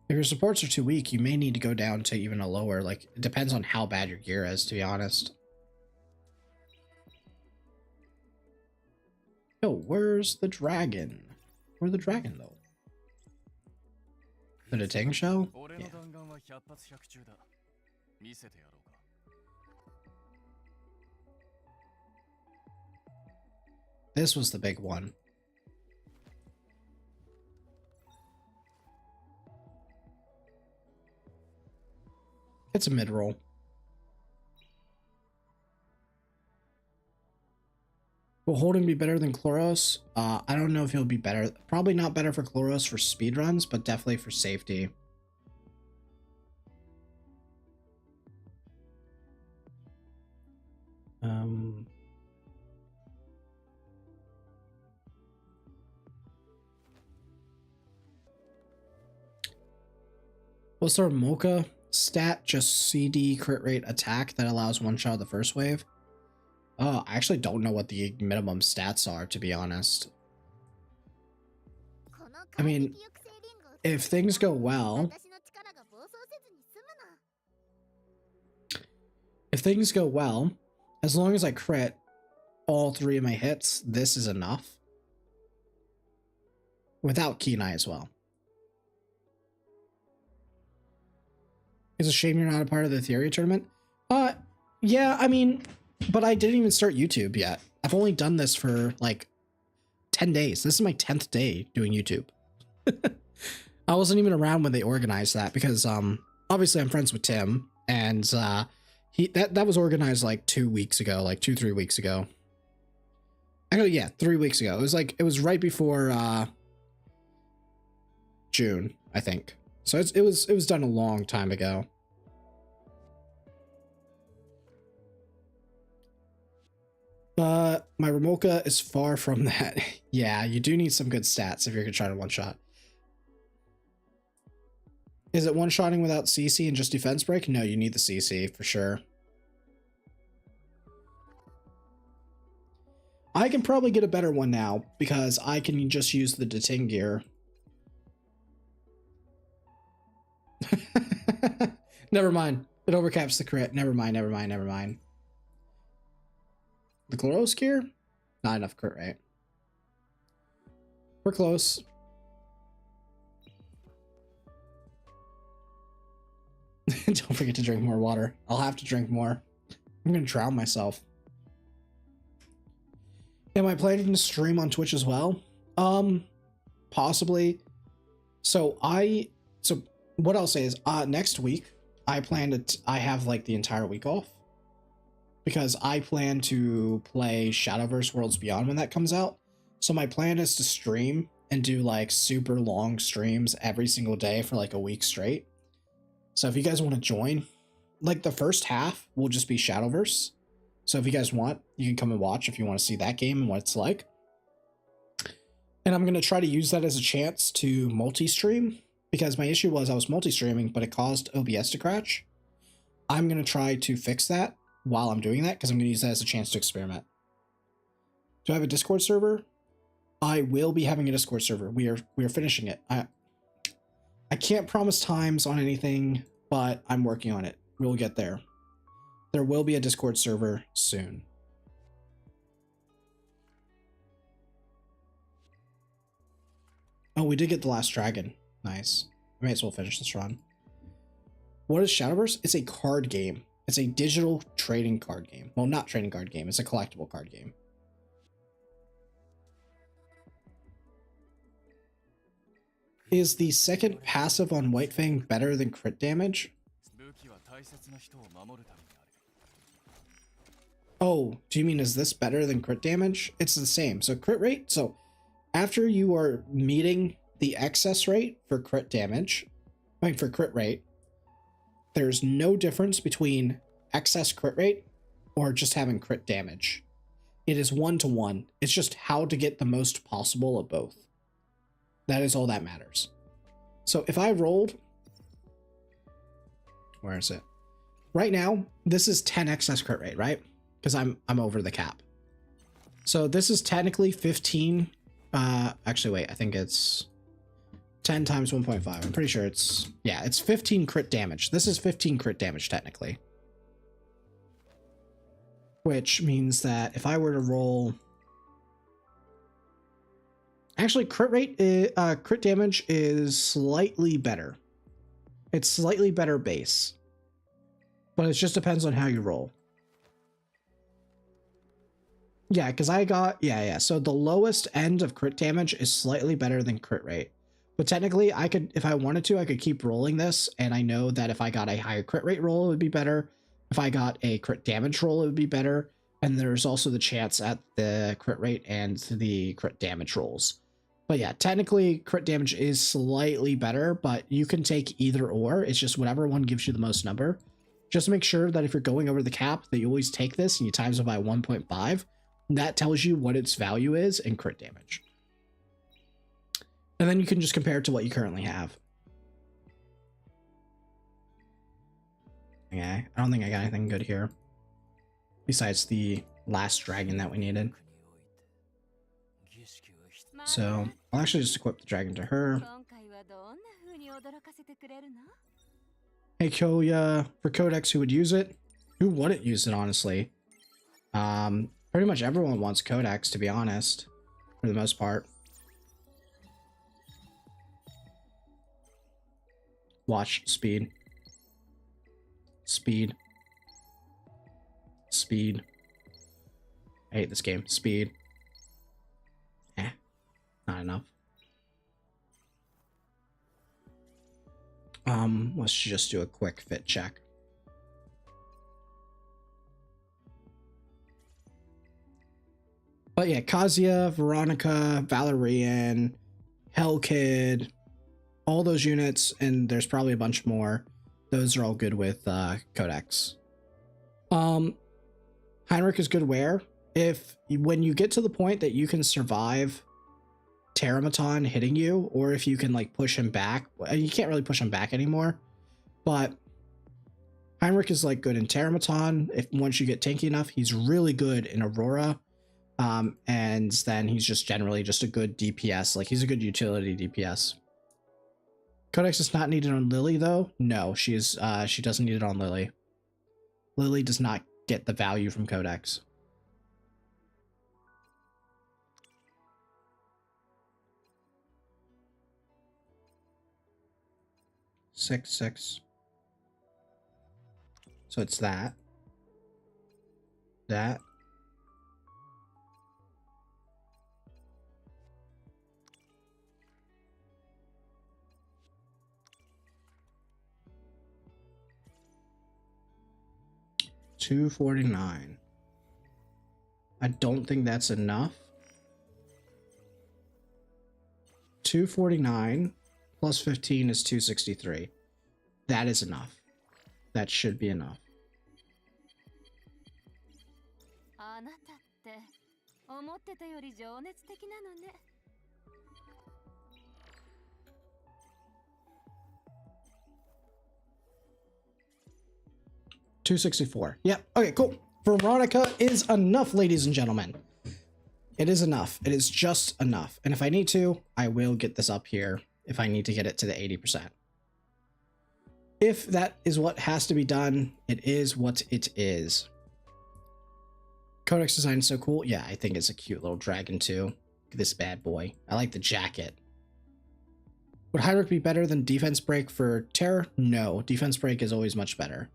If your supports are too weak, you may need to go down to even a lower, like, it depends on how bad your gear is, to be honest. Yo, where's the dragon? Where's the dragon, though? The Tang shell? Yeah. This was the big one. It's a mid-roll. Will Holden be better than Chloros? I don't know if he'll be better. Probably not better for Chloros for speedruns, but definitely for safety. What's our Mocha stat? Just CD crit rate attack that allows one shot of the first wave. I actually don't know what the minimum stats are, to be honest. I mean, if things go well, as long as I crit all 3 of my hits, this is enough. Without Keen Eye as well. It's a shame you're not a part of the Etheria tournament. Yeah, I mean, But I didn't even start YouTube yet. I've only done this for like 10 days. This is my 10th day doing YouTube. I wasn't even around when they organized that because obviously I'm friends with Tim, and that was organized like 2 weeks ago, like 2-3 weeks ago. Actually, yeah, 3 weeks ago. It was right before June, I think. So it was done a long time ago. My Ramoka is far from that. Yeah, you do need some good stats if you're gonna try to one-shot. Is it one-shotting without CC and just defense break? No, you need the CC for sure. I can probably get a better one now because I can just use the deting gear. Never mind. It overcaps the crit. Never mind, never mind, never mind. The Chloros gear? Not enough crit rate. We're close. Don't forget to drink more water. I'll have to drink more. I'm gonna drown myself. Am I planning to stream on Twitch as well? Possibly. So what I'll say is next week I plan to I have like the entire week off because I plan to play Shadowverse Worlds Beyond when that comes out. So my plan is to stream and do like super long streams every single day for like a week straight. So if you guys want to join, like the first half will just be Shadowverse. So if you guys want, you can come and watch if you want to see that game and what it's like. And I'm going to try to use that as a chance to multi-stream because my issue was I was multi-streaming, but it caused OBS to crash. I'm going to try to fix that while I'm doing that because I'm going to use that as a chance to experiment. Do I have a Discord server? I will be having a Discord server. We are finishing it. I can't promise times on anything, but I'm working on it. We'll get there. There will be a Discord server soon. Oh, we did get the last dragon. Nice. I may as well finish this run. What is Shadowverse? It's a card game. It's a digital trading card game. Well, not trading card game. It's a collectible card game. Is the second passive on White Fang better than crit damage? Oh, do you mean is this better than crit damage? It's the same. So crit rate. So after you are meeting the excess rate for crit damage, for crit rate, there's no difference between excess crit rate or just having crit damage. It is 1-to-1. It's just how to get the most possible of both. That is all that matters. So if I rolled, where is it? Right now, this is 10 excess crit rate, right? Because I'm over the cap. So this is technically 15. Actually, wait, I think it's 10 times 1.5. I'm pretty sure it's, yeah, it's 15 crit damage. This is 15 crit damage technically. Which means that if I were to roll, actually crit damage is slightly better. It's slightly better base, but it just depends on how you roll. Yeah, because I got, yeah. So the lowest end of crit damage is slightly better than crit rate. But technically, I could, if I wanted to, I could keep rolling this. And I know that if I got a higher crit rate roll, it would be better. If I got a crit damage roll, it would be better. And there's also the chance at the crit rate and the crit damage rolls. But yeah, technically, crit damage is slightly better, but you can take either or. It's just whatever one gives you the most number. Just make sure that if you're going over the cap, that you always take this and you times it by 1.5. That tells you what its value is in crit damage. And then you can just compare it to what you currently have. Okay, I don't think I got anything good here. Besides the last dragon that we needed. So, I'll actually just equip the dragon to her. Hey Koya, for Codex, who would use it? Who wouldn't use it, honestly? Pretty much everyone wants Codex, to be honest, for the most part. Watch, speed. Speed. Speed. I hate this game. Speed. Not enough. Let's just do a quick fit check. But yeah, Kazuya, Veronica, Valerian, Hellkid, all those units, and there's probably a bunch more. Those are all good with Codex. Heinrich is good where? When you get to the point that you can survive Terramaton hitting you, or if you can like push him back. You can't really push him back anymore, but Heinrich is like good in Terramaton. Once you get tanky enough, he's really good in Aurora. And then he's just generally just a good DPS. Like he's a good utility DPS. Codex is not needed on Lily though. No, she doesn't need it on Lily. Lily does not get the value from Codex. Six. So it's that. 249. I don't think that's enough. 249 plus 15 is 263. That is enough. That should be enough. $264. Yep. Okay, cool. Veronica is enough, ladies and gentlemen. It is enough. It is just enough. And if I need to, I will get this up here if I need to get it to the 80%. If that is what has to be done, it is what it is. Codex design is so cool. Yeah, I think it's a cute little dragon too. Look at this bad boy. I like the jacket. Would Heinrich be better than defense break for Terror? No, defense break is always much better.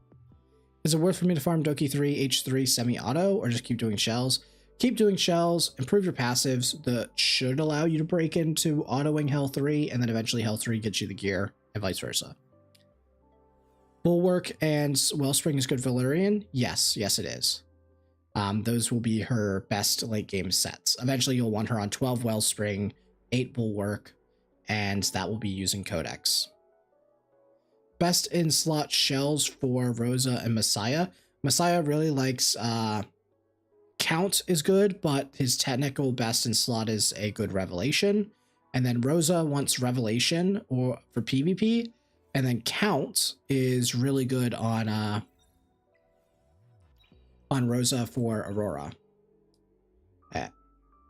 Is it worth for me to farm Doki 3 H3 semi-auto or just keep doing shells? Keep doing shells, improve your passives that should allow you to break into autoing Hell 3, and then eventually Hell 3 gets you the gear, and vice versa. Bulwark and Wellspring is good Valerian? Yes, it is. Those will be her best late game sets. Eventually you'll want her on 12 Wellspring, 8 Bulwark, and that will be using Codex. Best in slot shells for Rosa and Messiah. Messiah really likes Count is good, but his technical best in slot is a good Revelation. And then Rosa wants Revelation or for PvP, and then Count is really good on Rosa for Aurora. Yeah.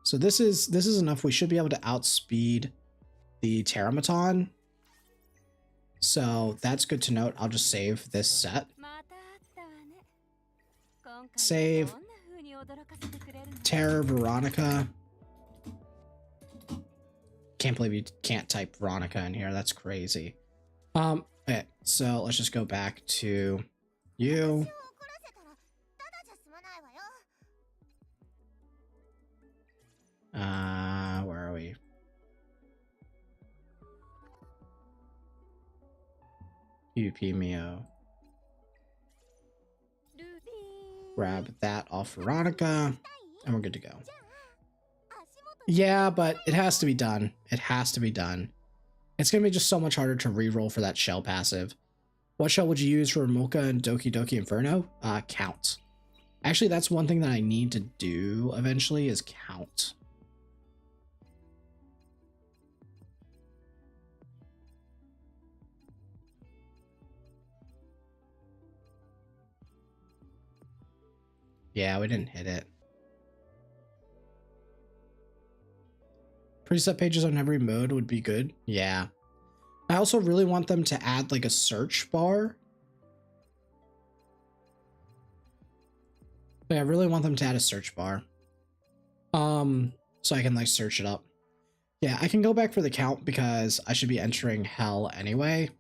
So this is enough. We should be able to outspeed the Terramaton. So that's good to note. I'll just save this set. Save. Terror Veronica. Can't believe you can't type Veronica in here. That's crazy. Okay, so let's just go back to you. Where are we? PvP Mio. Grab that off Veronica, and we're good to go. Yeah, but it has to be done. It has to be done. It's going to be just so much harder to reroll for that shell passive. What shell would you use for Mocha and Doki Inferno? Count. Actually, that's one thing that I need to do eventually is count. Yeah, we didn't hit it. Preset pages on every mode would be good. Yeah. I also really want them to add like a search bar. Yeah, I really want them to add a search bar. So I can like search it up. Yeah, I can go back for the count because I should be entering Hell anyway.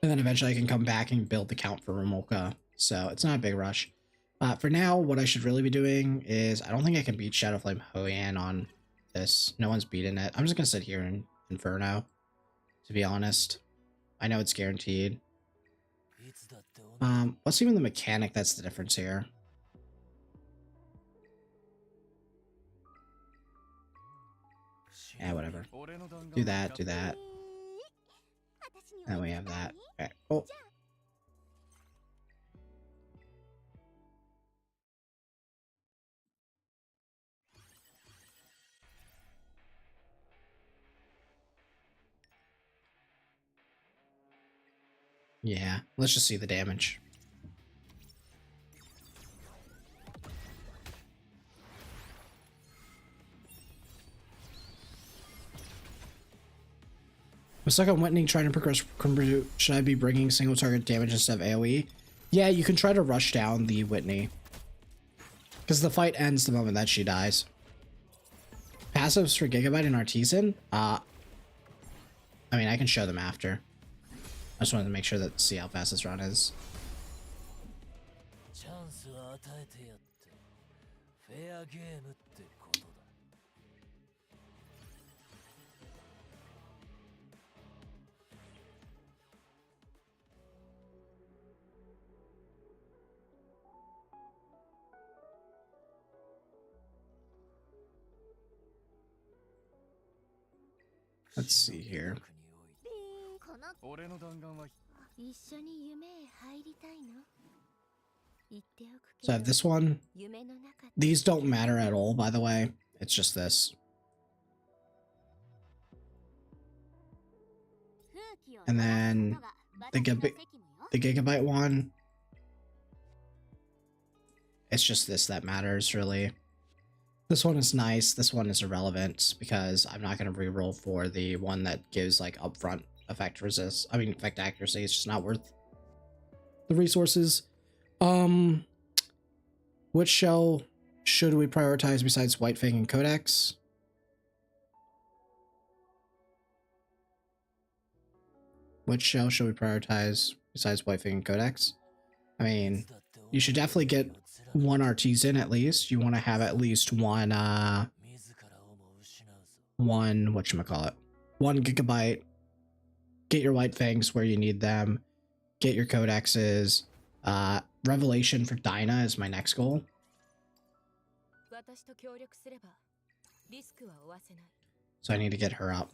And then eventually I can come back and build the count for Remolka. So it's not a big rush. For now, what I should really be doing is, I don't think I can beat Shadowflame Hoyan on this. No one's beaten it. I'm just gonna sit here in Inferno, to be honest. I know it's guaranteed. What's even the mechanic that's the difference here? Yeah, whatever. Do that, do that. And we have that. Okay. Oh. Yeah, let's just see the damage. I'm stuck on Whitney trying to progress. Should I be bringing single target damage instead of AoE? Yeah, you can try to rush down the Whitney, because the fight ends the moment that she dies. Passives for Gigabyte and Artisan? I mean, I can show them after. I just wanted to make sure that see how fast this run is. Let's see here. So I have this one. These don't matter at all, by the way. It's just this. And then the Gigabyte one. It's just this that matters, really. This one is nice. This one is irrelevant because I'm not going to reroll for the one that gives like upfront effect resist. I mean, effect accuracy. It's just not worth the resources. Which shell should we prioritize besides White Fang and Codex? Which shell should we prioritize besides White Fang and Codex? I mean, you should definitely get one Artisan at least. You want to have at least one, whatchamacallit, 1 Gigabyte. Get your White Fangs where you need them. Get your Codexes. Revelation for Dinah is my next goal. So I need to get her up.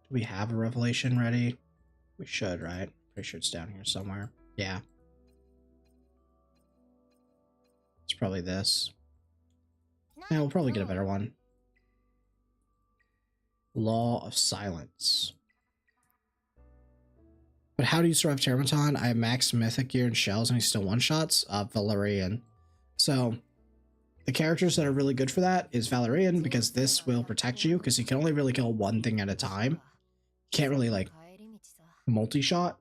Do we have a Revelation ready? We should, right? Pretty sure it's down here somewhere. Yeah. It's probably this. Yeah, we'll probably get a better one. Law of Silence. But how do you survive Terramaton? I have max mythic gear and shells and he still one-shots? Valerian. So, the characters that are really good for that is Valerian, because this will protect you, because you can only really kill one thing at a time. You can't really, like, multi-shot.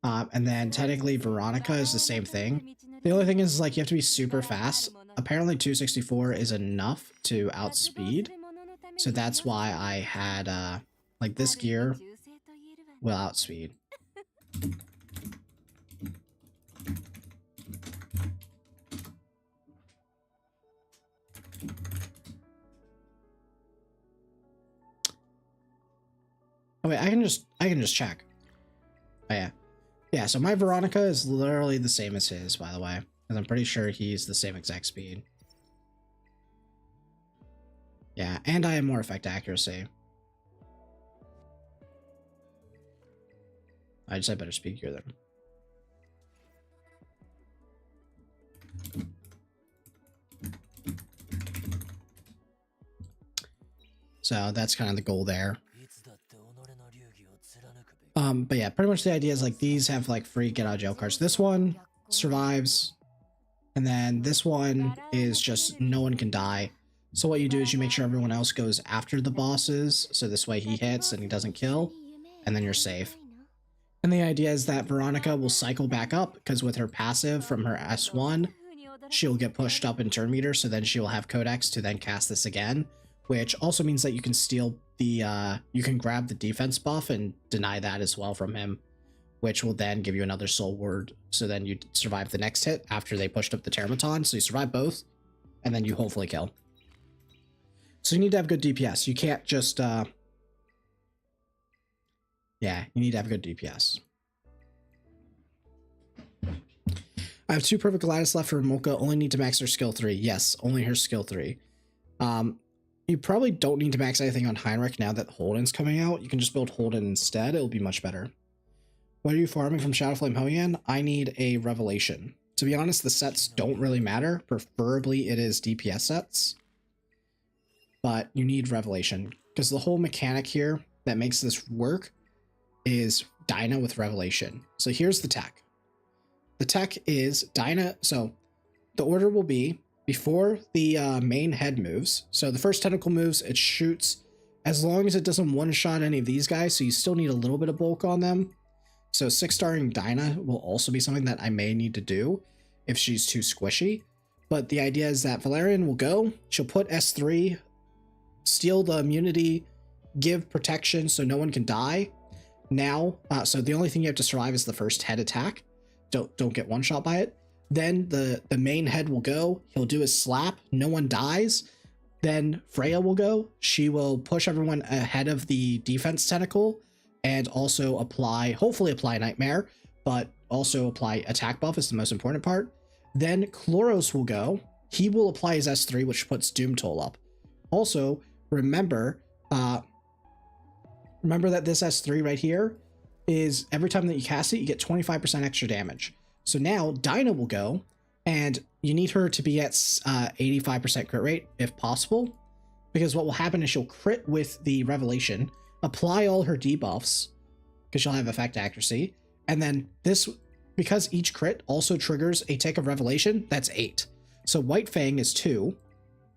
And then, technically, Veronica is the same thing. The only thing is, like, you have to be super fast. Apparently, 264 is enough to outspeed. So that's why I had, like, this gear will outspeed. Oh wait, I can just check. Oh yeah. Yeah, so my Veronica is literally the same as his, by the way. Because I'm pretty sure he's the same exact speed. Yeah, and I have more effect accuracy. I just had better speed gear than so that's kind of the goal there. But yeah, pretty much the idea is like these have like free get out of jail cards. This one survives, and then this one is just no one can die. So what you do is you make sure everyone else goes after the bosses, so this way he hits and he doesn't kill, and then you're safe. And the idea is that Veronica will cycle back up, because with her passive from her S1, she'll get pushed up in turn meter, so then she'll have Codex to then cast this again, which also means that you can steal the, you can grab the defense buff and deny that as well from him, which will then give you another soul word. So then you survive the next hit after they pushed up the Terramaton. So you survive both, and then you hopefully kill. So you need to have good DPS. You can't just, yeah, you need to have good DPS. I have 2 perfect gliders left for Mocha. Only need to max her skill 3. Yes, only her skill 3. You probably don't need to max anything on Heinrich now that Holden's coming out. You can just build Holden instead. It'll be much better. What are you farming from Shadowflame Hoyan? I need a Revelation. To be honest, the sets don't really matter. Preferably it is DPS sets. But you need Revelation. Because the whole mechanic here that makes this work is Dyna with Revelation. So here's the tech. The tech is Dyna. So the order will be before the main head moves. So the first tentacle moves, it shoots as long as it doesn't one-shot any of these guys. So you still need a little bit of bulk on them. So 6-starring Dyna will also be something that I may need to do if she's too squishy. But the idea is that Valerian will go, she'll put S3, steal the immunity, give protection so no one can die. Now, so the only thing you have to survive is the first head attack. Don't get one shot by it. Then the main head will go, he'll do his slap, no one dies. Then Freya will go, she will push everyone ahead of the defense tentacle and also apply, hopefully apply Nightmare, but also apply attack buff is the most important part. Then Chloros will go, he will apply his S3, which puts Doom Toll up. Also, remember that this S3 right here is every time that you cast it, you get 25% extra damage. So now Dyna will go, and you need her to be at 85% crit rate if possible, because what will happen is she'll crit with the Revelation, apply all her debuffs, because she'll have effect accuracy, and then this, because each crit also triggers a tick of Revelation, that's 8. So White Fang is 2,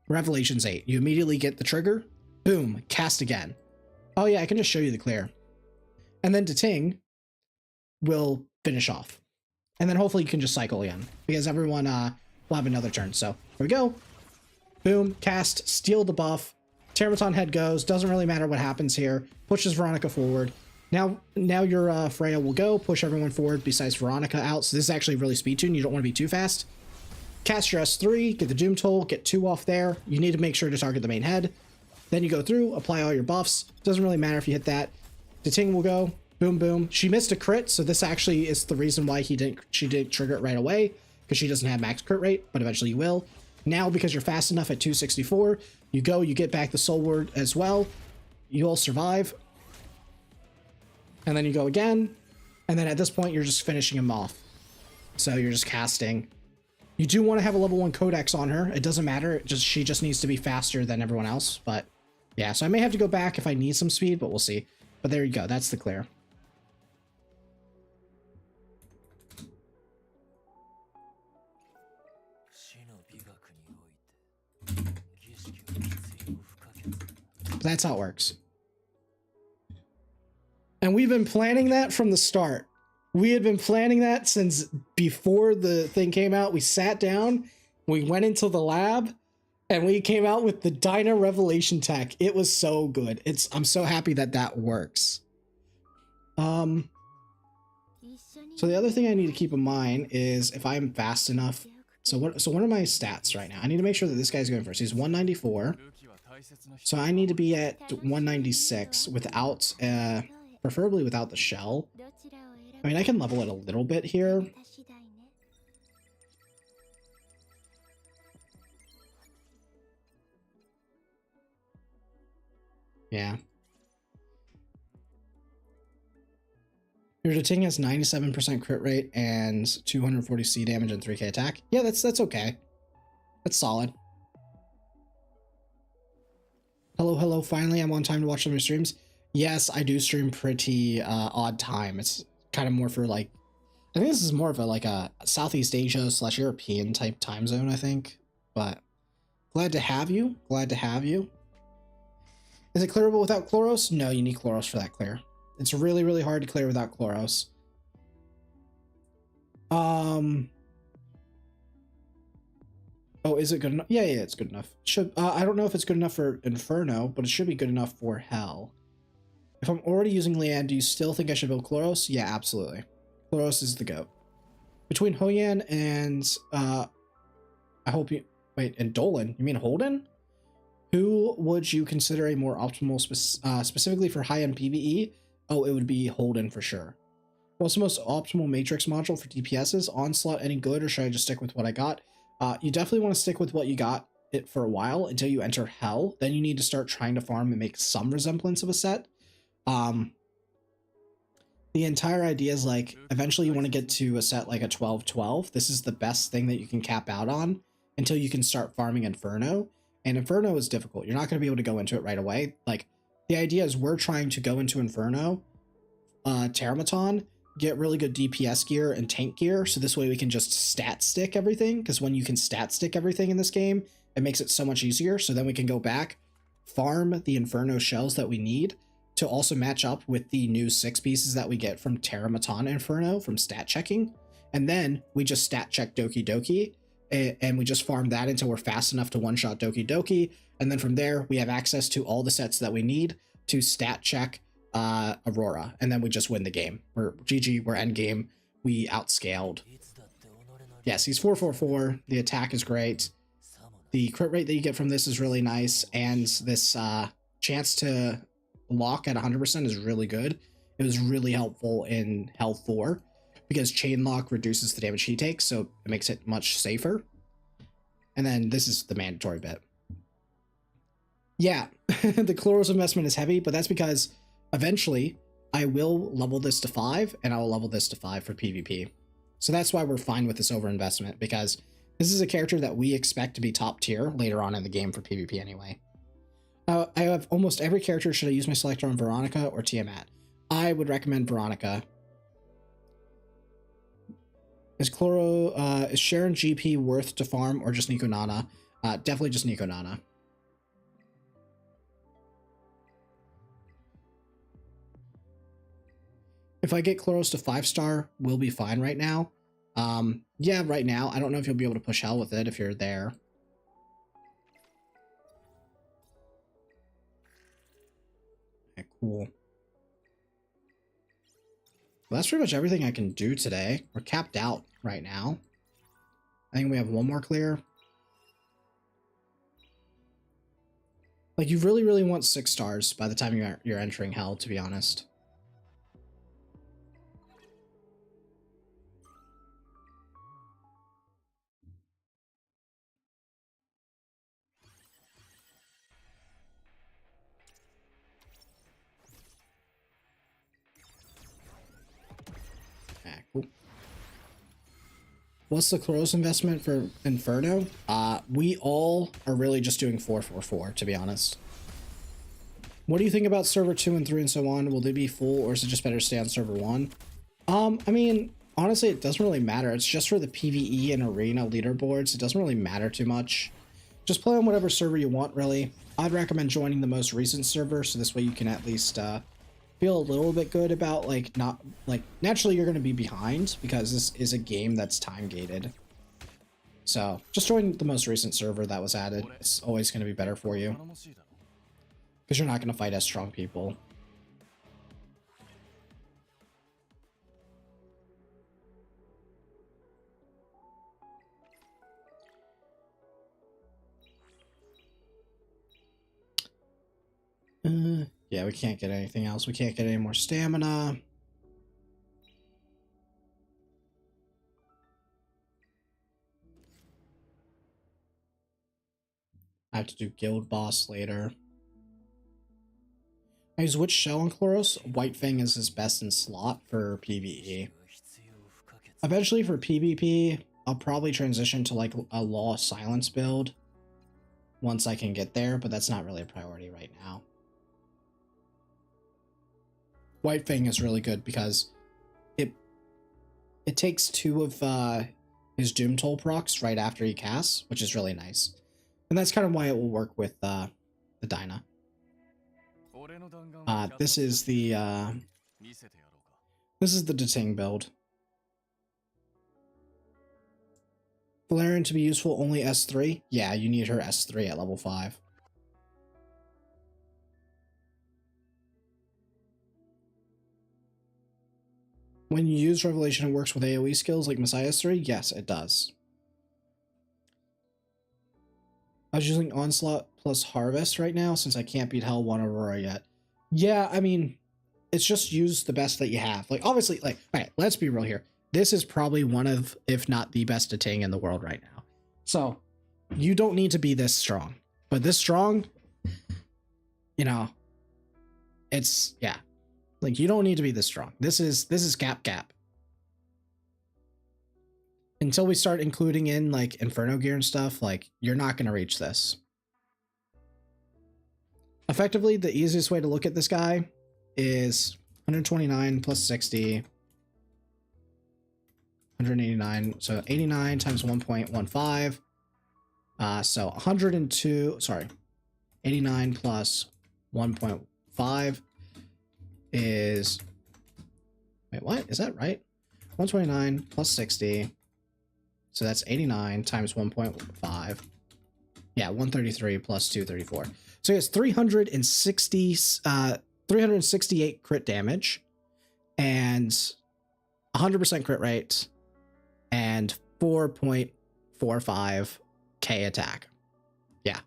Revelation's 8. You immediately get the trigger, boom, cast again. Oh yeah, I can just show you the clear. And then Ting will finish off. And then hopefully you can just cycle again, because everyone will have another turn. So here we go. Boom, cast, steal the buff. Terramaton head goes, doesn't really matter what happens here. Pushes Veronica forward. Now your Freya will go, push everyone forward besides Veronica out. So this is actually really speed tuned. You don't want to be too fast. Cast your S3, get the Doom Toll, get 2 off there. You need to make sure to target the main head. Then you go through, apply all your buffs. Doesn't really matter if you hit that. The Ting will go, boom, boom. She missed a crit, so this actually is the reason why she didn't trigger it right away, because she doesn't have max crit rate, but eventually you will. Now, because you're fast enough at 264, you go, you get back the soul word as well. You'll survive. And then you go again. And then at this point, you're just finishing him off. So you're just casting. You do want to have a level 1 codex on her. It doesn't matter. She just needs to be faster than everyone else. But yeah, so I may have to go back if I need some speed, but we'll see. But there you go. That's the clear. That's how it works. And we've been planning that from the start. We had been planning that since before the thing came out. We sat down, we went into the lab, and we came out with the Dyna Revelation tech. It was so good. I'm so happy that that works. So the other thing I need to keep in mind is if I'm fast enough. So what are my stats right now? I need to make sure that this guy's going first. He's 194. So I need to be at 196 without, preferably without the shell. I mean, I can level it a little bit here. Yeah. Your Ting has 97% crit rate and 240 C damage and 3k attack. Yeah, that's okay. That's solid. Hello, finally I'm on time to watch some of your streams. Yes, I do stream pretty odd time. It's kind of more for like, I think this is more of a like a Southeast Asia / European type time zone, I think. But glad to have you. Glad to have you. Is it clearable without Chloros? No, you need Chloros for that clear. It's really, really hard to clear without Chloros. Oh, is it good enough? Yeah, it's good enough. Should I don't know if it's good enough for Inferno, but it should be good enough for Hell. If I'm already using Leanne, do you still think I should build Chloros? Yeah, absolutely. Chloros is the GOAT. Between Hoyan and I hope you wait, and Dolan, you mean Holden? Who would you consider a more optimal specifically for high-end PvE? Oh, it would be Holden for sure. What's the most optimal Matrix module for DPSs? Onslaught any good, or should I just stick with what I got? You definitely want to stick with what you got it for a while until you enter Hell. Then you need to start trying to farm and make some resemblance of a set. The entire idea is like eventually you want to get to a set like a 12-12. This is the best thing that you can cap out on until you can start farming Inferno. And Inferno is difficult. You're not going to be able to go into it right away. Like the idea is we're trying to go into Inferno, Terramaton, get really good DPS gear and tank gear. So this way we can just stat stick everything. Because when you can stat stick everything in this game, it makes it so much easier. So then we can go back, farm the Inferno shells that we need to also match up with the new 6 pieces that we get from Terramaton Inferno from stat checking. And then we just stat check Dokidoki and we just farm that until we're fast enough to one-shot Dokidoki. And then from there, we have access to all the sets that we need to stat check Aurora. And then we just win the game. We're GG, we're endgame. We outscaled. Yes, he's 444. The attack is great. The crit rate that you get from this is really nice. And this chance to lock at 100% is really good. It was really helpful in Hell 4 because chain lock reduces the damage he takes, so it makes it much safer. And then this is the mandatory bit. Yeah, the Chloros investment is heavy, but that's because eventually I will level this to 5 and I will level this to 5 for PvP. So that's why we're fine with this overinvestment, because this is a character that we expect to be top tier later on in the game for PvP anyway. I have almost every character. Should I use my selector on Veronica or Tiamat? I would recommend Veronica. Is Sharon GP worth to farm or just Nico Nana? Definitely just Nico Nana. If I get Chloros to 5-star, we'll be fine right now. Yeah, right now. I don't know if you'll be able to push Hell with it if you're there. Okay, cool. Well, that's pretty much everything I can do today. We're capped out right now. I think we have one more clear. Like, you really, really want 6 stars by the time you're entering Hell, to be honest. Okay, cool. What's the Chloros investment for Inferno? We all are really just doing 444, to be honest. What do you think about server 2 and 3 and so on? Will they be full, or is it just better to stay on server 1? I mean, honestly, it doesn't really matter. It's just for the PvE and arena leaderboards. It doesn't really matter too much. Just play on whatever server you want, really. I'd recommend joining the most recent server, so this way you can at least feel a little bit good about, like, not, like, naturally you're going to be behind because this is a game that's time gated. So just join the most recent server that was added. It's always going to be better for you because you're not going to fight as strong people. Yeah, we can't get anything else. We can't get any more stamina. I have to do guild boss later. I use which shell on Chloros? White Fang is his best in slot for PvE. Eventually for PvP, I'll probably transition to like a Law Silence build once I can get there, but that's not really a priority right now. White Fang is really good because it takes 2 of his Doom Toll procs right after he casts, which is really nice. And that's kind of why it will work with the Dyna. This is the Deting build. Valerian to be useful only S3? Yeah, you need her S3 at level 5. When you use Revelation, it works with AoE skills like Messiah's 3? Yes, it does. I was using Onslaught plus Harvest right now since I can't beat Hell 1 Aurora yet. Yeah, I mean, it's just use the best that you have. Like, obviously, like, all right, let's be real here. This is probably one of, if not the best Ting in the world right now. So, you don't need to be this strong. But this strong, you know, it's, yeah. Like, you don't need to be this strong. This is cap. Until we start including in, like, Inferno gear and stuff, like, you're not going to reach this. Effectively, the easiest way to look at this guy is 129 plus 60, 189, so 89 times 1.15, so 102, sorry, 89 plus 1.5 is, wait, what? Is that right? 129 plus 60, so that's 89 times 1.5, yeah, 133 plus 234. So he has 368 crit damage and 100% crit rate and 4.45k attack. Yeah.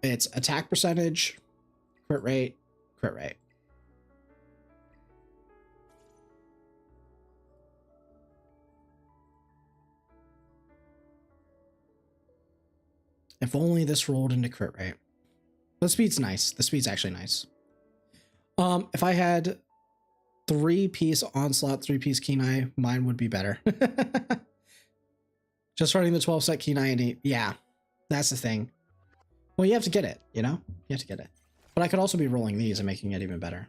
It's attack percentage, crit rate, crit rate. If only this rolled into crit rate. The speed's nice. The speed's actually nice. If I had 3-piece Onslaught, 3-piece Kenai, mine would be better. Just running the 12-set Kenai, yeah, that's the thing. Well, you have to get it, you know? You have to get it. But I could also be rolling these and making it even better.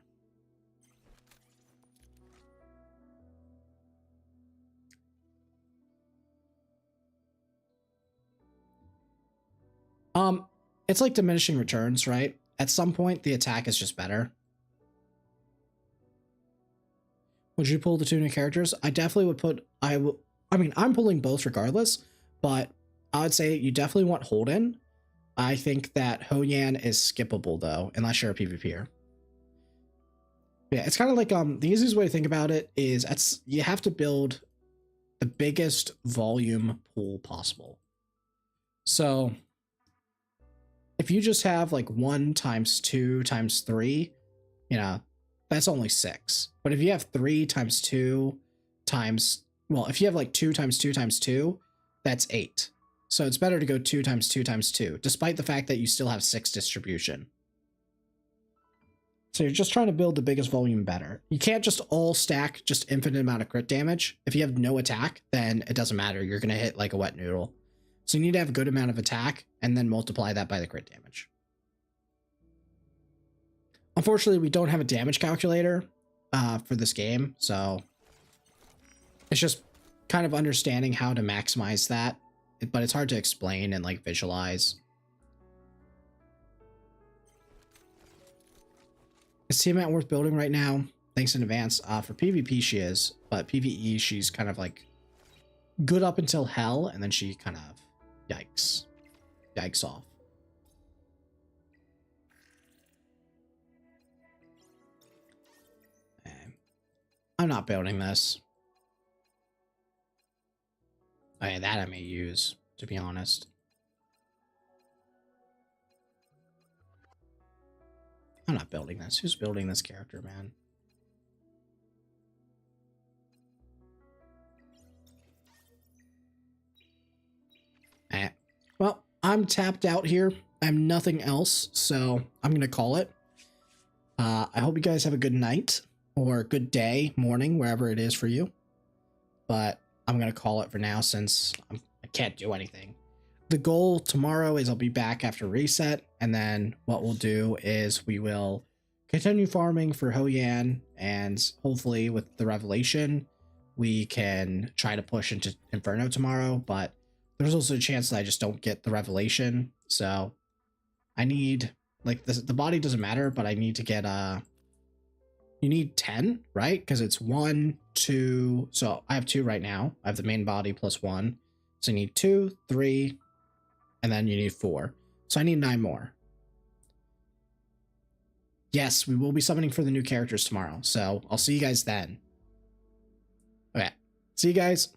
It's like diminishing returns, right? At some point, the attack is just better. Would you pull the 2 new characters? I definitely would put, I mean, I'm pulling both regardless, but I would say you definitely want Holden. I think that Hoyan is skippable though, unless you're a PvPer. Yeah, it's kind of like, the easiest way to think about it is you have to build the biggest volume pool possible. So if you just have like 1 times 2 times 3, you know, that's only 6. But if you have 3 times 2 times, well, if you have like 2 times 2 times 2, that's 8. So it's better to go 2 times 2 times 2, despite the fact that you still have 6 distribution. So you're just trying to build the biggest volume better. You can't just all stack just infinite amount of crit damage. If you have no attack, then it doesn't matter. You're going to hit like a wet noodle. So you need to have a good amount of attack and then multiply that by the crit damage. Unfortunately, we don't have a damage calculator for this game, so it's just kind of understanding how to maximize that, but it's hard to explain and like visualize. Is Tiamat worth building right now? Thanks in advance. For PvP she is, but PvE she's kind of like good up until hell, and then she kind of yikes off. I'm not building this. Okay, that I may use, to be honest. I'm not building this. Who's building this character, man? Well, I'm tapped out here. I have nothing else, so I'm going to call it. I hope you guys have a good night or good day, morning, wherever it is for you. But I'm going to call it for now since I can't do anything. The goal tomorrow is I'll be back after reset, and then what we'll do is we will continue farming for Hoyan, and hopefully with the revelation, we can try to push into Inferno tomorrow, but there's also a chance that I just don't get the revelation, so I need, like, the body doesn't matter, but I need to get You need 10, right? Because it's 1, 2. So I have 2 right now. I have the main body plus 1. So you need 2, 3, and then you need 4. So I need 9 more. Yes, we will be summoning for the new characters tomorrow. So I'll see you guys then. Okay. See you guys.